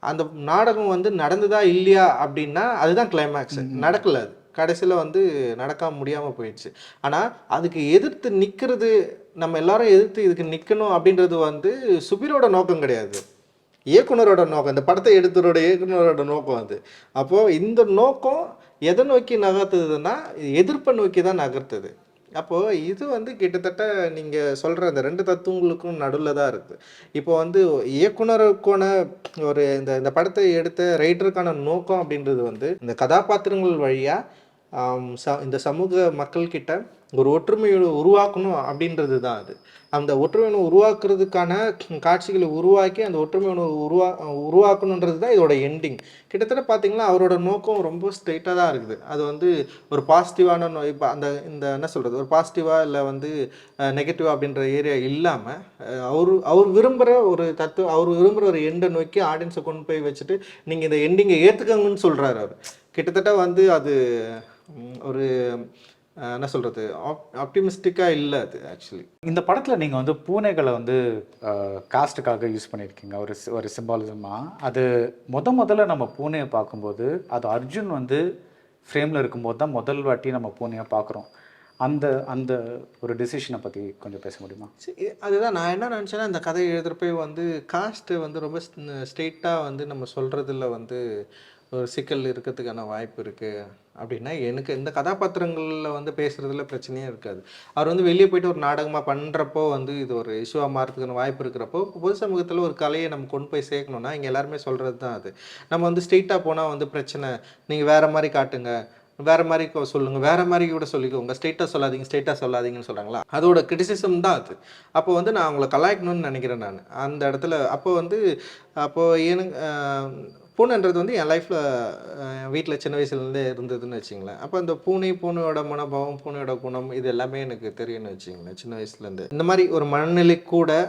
அந்த நாடகம் வந்து நடந்ததா இல்லையா அப்படின்னா அதுதான் கிளைமேக்ஸ். நடக்கலை, அது கடைசியில் வந்து நடக்காம முடியாமல் போயிடுச்சு. ஆனால் அதுக்கு எதிர்த்து நிற்கிறது, நம்ம எல்லாரும் எதிர்த்து இதுக்கு நிற்கணும் அப்படின்றது வந்து சுபீரோட நோக்கம் கிடையாது, இயக்குனரோட நோக்கம். இந்த படத்தை எடுத்தவரோட இயக்குனரோட நோக்கம் அது. அப்போது இந்த நோக்கம் எதை நோக்கி நகர்த்துதுன்னா எதிர்ப்பை நோக்கி தான் நகர்த்துது. அப்போது இது வந்து கிட்டத்தட்ட நீங்கள் சொல்கிற அந்த 2 தத்துவங்களுக்கும் நடுவில் தான் இருக்குது. இப்போ வந்து இயக்குனருக்கான ஒரு இந்த படத்தை எடுத்த ரைட்டருக்கான நோக்கம் அப்படின்றது வந்து இந்த கதாபாத்திரங்கள் வழியாக இந்த சமூக மக்கள்கிட்ட ஒரு ஒற்றுமையை உருவாக்கணும் அப்படின்றது தான் அது. அந்த ஒற்றுமையை உருவாக்குறதுக்கான காட்சிகளை உருவாக்கி அந்த ஒற்றுமையை உருவாக்கணுன்றது தான் இதோட எண்டிங். கிட்டத்தட்ட பார்த்தீங்கன்னா அவரோட நோக்கம் ரொம்ப ஸ்ட்ரெயிட்டாக தான் இருக்குது. அது வந்து ஒரு பாசிட்டிவான இப்போ இந்த என்ன சொல்கிறது, ஒரு பாசிட்டிவாக இல்லை வந்து நெகட்டிவாக அப்படின்ற ஏரியா இல்லாமல் அவர் விரும்புகிற ஒரு அவர் விரும்புகிற ஒரு எண்டை நோக்கி ஆடியன்ஸை கொண்டு போய் வச்சுட்டு நீங்கள் இந்த எண்டிங்கை ஏற்றுக்கங்கன்னு சொல்கிறாரு அவர். கிட்டத்தட்ட வந்து அது ஒரு என்ன சொல்கிறது, ஆப்டிமிஸ்டிக்காக இல்லை அது. ஆக்சுவலி இந்த படத்தில் நீங்கள் வந்து பூனைகளை வந்து காஸ்ட்டுக்காக யூஸ் பண்ணியிருக்கீங்க ஒரு சிம்பாலிசமாக. அது முதல்ல நம்ம பூனையை பார்க்கும்போது அது அர்ஜுன் வந்து ஃப்ரேமில் இருக்கும்போது தான் முதல் வாட்டி நம்ம பூனையை பார்க்குறோம். அந்த ஒரு டிசிஷனை பற்றி கொஞ்சம் பேச முடியுமா? அதுதான் நான் என்ன நினச்சேன்னா, இந்த கதை எழுதுகிறப்ப வந்து காஸ்ட்டு வந்து ரொம்ப ஸ்ட்ரெயிட்டாக வந்து நம்ம சொல்கிறதுல வந்து ஒரு சிக்கல் இருக்கிறதுக்கான வாய்ப்பு இருக்குது அப்படின்னா, எனக்கு இந்த கதாபாத்திரங்களில் வந்து பேசுகிறதுல பிரச்சனையே இருக்காது. அவர் வந்து வெளியே போய்ட்டு ஒரு நாடகமாக பண்ணுறப்போ வந்து இது ஒரு இஷ்யூவாக மாறதுக்கான வாய்ப்பு இருக்கிறப்போ, பொது சமூகத்தில் ஒரு கலையை நம்ம கொண்டு போய் சேர்க்கணுன்னா இங்கே எல்லாருமே சொல்கிறது தான் அது. நம்ம வந்து ஸ்ட்ரெயிட்டாக போனால் வந்து பிரச்சனை, நீங்கள் வேறு மாதிரி காட்டுங்க, வேறு மாதிரி சொல்லுங்கள், வேறு மாதிரி கூட சொல்லிக்கோங்க, ஸ்ட்ரெயிட்டாக சொல்லாதீங்கன்னு சொல்கிறாங்களா, அதோட கிரிட்டிசிசம் தான் அது. அப்போ வந்து நான் அவங்கள கலாய்க்கணும்னு நினைக்கிறேன் நான் அந்த இடத்துல. அப்போது எனக்கு பூனைன்றது வந்து என் லைஃப்பில் வீட்டில் சின்ன வயசுலேருந்தே இருந்ததுன்னு வச்சிங்களேன். அப்போ அந்த பூனையோட மனோபாவம், பூனையோட குணம் இது எல்லாமே எனக்கு தெரியும்னு வச்சிங்களேன் சின்ன வயசுலேருந்து. இந்த மாதிரி ஒரு மனநிலை கூட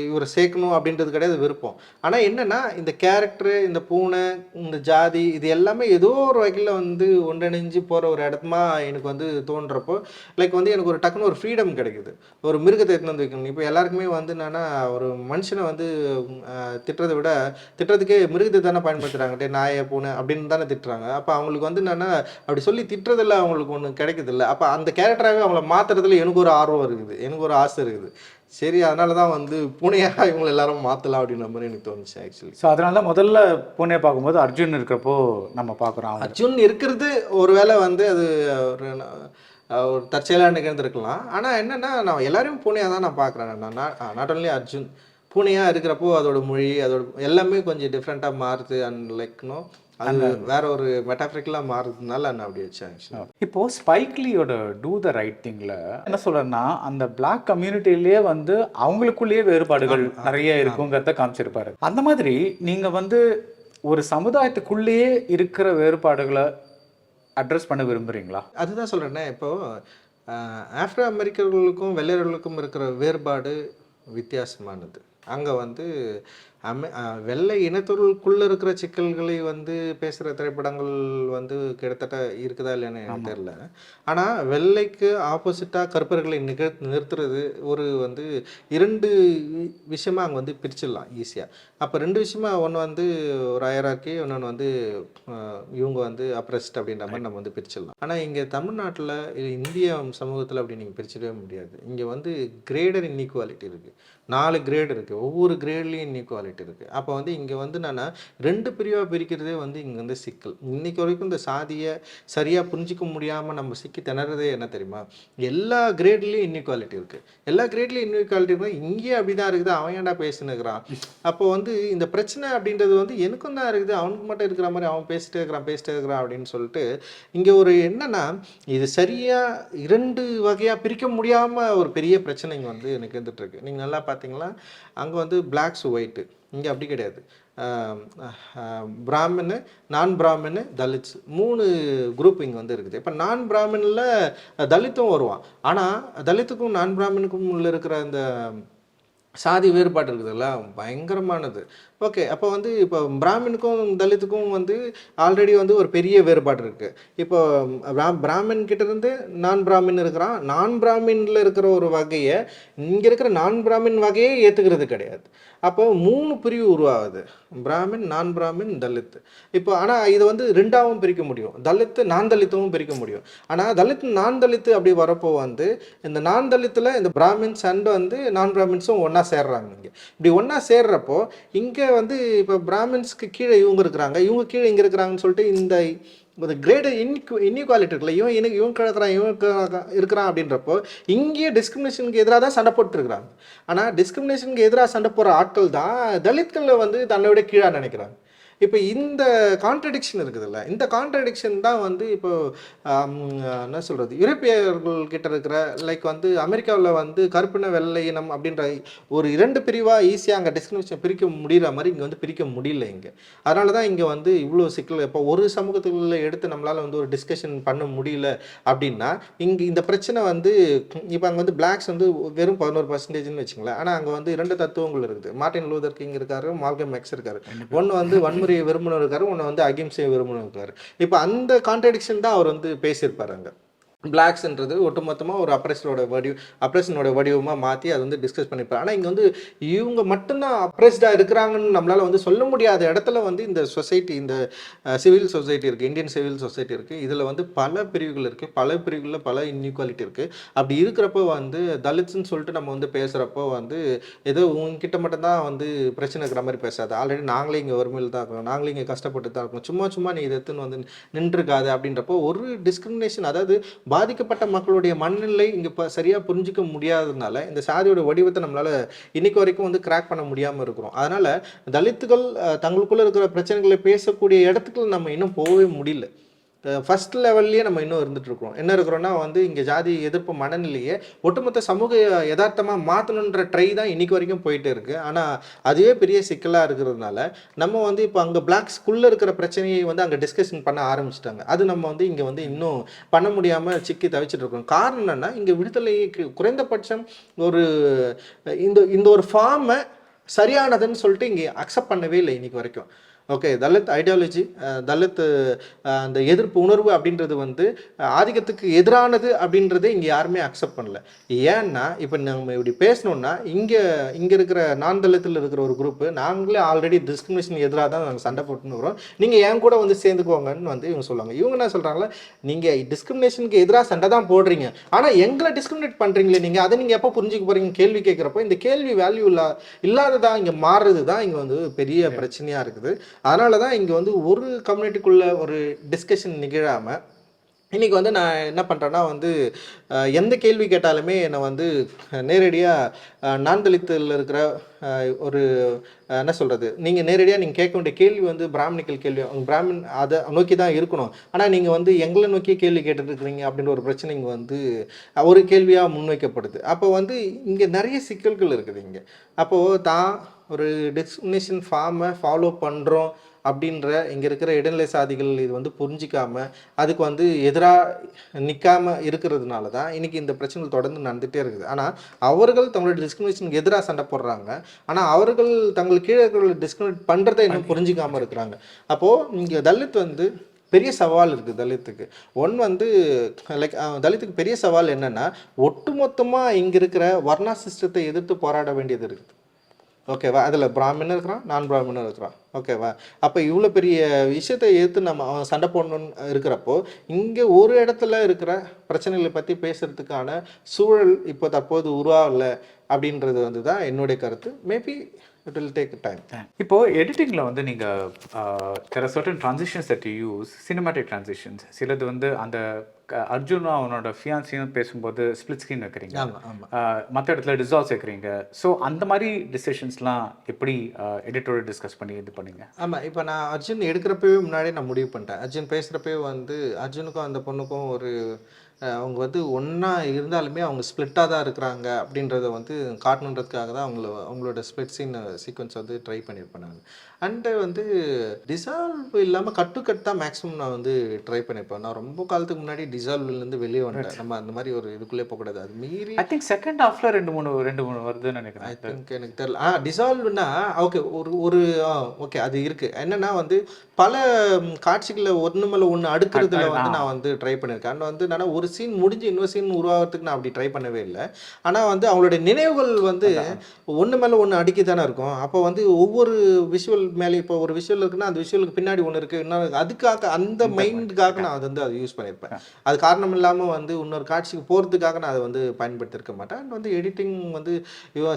இவரை சேர்க்கணும் அப்படின்றது கிடையாது விருப்பம். ஆனால் என்னென்னா இந்த கேரக்டரு, இந்த பூனை, இந்த ஜாதி இது எல்லாமே ஏதோ ஒரு வகையில் வந்து ஒன்றிணைஞ்சு போகிற ஒரு இடமா எனக்கு வந்து தோன்றப்போ லைக் வந்து எனக்கு ஒரு டக்குன்னு ஒரு ஃப்ரீடம் கிடைக்குது. ஒரு மிருகத்தை எடுத்துன்னு வந்து வைக்கணும். இப்போ எல்லாருக்குமே வந்து என்னன்னா ஒரு மனுஷனை வந்து திட்டுறதை விட திட்டுறதுக்கே மிருகத்தை தானே பயன்படுத்துகிறாங்க, நாயை பூனை அப்படின்னு தானே திட்டுறாங்க. அப்போ அவங்களுக்கு வந்து என்னென்னா அப்படி சொல்லி திட்டுறதில்ல அவங்களுக்கு ஒன்று கிடைக்குதில்ல. அப்போ அந்த கேரக்டராகவே அவங்கள மாற்றுறதுல எனக்கு ஒரு ஆர்வம் இருக்குது, எனக்கு ஒரு ஆசை இருக்குது. சரி, அதனால தான் வந்து பூனையாக இவங்களை எல்லாரும் மாற்றலாம் அப்படின்ற மாதிரி எனக்கு தோணுச்சு ஆக்சுவலி. ஸோ அதனால தான் முதல்ல பூனையை பார்க்கும்போது அர்ஜுன் இருக்கிறப்போ நம்ம பார்க்குறோம். அர்ஜுன் இருக்கிறது ஒருவேளை வந்து அது ஒரு தற்செயலாக நிகழ்ந்துருக்கலாம். ஆனால் என்னென்னா நான் எல்லாரையும் பூனையாக தான் நான் பார்க்குறேன். நான் நாட் ஒன்லி அர்ஜுன் பூனையாக இருக்கிறப்போ அதோட மொழி அதோட எல்லாமே கொஞ்சம் டிஃப்ரெண்ட்டாக மாறுது. அண்ட் லைக்னோ அது வேற ஒரு மெட்டாஃபரிக்கலாக மாறுறதுனால நான் அப்படி வச்சேன். இப்போது ஸ்பைக்லியோட டூ த ரைட் திங்கில் என்ன சொல்கிறேன்னா, அந்த பிளாக் கம்யூனிட்டிலேயே வந்து அவங்களுக்குள்ளேயே வேறுபாடுகள் நிறைய இருக்குங்கிறத காமிச்சிருப்பாரு. அந்த மாதிரி நீங்கள் வந்து ஒரு சமுதாயத்துக்குள்ளேயே இருக்கிற வேறுபாடுகளை அட்ரஸ் பண்ண விரும்புகிறீங்களா? அதுதான் சொல்கிறேன்னே. இப்போது ஆஃப்ரோ அமெரிக்கர்களுக்கும் வெள்ளையர்களுக்கும் இருக்கிற வேறுபாடு வித்தியாசமானது. அங்கே வந்து வெள்ளை இனத்தொருளுக்குள்ளே இருக்கிற சிக்கல்களை வந்து பேசுகிற திரைப்படங்கள் வந்து கிட்டத்தட்ட இருக்குதா இல்லைன்னு எனக்கு தெரியல. ஆனால் வெள்ளைக்கு ஆப்போசிட்டாக கருப்பர்களை நிறுத்துறது ஒரு வந்து 2 விஷயமா அங்கே வந்து பிரிச்சிடலாம் ஈஸியாக. அப்போ 2 விஷயமா, ஒன்று வந்து ஒரு ஹையரார்க்கி, இன்னொன்று வந்து இவங்க வந்து அப்ரெஸ்ட் அப்படின்ற மாதிரி நம்ம வந்து பிரிச்சிடலாம். ஆனால் இங்கே தமிழ்நாட்டில் இந்திய சமூகத்தில் அப்படி நீங்கள் பிரிச்சிடவே முடியாது. இங்கே வந்து கிரேடர் இன்இக்வாலிட்டி இருக்குது. 4 கிரேட் இருக்குது. ஒவ்வொரு கிரேட்லேயும் இன்இக்வாலிட்டி இருக்குது. அப்போ வந்து இங்கே வந்து நான் 2 பிரிவாக பிரிக்கிறதே வந்து இங்கே வந்து சிக்கல். இன்றைக்கு வரைக்கும் இந்த சாதியை சரியாக புரிஞ்சிக்க முடியாமல் நம்ம சிக்கி திணறதே என்ன தெரியுமா? எல்லா கிரேட்லேயும் இன்இக்வாலிட்டி இருக்குது. எல்லா கிரேட்லேயும் இன்இக்வாலிட்டி இருந்தால் இங்கேயே அப்படி தான் இருக்குது, அவன் ஏன்டா பேசினுக்கிறான். அப்போ வந்து இந்த பிரச்சனை அப்படின்றது வந்து எனக்கும் தான் இருக்குது, அவனுக்கு மட்டும் இருக்கிற மாதிரி அவன் பேசிட்டே இருக்கிறான் அப்படின்னு சொல்லிட்டு இங்கே ஒரு என்னன்னா, இது சரியாக 2 வகையாக பிரிக்க முடியாமல் ஒரு பெரிய பிரச்சனை இங்கே வந்து எனக்கு இருந்துகிட்ருக்கு. நீங்கள் நல்லா பார்த்தீங்களா, அங்கே வந்து பிளாக்ஸ் ஒயிட்டு, இங்கே அப்படி கிடையாது. பிராமின்னு, நான் பிராமின்னு, தலித்ஸ் 3 குரூப் இங்கே வந்து இருக்குது. இப்போ நான் பிராமினில் தலித்தும் வருவான். ஆனால் தலித்துக்கும் நான் பிராமினுக்கும் உள்ள இருக்கிற அந்த சாதி வேறுபாடு இருக்குதுல்ல, பயங்கரமானது. ஓகே, அப்போ வந்து இப்போ பிராமினுக்கும் தலித்துக்கும் வந்து ஆல்ரெடி வந்து ஒரு பெரிய வேறுபாடு இருக்குது. இப்போ பிராமின் கிட்டேருந்து நான் பிராமின் இருக்கிறான். நான் பிராமினில் இருக்கிற ஒரு வகையை இங்கே இருக்கிற நான் பிராமின் வகையே ஏற்றுக்கிறது கிடையாது. அப்போ 3 பிரிவு உருவாகுது, பிராமின், நான் பிராமின், தலித். இப்போ ஆனால் இதை வந்து 2ஆகவும் பிரிக்க முடியும், தலித்து நான் தலித்தும் பிரிக்க முடியும். ஆனால் தலித் நான் தலித்து அப்படி வரப்போ வந்து இந்த நான் தலித்தில் இந்த பிராமின்ஸ் அண்ட் வந்து நான் பிராமின்ஸும் ஒன்றா சேர்றாங்க. இங்கே இப்படி ஒன்றா சேர்றப்போ இங்கே வந்து இப்போ பிராமின்ஸ்க்கு கீழே இவங்க இருக்கிறாங்க, இவங்க கீழே இங்கே இருக்கிறாங்கன்னு சொல்லிட்டு இந்த ஒரு கிரேட் இன்இக்வாலிட்டி இருக்குல்ல, இவன் கிடக்கிறான் இவன் இருக்கிறான் அப்படின்றப்போ இங்கேயே டிஸ்கிரிமினேஷனுக்கு எதிராக தான் சண்டை போட்டுருக்குறாங்க. ஆனால் டிஸ்கிரிமினேஷனுக்கு எதிராக சண்டை போடுற ஆட்கள் தான் தலித்களில் வந்து தன்னை விட கீழாக நினைக்கிறாங்க. இப்போ இந்த கான்ட்ரடிக்ஷன் இருக்குதுல்ல, இந்த கான்ட்ரடிக்ஷன் தான் வந்து இப்போ என்ன சொல்கிறது, யூரோப்பியர்கள் கிட்ட இருக்கிற லைக் வந்து அமெரிக்காவில் வந்து கருப்பின வெள்ளை இனம் அப்படின்ற ஒரு 2 பிரிவாக ஈஸியாக அங்கே டிஸ்கிரிமினேஷன் பிரிக்க முடிகிற மாதிரி இங்கே வந்து பிரிக்க முடியல இங்கே. அதனால தான் இங்கே வந்து இவ்வளோ சிக்கல். இப்போ ஒரு சமூகத்துக்குள்ளே எடுத்து நம்மளால் வந்து ஒரு டிஸ்கஷன் பண்ண முடியல அப்படின்னா இங்கே இந்த பிரச்சனை வந்து இப்போ அங்கே வந்து பிளாக்ஸ் வந்து வெறும் 11% வச்சுங்களேன். ஆனால் அங்கே வந்து 2 தத்துவங்கள் இருக்குது. மார்ட்டின் லூதர் கிங் இருக்காரு, மால்கம் எக்ஸ் இருக்காரு. ஒன்று வந்து வன்முறை விரும்பினவர் இருக்காரு, ஒன்று வந்து அகிம்சை விரும்பினவர் இருக்காரு. இப்போ அந்த கான்ட்ரடிக்ஷன் தான் அவர் வந்து பேசியிருப்பாரு. அங்கே பிளாக்ஸ்ன்றது ஒட்டுமொத்தமாக ஒரு அப்ரெஷனோட வடிவமாக மாற்றி அதை வந்து டிஸ்கஸ் பண்ணிப்பார். ஆனால் இங்கே வந்து இவங்க மட்டும்தான் அப்ரெஸ்டாக இருக்கிறாங்கன்னு நம்மளால் வந்து சொல்ல முடியாத இடத்துல வந்து இந்த சொசைட்டி, இந்த சிவில் சொசைட்டி இருக்குது, இந்தியன் சிவில் சொசைட்டி இருக்குது. இதில் வந்து பல பிரிவுகள் இருக்குது, பல பிரிவுகளில் பல இன்இக்வாலிட்டி இருக்குது. அப்படி இருக்கிறப்போ வந்து தலித்ஸ்ன்னு சொல்லிட்டு நம்ம வந்து பேசுகிறப்போ வந்து ஏதோ உங்ககிட்ட மட்டும்தான் வந்து பிரச்சனை இருக்கிற மாதிரி பேசாது. ஆல்ரெடி நாங்களே இங்கே வறுமையில் தான் இருக்கோம், நாங்களே இங்கே கஷ்டப்பட்டு தான் இருக்கோம், சும்மா நீ இதை எடுத்துன்னு வந்து நின்றுருக்காது அப்படின்றப்போ ஒரு டிஸ்கிரிமினேஷன், அதாவது பாதிக்கப்பட்ட மக்களுடைய மனநிலை இங்கே இப்போ சரியாக புரிஞ்சிக்க முடியாததுனால இந்த சாதியோட வடிவத்தை நம்மளால் இன்னைக்கு வரைக்கும் வந்து கிராக் பண்ண முடியாமல் இருக்கிறோம். அதனால் தலித்துகள் தங்களுக்குள்ளே இருக்கிற பிரச்சனைகளை பேசக்கூடிய இடத்துக்கு நம்ம இன்னும் போகவே முடியல. ஃபஸ்ட் லெவல்லையே நம்ம இன்னும் இருந்துகிட்ருக்கோம். என்ன இருக்கிறோன்னா வந்து இங்கே ஜாதி எதிர்ப்பு மனநிலையே ஒட்டுமொத்த சமூக யதார்த்தமாக மாற்றணுன்ற ட்ரை தான் இன்றைக்கி வரைக்கும் போயிட்டே இருக்குது. ஆனால் அதுவே பெரிய சிக்கலாக இருக்கிறதுனால நம்ம வந்து இப்போ அங்கே பிளாக்ஸ்குள்ளே இருக்கிற பிரச்சனையை வந்து அங்கே டிஸ்கஷன் பண்ண ஆரம்பிச்சிட்டாங்க. அது நம்ம வந்து இங்கே வந்து இன்னும் பண்ண முடியாமல் சிக்கி தவிச்சிட்டு இருக்கோம். காரணம் என்னென்னா இங்கே விடுதலைக்கு குறைந்தபட்சம் ஒரு இந்த ஒரு ஃபார்மை சரியானதுன்னு சொல்லிட்டு இங்கே அக்செப்ட் பண்ணவே இல்லை இன்றைக்கி வரைக்கும். ஓகே, தலித் ஐடியாலஜி, தலித் அந்த எதிர்ப்பு உணர்வு அப்படின்றது வந்து ஆதிக்கத்துக்கு எதிரானது அப்படின்றதே இங்கே யாருமே அக்செப்ட் பண்ணல. ஏன்னா இப்போ நம்ம இப்படி பேசணுன்னா இங்கே இருக்கிற நான் தலித்தில் இருக்கிற ஒரு குரூப்பு நாங்களே ஆல்ரெடி டிஸ்கிரிமினேஷன் எதிராக தான் நாங்கள் சண்டை போட்டுன்னு வரோம், நீங்கள் ஏன் கூட வந்து சேர்ந்துக்குவாங்கன்னு வந்து இவங்க சொல்லுவாங்க. இவங்க என்ன சொல்கிறாங்களா, நீங்கள் டிஸ்கிரிமினேஷனுக்கு எதிராக சண்டை தான் போடுறீங்க, ஆனால் எங்களை டிஸ்கிரிமினேட் பண்ணுறீங்களே நீங்கள், அதை நீங்கள் எப்போ புரிஞ்சுக்க போகிறீங்க கேள்வி கேட்குறப்போ இந்த கேள்வி வேல்யூ இல்லாததான் இங்கே மாறுறது தான் இங்கே வந்து பெரிய பிரச்சனையாக இருக்குது. அதனால தான் இங்கே வந்து ஒரு கம்யூனிட்டிக்குள்ளே ஒரு டிஸ்கஷன் நிகழாமல் இன்றைக்கி வந்து நான் என்ன பண்ணுறேன்னா வந்து எந்த கேள்வி கேட்டாலுமே என்னை வந்து நேரடியாக நான் தலித்தில் இருக்கிற ஒரு என்ன சொல்கிறது, நீங்கள் நேரடியாக கேட்க வேண்டிய கேள்வி வந்து பிராமணிக்கல் கேள்வி, பிராமின் அதை நோக்கி தான் இருக்கணும், ஆனால் நீங்கள் வந்து எங்களை நோக்கி கேள்வி கேட்டுருக்குறீங்க அப்படின்ற ஒரு பிரச்சனை இங்கே வந்து ஒரு கேள்வியாக முன்வைக்கப்படுது. அப்போ வந்து இங்கே நிறைய சிக்கல்கள் இருக்குது இங்கே. அப்போது தான் ஒரு டிஸ்கிரிமினேஷன் ஃபார்மை ஃபாலோ பண்ணுறோம் அப்படின்ற இங்கே இருக்கிற இடைநிலை சாதிகள் இது வந்து புரிஞ்சிக்காம அதுக்கு வந்து எதிராக நிற்காம இருக்கிறதுனால தான் இன்றைக்கி இந்த பிரச்சனைகள் தொடர்ந்து நடந்துகிட்டே இருக்குது. ஆனால் அவர்கள் தங்களுடைய டிஸ்கிரிமினேஷனுக்கு எதிராக சண்டை போடுறாங்க, ஆனால் அவர்கள் தங்கள் கீழே இருக்கிற டிஸ்கிரிமினேட் பண்ணுறதை இன்னும் புரிஞ்சிக்காமல் இருக்கிறாங்க. அப்போது இங்கே தலித் வந்து பெரிய சவால் இருக்குது தலித்துக்கு. வந்து லைக் தலித்துக்கு பெரிய சவால் என்னென்னா, ஒட்டுமொத்தமாக இங்கே இருக்கிற வர்ணா சிஸ்டத்தை எதிர்த்து போராட வேண்டியது இருக்குது. ஓகேவா? அதில் பிராமணர் இருக்கிறான், நான் பிராமணர் இருக்கிறான். ஓகேவா? அப்போ இவ்வளோ பெரிய விஷயத்தை எதிர்த்து நம்ம சண்டை போடணுன்னு இருக்கிறப்போ, இங்கே ஒரு இடத்துல இருக்கிற பிரச்சனைகளை பற்றி பேசுகிறதுக்கான சூழல் இப்போ தற்போது உருவாகலை அப்படின்றது வந்து தான் என்னுடைய கருத்து. Maybe it will take time. இப்போ எடிட்டிங்கில் வந்து நீங்கள் there are certain transitions that you use, cinematic transitions. சிலது வந்து அந்த அர்ஜுனா அவனோட ஃபியான்சியும் பேசும்போது ஸ்பிளிட் ஸ்க்ரீன் வைக்கிறீங்க, மற்ற இடத்துல டிசால்வ்ஸ் வைக்கிறீங்க. ஸோ அந்த மாதிரி டிசிஷன்ஸ்லாம் எப்படி எடிட்டரோட டிஸ்கஸ் பண்ணி இது பண்ணீங்க? ஆமாம், இப்போ நான் அர்ஜுன் எடுக்கிறப்பவே முன்னாடியே நான் முடிவு பண்ணிட்டேன். அர்ஜுன் பேசுகிறப்பவே வந்து அர்ஜுனுக்கும் அந்த பொண்ணுக்கும் ஒரு அவங்க வந்து ஒன்றா இருந்தாலுமே அவங்க ஸ்ப்ளிட்டாக தான் இருக்கிறாங்க அப்படின்றத வந்து காட்டணுன்றதுக்காக தான் அவங்களோட ஸ்ப்ளிட் சீக்வன்ஸ் வந்து ட்ரை பண்ணியிருப்பேன் நான். அண்டு வந்து டிசால்வ் இல்லாமல் கட்டு தான் மேக்ஸிமம் நான் வந்து ட்ரை பண்ணியிருப்பேன். நான் ரொம்ப காலத்துக்கு முன்னாடி டிசால்வ்லேருந்து வெளியே வந்துட்டேன். நம்ம அந்த மாதிரி ஒரு இதுக்குள்ளே போகக்கூடாது. அது மீறி ஐ திங்க் செகண்ட் ஹாஃப்ல ரெண்டு மூணு வருதுன்னு நினைக்கிறேன். ஐ திங்க் எனக்கு தெரியல. டிசால்வ்னா ஓகே ஒரு ஓகே அது இருக்குது. என்னென்னா வந்து பல காட்சிகளில் ஒன்று மேலே ஒன்று அடுக்கிறதுல வந்து நான் வந்து ட்ரை பண்ணியிருக்கேன். அண்ட் வந்து நான் ஒரு சீன் முடிஞ்சு இன்னொரு சீன் உருவாகிறதுக்கு நான் அப்படி ட்ரை பண்ணவே இல்லை. ஆனால் வந்து அவங்களுடைய நினைவுகள் வந்து ஒன்று மேலே ஒன்று அடிக்க தானே இருக்கும். அப்போ வந்து ஒவ்வொரு விஷுவல் மேலே இப்போ ஒரு விஷுவல் இருக்குன்னா அந்த விஷுவலுக்கு பின்னாடி ஒன்று இருக்குது, இன்னொரு அதுக்காக அந்த மைண்டுக்காக நான் வந்து அதை யூஸ் பண்ணியிருப்பேன். அது காரணம் இல்லாமல் வந்து இன்னொரு காட்சிக்கு போகிறதுக்காக நான் அதை வந்து பயன்படுத்தியிருக்க மாட்டேன். அண்ட் வந்து எடிட்டிங் வந்து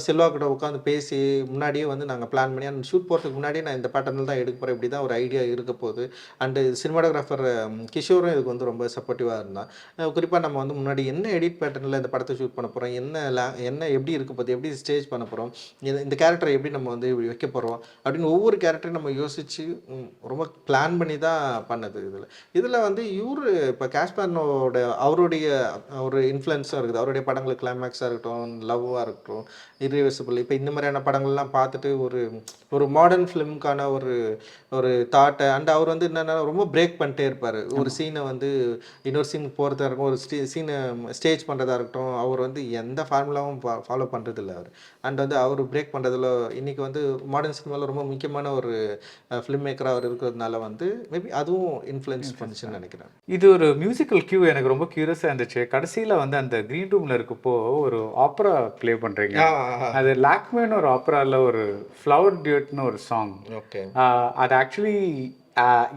செல்வா கிட்ட உட்காந்து பேசி முன்னாடியே வந்து நாங்கள் பிளான் பண்ணி அந்த ஷூட் போகிறதுக்கு முன்னாடியே நான் இந்த பேட்டர்னில் தான் எடுக்க போகிறேன், இப்படி தான் ஒரு ஐடியா இருக்க போகுது. அண்டு சினிமாட்டோகிராஃபர் கிஷோரும் இதுக்கு வந்து ரொம்ப சப்போர்ட்டிவாக இருந்தான். குறிப்பாக நம்ம வந்து முன்னாடி என்ன எடிட் பேட்டர்னில் இந்த படத்தை ஷூட் பண்ண போகிறோம், என்ன எப்படி இருக்க போகுது, எப்படி ஸ்டேஜ் பண்ண போகிறோம், இந்த கேரக்டரை எப்படி நம்ம வந்து இப்படி வைக்க போகிறோம் அப்படின்னு ஒவ்வொரு கேரக்டரையும் நம்ம யோசித்து ரொம்ப பிளான் பண்ணி தான் பண்ணது. இதில் வந்து இப்போ காஷ்மீரோட அவருடைய ஒரு இன்ஃப்ளூயன்ஸாக இருக்குது. அவருடைய படங்கள் கிளைமேக்ஸாக இருக்கட்டும், லவ்வாக இருக்கட்டும், இர்ரிவர்சிபிள், இப்போ இந்த மாதிரியான படங்கள்லாம் பார்த்துட்டு ஒரு மாடர்ன் ஃபிலிமுக்கான ஒரு தாட்டை அண்ட் அவர் வந்து என்னென்னா ரொம்ப பிரேக் பண்ணிட்டே இருப்பார். ஒரு சீனை வந்து இன்னொரு சீனுக்கு போகிறதா இருக்கும், ஒரு சீனை ஸ்டேஜ் பண்ணுறதா இருக்கட்டும், அவர் வந்து எந்த ஃபார்முலாவும் ஃபாலோ பண்ணுறதில்ல அவர். அண்ட் வந்து அவர் பிரேக் பண்ணுறதுல இன்றைக்கி வந்து மாடர்ன் சினிமாவில் ரொம்ப முக்கியமான ஒரு ஃபிலிம் மேக்கராக அவர் இருக்கிறதுனால வந்து மேபி அதுவும் இன்ஃப்ளூயன்ஸ் பண்ணுச்சுன்னு நினைக்கிறேன். இது ஒரு மியூசிக்கல் கியூ எனக்கு ரொம்ப க்யூரியஸாக இருந்துச்சு. கடைசியில் வந்து அந்த க்ரீன் ரூமில் இருக்கப்போ ஒரு ஆப்ரா ப்ளே பண்ணுறீங்க. அது லாக்மேன்னு ஒரு ஆப்ராவில் ஒரு ஃப்ளவர் டியூட்னு ஒரு சாங். ஓகே, அது ஆக்சுவலி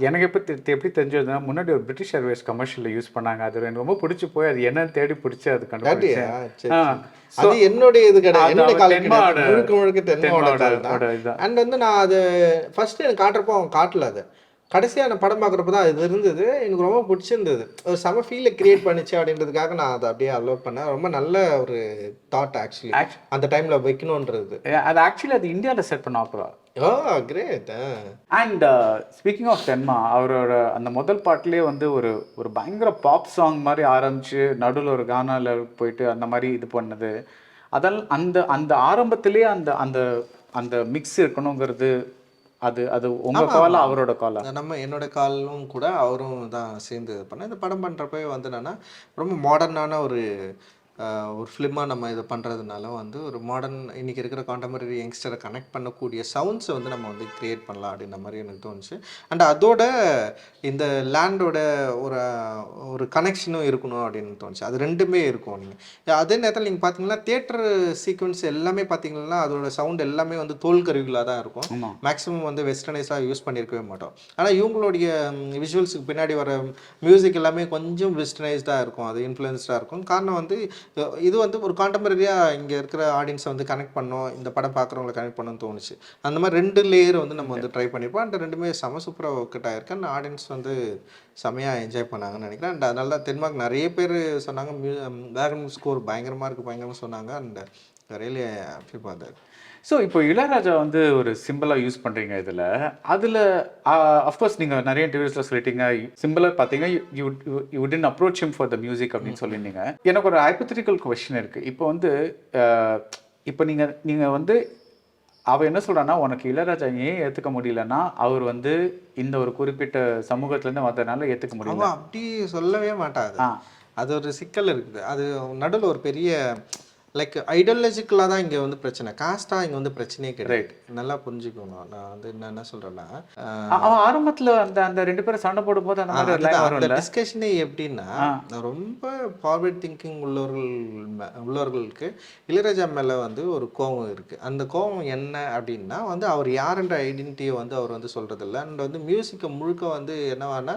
எனக்கு எப்படி தெரிஞ்சதுன்னா முன்னாடி ஒரு பிரிட்டிஷ் ஏர்வேஸ் கமர்ஷியலில் யூஸ் பண்ணாங்க. அது எனக்கு ரொம்ப பிடிச்சி போய் அது என்னன்னு தேடி பிடிச்சி அது கண்டுபிடிச்சேன். அது என்னுடைய இது கிடையாது, முழுக்க தென்மாவட்ட. அண்ட் வந்து நான் அது ஃபர்ஸ்ட் எனக்கு காட்டுறப்போ அவன் காட்டல, அது கடைசியாக நான் படம் பார்க்குறப்ப தான் இது இருந்தது. எனக்கு ரொம்ப பிடிச்சிருந்தது, ஒரு செம ஃபீலை கிரியேட் பண்ணிச்சு அப்படின்றதுக்காக நான் அதை அப்படியே அலோவ் பண்ணேன். ரொம்ப நல்ல ஒரு தாட் ஆக்சுவலி அந்த டைமில் வைக்கணுன்றது. அது ஆக்சுவலி அது இந்தியாவில் செட் பண்ண ஆப்ரா. Great. And speaking of Tenma, அவரோட அந்த முதல் பாட்டிலே வந்து ஒரு பயங்கர பாப் சாங் மாதிரி ஆரம்பிச்சு நடுவில் ஒரு கானாவில் போயிட்டு அந்த மாதிரி இது பண்ணது. அதெல்லாம் அந்த ஆரம்பத்திலே அந்த மிக்ஸ் இருக்கணுங்கிறது அது உங்க கால அவரோட கால என்னோட காலும் கூட அவரும் தான் சேர்ந்து பண்ண. இந்த படம் பண்ணுறப்ப வந்து என்னன்னா ரொம்ப மாடர்னான ஒரு ஃபிலிமாக நம்ம இது பண்ணுறதுனால வந்து ஒரு மாடர்ன் இன்றைக்கி இருக்கிற கான்டெம்பரரி யங்ஸ்டரை கனெக்ட் பண்ணக்கூடிய சவுண்ட்ஸை வந்து நம்ம வந்து க்ரியேட் பண்ணலாம் அப்படின்ற மாதிரி எனக்கு தோணுச்சு. அண்ட் அதோட இந்த லேண்டோட ஒரு கனெக்ஷனும் இருக்கணும் அப்படின்னு தோணுச்சு. அது ரெண்டுமே இருக்கும். நீங்கள் அதே நேரத்தில் நீங்கள் பார்த்தீங்கன்னா தியேட்டர் சீக்வன்ஸ் எல்லாமே பார்த்தீங்கன்னா அதோட சவுண்ட் எல்லாமே வந்து தோல் கருவிகளாக தான் இருக்கும். மேக்ஸிமம் வந்து வெஸ்டர்னைஸாக யூஸ் பண்ணியிருக்கவே மாட்டோம். ஆனால் இவங்களுடைய விஷுவல்ஸுக்கு பின்னாடி வர மியூசிக் எல்லாமே கொஞ்சம் வெஸ்டர்னைஸ்டாக இருக்கும், அது இன்ஃப்ளூயன்ஸ்டாக இருக்கும். காரணம் வந்து இது வந்து ஒரு கான்டெம்பரரியாக இங்கே இருக்கிற ஆடியன்ஸை வந்து கனெக்ட் பண்ணோம், இந்த படம் பார்க்குறவங்களை கனெக்ட் பண்ணணும்னு தோணுச்சு. அந்த மாதிரி 2 லேயர் வந்து நம்ம வந்து ட்ரை பண்ணியிருப்போம். அந்த ரெண்டுமே சூப்பராக ஒர்க் அவுட் ஆகிருக்கு. அந்த ஆடியன்ஸ் வந்து செமையாக என்ஜாய் பண்ணாங்கன்னு நினைக்கிறேன். அண்ட் அதனால தான் தென்மார்க் நிறைய பேர் சொன்னாங்க பேக்ரவுண்ட் ஸ்கோர் பயங்கரமாக சொன்னாங்க. And really happy for that. So இப்போ இளையராஜா வந்து ஒரு சிம்பிளாக யூஸ் பண்ணுறீங்க இதில். அஃப்கோர்ஸ் நீங்கள் நிறைய இன்டர்வியூஸில் சொல்லிட்டீங்க, சிம்பிளாக பார்த்தீங்க you didn't approach him for the music அப்படின்னு சொல்லியிருந்தீங்க. எனக்கு ஒரு ஹைப்போதெட்டிக்கல் கொஸ்டின் இருக்குது. இப்போ வந்து இப்போ நீங்கள் வந்து அவ என்ன சொல்றான்னா, உனக்கு இளையராஜா ஏன் ஏத்துக்க முடியலன்னா, அவர் வந்து இந்த ஒரு குறிப்பிட்ட சமூகத்திலேருந்து வந்ததுனால ஏத்துக்க அவ முடியல. அப்படி சொல்லவே மாட்டாது. ஆ அது ஒரு சிக்கல் இருக்குது. அது நடுவில் ஒரு பெரிய லைக் ஐடியாலஜிக்கலாக தான் இங்கே வந்து பிரச்சனை. காஸ்ட்டாக இங்கே வந்து பிரச்சனையே கிடையாது. ரைட். நல்லா புரிஞ்சுக்கணும். நான் வந்து என்ன சொல்கிறேன்னா, அவன் ஆரம்பத்துல அந்த அந்த 2 பேரும் சண்டை போடும்போது அந்த மாதிரி ஒரு லைன் அதுதான் அந்த வரும்ல. டிஸ்கஷனே எப்படின்னா, ஆ ரொம்ப ஃபார்வர்ட் திங்கிங் உள்ளவர்களுக்கு இளையராஜா மேலே வந்து ஒரு கோபம் இருக்குது. அந்த கோபம் என்ன அப்படின்னா வந்து அவர் யாருன்ற ஐடென்டிட்டியை வந்து அவர் வந்து சொல்கிறதில்ல. அண்ட் வந்து மியூசிக்கை முழுக்க வந்து என்னவானா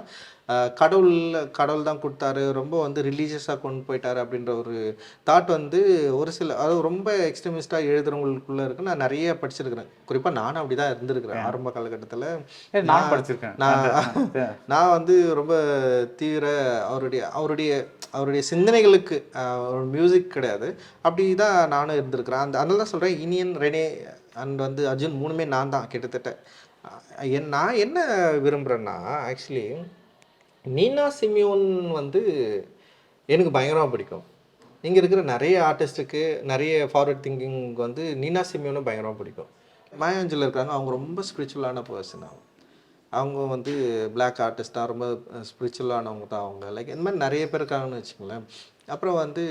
கடவுள் கடவுள் தான் கொடுத்தாரு, ரொம்ப வந்து ரிலீஜியஸாக கொண்டு போயிட்டாரு அப்படின்ற ஒரு தாட் வந்து ஒரு சில அதாவது ரொம்ப எக்ஸ்ட்ரீமிஸ்டாக எழுதுறவங்களுக்குள்ளே இருக்கு. நான் நிறைய படிச்சிருக்கிறேன். குறிப்பாக நானும் அப்படி தான் இருந்திருக்கிறேன் ஆரம்ப காலகட்டத்தில். நான் நான் படிச்சிருக்கேன். நான் நான் வந்து ரொம்ப தீவிர அவருடைய அவருடைய அவருடைய சிந்தனைகளுக்கு ஒரு மியூசிக் கிடையாது. அப்படி தான் நானும் இருந்திருக்கிறேன். அதனால தான் சொல்கிறேன், இனியன், ரெனே அண்ட் வந்து அர்ஜுன் 3மே நான் தான் கிட்டத்தட்ட. நான் என்ன விரும்புகிறேன்னா, ஆக்சுவலி நீனா சிமியோன் வந்து எனக்கு பயங்கரமாக பிடிக்கும். இங்கே இருக்கிற நிறைய ஆர்டிஸ்ட்டுக்கு நிறைய ஃபார்வர்ட் திங்கிங் வந்து நீனா சிமியோனும் பயங்கரமாக பிடிக்கும். மாயாஞ்சலில் இருக்காங்க, அவங்க ரொம்ப ஸ்பிரிச்சுவலான பர்சன். அவங்க வந்து பிளாக் ஆர்டிஸ்ட் தான், ரொம்ப ஸ்பிரிச்சுவலானவங்க தான் அவங்க. லைக் இந்த மாதிரி நிறைய பேர் இருக்காங்கன்னு வச்சுக்கோங்களேன். அப்புறம் வந்து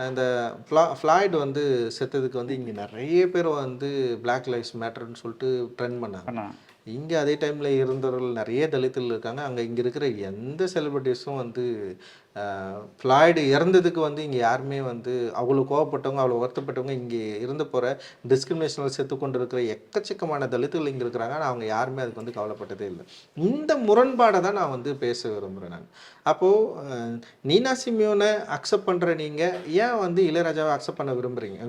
இந்த ஃப்ளாய்டு வந்து செத்ததுக்கு வந்து இங்கே நிறைய பேர் வந்து பிளாக் லைஃப்ஸ் மேட்டர்னு சொல்லிட்டு ட்ரெண்ட் பண்ணாங்க. இங்கே அதே டைமில் இருந்தவர்கள் நிறைய தலித்துகள் இருக்காங்க. அங்கே இங்கே இருக்கிற எந்த செலிபிரிட்டிஸும் வந்து ஃப்ளாய்டு இறந்ததுக்கு வந்து இங்கே யாருமே வந்து அவ்வளோ கோவப்பட்டவங்க, அவ்வளோ வருத்தப்பட்டவங்க, இங்கே இருந்த போகிற டிஸ்கிரிமினேஷனில் செத்து கொண்டு இருக்கிற எக்கச்சக்கமான தலித்துகள் இங்கே இருக்கிறாங்க. ஆனால் அவங்க யாருமே அதுக்கு வந்து கவலைப்பட்டதே இல்லை. இந்த முரண்பாடை தான் நான் வந்து பேச விரும்புகிறேன். நான் அப்போது நீனா சிமியோனை அக்செப்ட் பண்ணுற நீங்கள் ஏன் வந்து இளையராஜாவை அக்செப்ட் பண்ண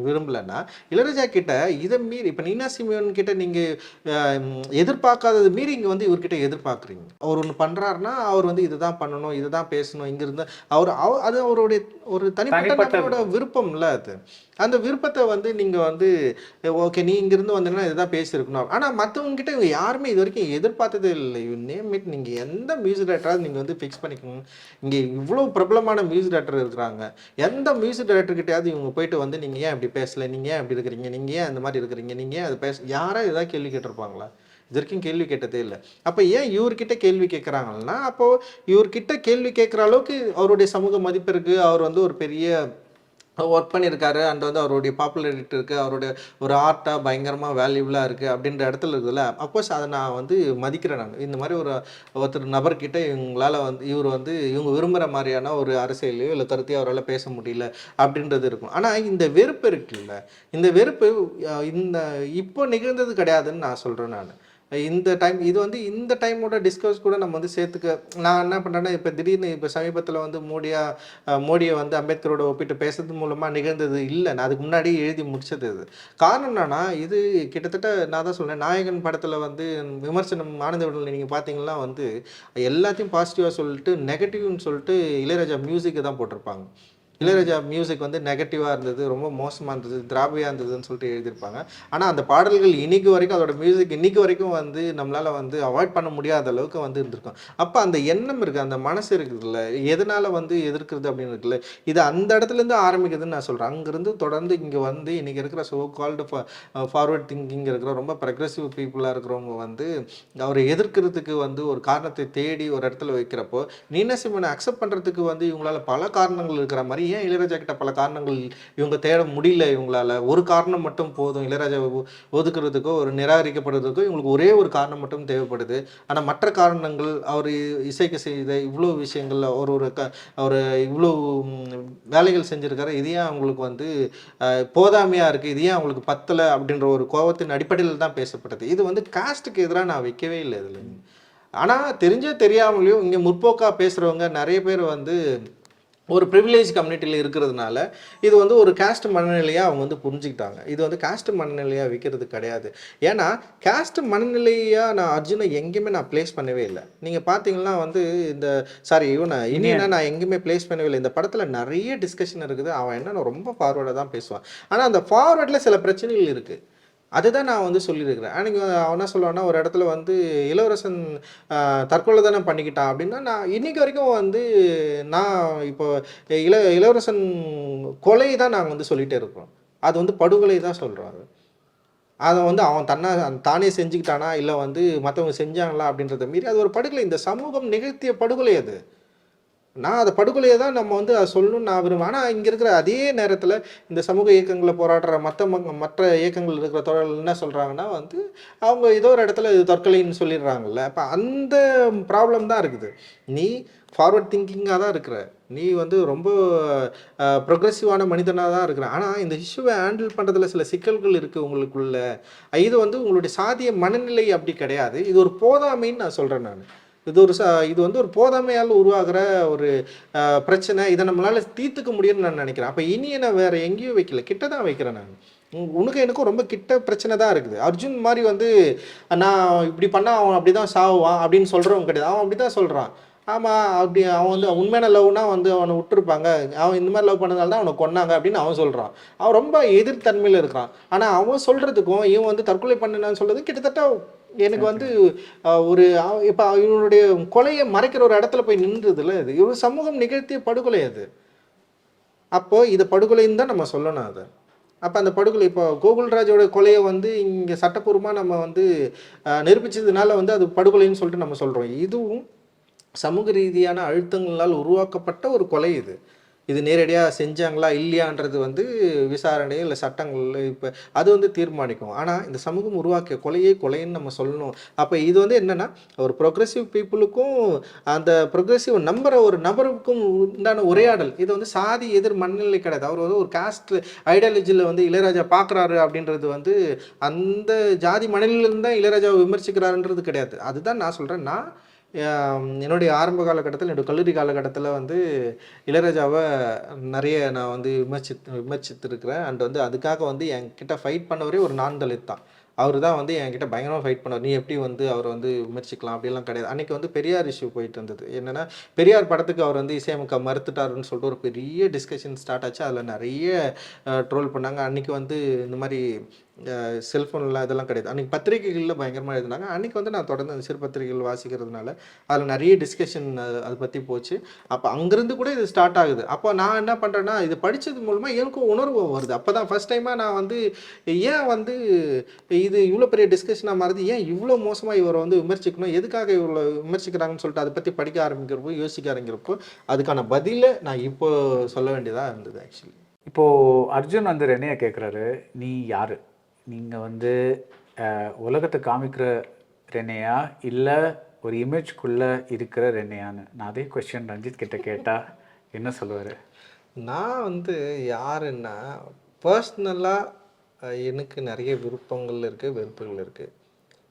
விரும்பலைன்னா, இளையராஜா கிட்ட இதை மீறி இப்போ நீனா சிமியோன் கிட்ட நீங்கள் எதிர்பார்க்காதது மீறி இங்கே வந்து இவர்கிட்ட எதிர்பார்க்குறீங்க. அவர் ஒன்று பண்ணுறாருன்னா அவர் வந்து இதை தான் பண்ணணும், இதை தான் பேசணும், இங்கிருந்து அது அவருடைய ஒரு தனிப்பட்ட விருப்பம் இல்லை. அது அந்த விருப்பத்தை வந்து நீங்கள் வந்து ஓகே நீ இங்கிருந்து வந்தீங்கன்னா இதுதான் பேசியிருக்கணும். ஆனால் மற்றவங்க கிட்ட இவங்க யாருமே இது வரைக்கும் எதிர்பார்த்ததே இல்லை. யூ நேம் இட், நீங்கள் எந்த மியூசிக் டைரக்டராக நீங்கள் வந்து ஃபிக்ஸ் பண்ணிக்கணும். இங்கே இவ்வளோ பிரபலமான மியூசிக் டைரக்டர் இருக்கிறாங்க. எந்த மியூசிக் டைரக்டர்கிட்டையாவது இவங்க போயிட்டு வந்து நீங்கள் ஏன் இப்படி பேசலை, நீங்கள் ஏன் அப்படி இருக்கிறீங்க, நீங்கள் ஏன் அந்த மாதிரி இருக்கிறீங்க, நீங்கள் ஏன் அது யாராவது ஏதாவது கேள்வி கேட்டிருப்பாங்களா? இது வரைக்கும் கேள்வி கேட்டதே இல்லை. அப்போ ஏன் இவர்கிட்ட கேள்வி கேட்குறாங்கன்னா, அப்போது இவர்கிட்ட கேள்வி கேட்குற அளவுக்கு அவருடைய சமூக மதிப்பு இருக்குது. அவர் வந்து ஒரு பெரிய ஒர்க் பண்ணியிருக்காரு. அண்ட் வந்து அவருடைய பாப்புலாரிட்டி இருக்குது. அவருடைய ஒரு ஆர்ட்டாக பயங்கரமாக வேல்யூபுளாக இருக்குது அப்படின்ற இடத்துல இருக்குதுல்ல. அப்கோர்ஸ் அதை நான் வந்து மதிக்கிறேன். நான் இந்த மாதிரி ஒருத்தர் நபர்கிட்ட இவங்களால் வந்து இவங்க விரும்புகிற மாதிரியான ஒரு அரசியலையோ இல்லை கருத்தையோ அவரால் பேச முடியல அப்படின்றது இருக்கும். ஆனால் இந்த வெறுப்பு இருக்குல்ல, இந்த வெறுப்பு இந்த இப்போ நிகழ்ந்தது கிடையாதுன்னு நான் சொல்கிறேன். நான் இது வந்து இந்த டைமோட டிஸ்கஸ் கூட நம்ம வந்து சேர்த்துக்க நான் என்ன பண்ணுறேன்னா, இப்போ திடீர்னு இப்போ சமீபத்தில் வந்து மோடியை வந்து அம்பேத்கரோட ஒப்பிட்டு பேசுறது மூலமாக நிகழ்ந்தது இல்லை. நான் அதுக்கு முன்னாடி எழுதி முடிச்சது. இது காரணம் என்னன்னா, இது கிட்டத்தட்ட நான் தான் சொல்கிறேன், நாயகன் படத்தில் வந்து விமர்சனம் ஆனந்த விடலை நீங்கள் பார்த்தீங்கன்னா வந்து எல்லாத்தையும் பாசிட்டிவாக சொல்லிட்டு நெகட்டிவ்னு சொல்லிட்டு இளையராஜா மியூசிக்கை தான் போட்டிருப்பாங்க. இளையராஜா மியூசிக் வந்து நெகட்டிவாக இருந்தது, ரொம்ப மோசமாக இருந்தது, திராபியாக இருந்ததுன்னு சொல்லிட்டு எழுதியிருப்பாங்க. ஆனால் அந்த பாடல்கள் இன்னைக்கு வரைக்கும், அதோட மியூசிக் இன்னைக்கு வரைக்கும் வந்து நம்மளால் வந்து அவாய்ட் பண்ண முடியாத அளவுக்கு வந்து இருந்திருக்கும். அப்போ அந்த எண்ணம் இருக்குது, அந்த மனசு இருக்குதுல்ல, எதனால் வந்து எதிர்க்கிறது அப்படின்னு இருக்குல்ல, இது அந்த இடத்துலேருந்து ஆரம்பிக்குதுன்னு நான் சொல்கிறேன். அங்கேருந்து தொடர்ந்து இங்கே வந்து இன்றைக்கி இருக்கிற சோ கால்டு ஃபார்வர்ட் திங்கிங் இருக்கிற ரொம்ப ப்ரக்ரெசிவ் பீப்புளாக இருக்கிறவங்க வந்து அவரை எதிர்க்கிறதுக்கு வந்து ஒரு காரணத்தை தேடி ஒரு இடத்துல வைக்கிறப்போ, நீனா சிமியோனை அக்செப்ட் பண்ணுறதுக்கு வந்து இவங்களால பல காரணங்கள் இருக்கிற மாதிரி ஏன் இளையராஜா கிட்ட பல காரணங்கள் இவங்க தேட முடியல? இவங்களால ஒரு காரணம் மட்டும் போதும். இளையராஜாவை ஒதுக்குறதுக்கோ ஒரு நிராகரிக்கப்படுறதுக்கோ இவங்களுக்கு ஒரே ஒரு காரணம் மட்டும் தேவைப்படுது. ஆனால் மற்ற காரணங்கள் அவர் இசைக்கு செய்த இவ்வளோ விஷயங்கள் அவர் இவ்வளோ வேலைகள் செஞ்சுருக்காரு, இதையே அவங்களுக்கு வந்து போதாமையாக இருக்குது, இதையே அவங்களுக்கு பத்தலை அப்படின்ற ஒரு கோபத்தின் அடிப்படையில் தான் பேசப்பட்டது. இது வந்து காஸ்ட்டுக்கு எதிராக நான் வைக்கவே இல்லை இதில். ஆனால் தெரிஞ்சோ தெரியாமலையும் இங்கே முற்போக்காக பேசுகிறவங்க நிறைய பேர் வந்து ஒரு ப்ரிவிலேஜ் கம்யூனிட்டியில் இருக்கிறதுனால இது வந்து ஒரு காஸ்ட் மனநிலையாக அவங்க வந்து புரிஞ்சுக்கிட்டாங்க. இது வந்து காஸ்ட் மனநிலையாக விற்கிறது கிடையாது. ஏன்னா காஸ்ட் மனநிலையாக நான் அர்ஜுனை எங்கேயுமே நான் பிளேஸ் பண்ணவே இல்லை. நீங்கள் பார்த்தீங்கன்னா வந்து இனியனா நான் எங்கேயுமே பிளேஸ் பண்ணவே இல்லை. இந்த படத்தில் நிறைய டிஸ்கஷன் இருக்குது. அவன் என்ன ரொம்ப ஃபார்வர்டாக தான் பேசுவான். ஆனால் அந்த ஃபார்வர்டில் சில பிரச்சனைகள் இருக்குது. அதுதான் நான் வந்து சொல்லியிருக்கிறேன். அன்றைக்கி அவன் என்ன சொல்லுவான்னா, ஒரு இடத்துல வந்து இளவரசன் தற்கொலை தானே பண்ணிக்கிட்டான் அப்படின்னா, நான் இன்றைக்கி வரைக்கும் வந்து நான் இப்போ இளவரசன் கொலை தான் நாங்கள் வந்து சொல்லிகிட்டே இருக்கிறோம். அது வந்து படுகொலை தான் சொல்கிறோம். அது அதை வந்து அவன் தானே செஞ்சுக்கிட்டானா இல்லை வந்து மற்றவங்க செஞ்சாங்களா அப்படின்றத மீறி அது ஒரு படுகொலை. இந்த சமூகம் நிகழ்த்திய படுகொலை அது. நான் அதை படுகொலையை தான் நம்ம வந்து அதை சொல்லணும்னு நான் விரும்புவேன். ஆனால் இங்கே இருக்கிற அதே நேரத்தில் இந்த சமூக இயக்கங்களில் போராடுற மற்ற இயக்கங்கள் இருக்கிற தோழர்கள் என்ன சொல்கிறாங்கன்னா வந்து அவங்க ஏதோ ஒரு இடத்துல இது தற்கொலைன்னு சொல்லிடுறாங்கல்ல. அப்போ அந்த ப்ராப்ளம் தான் இருக்குது. நீ ஃபார்வர்ட் திங்கிங்காக தான் இருக்கிற, நீ வந்து ரொம்ப ப்ரொக்ரெசிவான மனிதனாக தான் இருக்கிற. ஆனால் இந்த இஷ்யூவை ஹேண்டில் பண்ணுறதுல சில சிக்கல்கள் இருக்குது உங்களுக்குள்ள. இது வந்து உங்களுடைய சாதிய மனநிலை அப்படி கிடையாது, இது ஒரு போதாமைன்னு நான் சொல்கிறேன். நான் இது வந்து ஒரு போதாமையால் உருவாகிற ஒரு பிரச்சனை. இதை நம்மளால் தீர்த்துக்க முடியும்னு நான் நினைக்கிறேன். அப்போ இனியை நான் வேறு எங்கேயும் வைக்கல, கிட்ட தான் வைக்கிறேன். நான் உனக்கு எனக்கும் ரொம்ப கிட்ட பிரச்சனை தான் இருக்குது. அர்ஜுன் மாதிரி வந்து நான் இப்படி பண்ணால் அவன் அப்படி தான் சாவான் அப்படின்னு சொல்கிறவங்க கிடையாது. அவன் அப்படி தான் சொல்கிறான். ஆமாம், அப்படி அவன் வந்து உண்மையான லவ்னா வந்து அவனை விட்டுருப்பாங்க, அவன் இந்த மாதிரி லவ் பண்ணதால தான் அவனை கொன்னாங்க அப்படின்னு அவன் சொல்கிறான். அவன் ரொம்ப எதிர்த்தன்மையில் இருக்கிறான். ஆனால் அவன் சொல்கிறதுக்கும் இவன் வந்து தற்கொலை பண்ணினான்னு சொல்கிறது கிட்டத்தட்ட எனக்கு வந்து ஒரு இப்போ இவனுடைய கொலையை மறைக்கிற ஒரு இடத்துல போய் நின்றுதுல. இது ஒரு சமூகம் நிகழ்த்திய படுகொலை அது. அப்போ இதை படுகொலைன்னு தான் நம்ம சொல்லணும் அதை. அப்போ அந்த படுகொலை இப்போ கோகுல்ராஜோட கொலையை வந்து இங்கே சட்டப்பூர்வமாக நம்ம வந்து நிரூபித்ததுனால வந்து அது படுகொலைன்னு சொல்லிட்டு நம்ம சொல்கிறோம். இதுவும் சமூக ரீதியான அழுத்தங்களால் உருவாக்கப்பட்ட ஒரு கொலை. இது நேரடியாக செஞ்சாங்களா இல்லையான்றது வந்து விசாரணை இல்லை சட்டங்கள் இப்போ அது வந்து தீர்மானிக்கும். ஆனால் இந்த சமூகம் உருவாக்கிய கொலைன்னு நம்ம சொல்லணும். அப்போ இது வந்து என்னென்னா ஒரு ப்ரொக்ரெசிவ் பீப்புளுக்கும் அந்த ப்ரொக்ரெசிவ் நம்புகிற ஒரு நபருக்கும் உண்டான உரையாடல். இது வந்து சாதி எதிர் மனநிலை கிடையாது. அவர் வந்து ஒரு காஸ்ட் ஐடியாலஜியில் வந்து இளையராஜா பார்க்குறாரு அப்படின்றது வந்து அந்த ஜாதி மனநிலையிலிருந்து தான் இளையராஜாவை விமர்சிக்கிறாருன்றது கிடையாது. அதுதான் நான் சொல்கிறேன். நான் என்னுடைய ஆரம்ப காலகட்டத்தில், என்னுடைய கல்லூரி காலகட்டத்தில் வந்து இளையராஜாவை நிறைய நான் வந்து விமர்சித்திருக்கிறேன். அண்ட் வந்து அதுக்காக வந்து என்கிட்ட ஃபைட் பண்ணவரே ஒரு நான் தலித் தான். அவர் தான் வந்து என்கிட்ட பயங்கரமாக ஃபைட் பண்ணார். நீ எப்படி வந்து அவரை வந்து விமர்சிக்கலாம் அப்படிலாம் கிடையாது. அன்றைக்கி வந்து பெரியார் இஷ்யூ போயிட்டு இருந்தது. என்னென்னா பெரியார் படத்துக்கு அவர் வந்து இசையமைக்க மறுத்துட்டாருன்னு சொல்லிட்டு ஒரு பெரிய டிஸ்கஷன் ஸ்டார்ட் ஆச்சு. அதில் நிறைய ட்ரோல் பண்ணாங்க. அன்றைக்கி வந்து இந்த மாதிரி செல்ஃபோன்லாம் இதெல்லாம் கிடையாது. அன்றைக்கி பத்திரிகைகளில் பயங்கரமாக எழுதினாங்க. அன்றைக்கி வந்து நான் தொடர்ந்து அந்த சிறு பத்திரிகைகள் வாசிக்கிறதுனால அதில் நிறைய டிஸ்கஷன் அதை பற்றி போச்சு. அப்போ அங்கேருந்து கூட இது ஸ்டார்ட் ஆகுது. அப்போ நான் என்ன பண்ணுறேன்னா, இது படித்தது மூலமாக எனக்கும் உணர்வு வருது. அப்போ தான் ஃபஸ்ட் டைமாக நான் வந்து ஏன் வந்து இது இவ்வளோ பெரிய டிஸ்கஷனாக மாறுது, ஏன் இவ்வளோ மோசமாக இவரை வந்து விமர்சிக்கணும், எதுக்காக இவ்வளோ விமர்சிக்கிறாங்கன்னு சொல்லிட்டு அதை பற்றி படிக்க ஆரம்பிக்கிறப்போ யோசிக்க ஆரம்பிக்கிறப்போ அதுக்கான பதிலை நான் இப்போ சொல்ல வேண்டியதாக இருந்தது. ஆக்சுவலி இப்போது அர்ஜுன் வந்து ரெனையை கேட்குறாரு, நீ யார், நீங்கள் வந்து உலகத்தை காமிக்கிற ரெனையா இல்லை ஒரு இமேஜ்குள்ளே இருக்கிற ரெனையான்னு. நான் அதே கொஸ்டின் ரஞ்சித் கிட்ட கேட்டால் என்ன சொல்லுவார்? நான் வந்து யாருன்னா பர்சனலாக எனக்கு நிறைய விருப்பங்கள் இருக்குது, வெறுப்புகள் இருக்குது.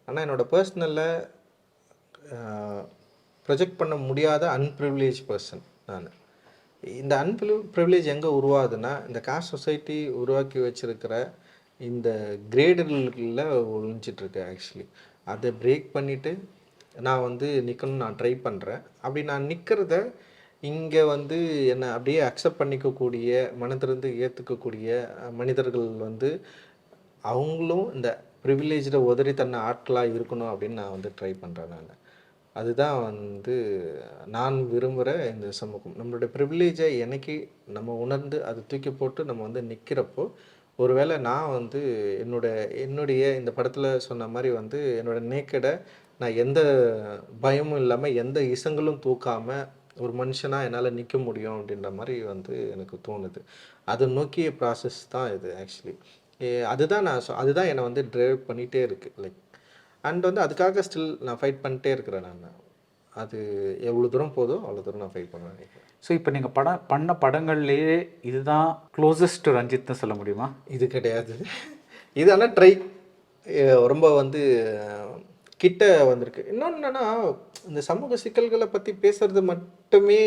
ஆனால் என்னோடய பர்சனலில் ப்ரொஜெக்ட் பண்ண முடியாத அன்ப்ரிவிலேஜ் பர்சன் நான். இந்த ப்ரிவிலேஜ் எங்கே உருவாகுதுன்னா, இந்த காஸ்ட் சொசைட்டி உருவாக்கி வச்சுருக்கிற இந்த கிரேடுகளில் ஒழிஞ்சிட்ருக்கு. ஆக்சுவலி அதை பிரேக் பண்ணிவிட்டு நான் வந்து நிற்கணும்னு நான் ட்ரை பண்ணுறேன். அப்படி நான் நிற்கிறத இங்கே வந்து என்னை அப்படியே அக்செப்ட் பண்ணிக்கக்கூடிய, மனதிலிருந்து ஏற்றுக்கக்கூடிய மனிதர்கள் வந்து அவங்களும் இந்த ப்ரிவிலேஜில் உதறி தன்னை ஆட்களாக இருக்கணும் அப்படின்னு நான் வந்து ட்ரை பண்ணுறேன். நான் அதுதான் வந்து நான் விரும்புகிற இந்த சமூகம். நம்மளுடைய ப்ரிவிலேஜை என்னைக்கு நம்ம உணர்ந்து அதை தூக்கி போட்டு நம்ம வந்து நிற்கிறப்போ, ஒருவேளை நான் வந்து என்னுடைய இந்த படத்தில் சொன்ன மாதிரி வந்து என்னோட நேக்கடை நான் எந்த பயமும் இல்லாமல் எந்த இசங்களும் தூக்காமல் ஒரு மனுஷனாக என்னால் நிற்க முடியும் அப்படின்ற மாதிரி வந்து எனக்கு தோணுது. அதை நோக்கிய ப்ராசஸ் தான் இது. ஆக்சுவலி அதுதான் என்னை வந்து ட்ரைவ் பண்ணிகிட்டே இருக்குது. லைக் அண்ட் வந்து அதுக்காக ஸ்டில் நான் ஃபைட் பண்ணிட்டே இருக்கிறேன். நான் அது எவ்வளோ தூரம் போதோ அவ்வளோ தூரம் நான் ஃபைட் பண்ணுவேன் நினைக்கிறேன். ஸோ இப்போ நீங்கள் பண்ண படங்கள்லேயே இதுதான் க்ளோசஸ்ட் ரஞ்சித்னு சொல்ல முடியுமா? இது கிடையாது. இது ஆனால் ட்ரை ரொம்ப வந்து கிட்ட வந்திருக்கு. இன்னொன்று என்னென்னா, இந்த சமூக சிக்கல்களை பற்றி பேசுகிறது மட்டுமே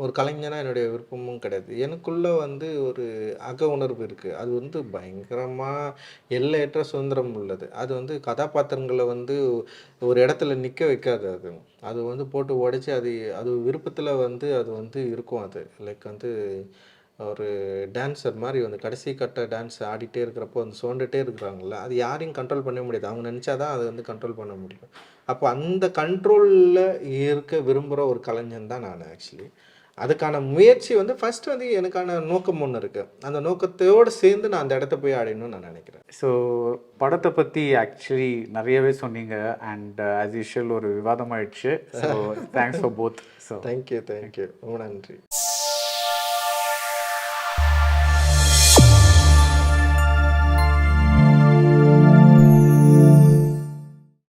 ஒரு கலைஞனாக என்னுடைய விருப்பமும் கிடையாது. எனக்குள்ளே வந்து ஒரு அக உணர்வு இருக்குது. அது வந்து பயங்கரமாக எல்லையற்ற சுதந்திரம் உள்ளது. அது வந்து கதாபாத்திரங்களை வந்து ஒரு இடத்துல நிற்க வைக்காது. அது வந்து போட்டு உடைச்சி அது விருப்பத்தில் வந்து அது வந்து இருக்கும். அது லைக் வந்து ஒரு டான்ஸர் மாதிரி வந்து கடைசி கட்ட டான்ஸ் ஆடிட்டே இருக்கிறப்போ வந்து சோண்டுகிட்டே இருக்கிறாங்கல்ல, அது யாரையும் கண்ட்ரோல் பண்ண முடியாது. அவங்க நினச்சா தான் அதை வந்து கண்ட்ரோல் பண்ண முடியும். அப்போ அந்த கண்ட்ரோலில் இருக்க விரும்புகிற ஒரு கலைஞன் தான் நான். ஆக்சுவலி அதுக்கான முயற்சி வந்து ஃபர்ஸ்ட் வந்து எனக்கான நோக்கம் ஒன்று இருக்குது. அந்த நோக்கத்தோடு சேர்ந்து நான் அந்த இடத்த போய் அடையணும்னு நான் நினைக்கிறேன். ஸோ படத்தை பற்றி ஆக்சுவலி நிறையவே சொன்னீங்க அண்ட் ஆஸ் யூஷுவல் ஒரு விவாதம் ஆயிடுச்சு. So thanks for both. So thank you ரொம்ப நன்றி.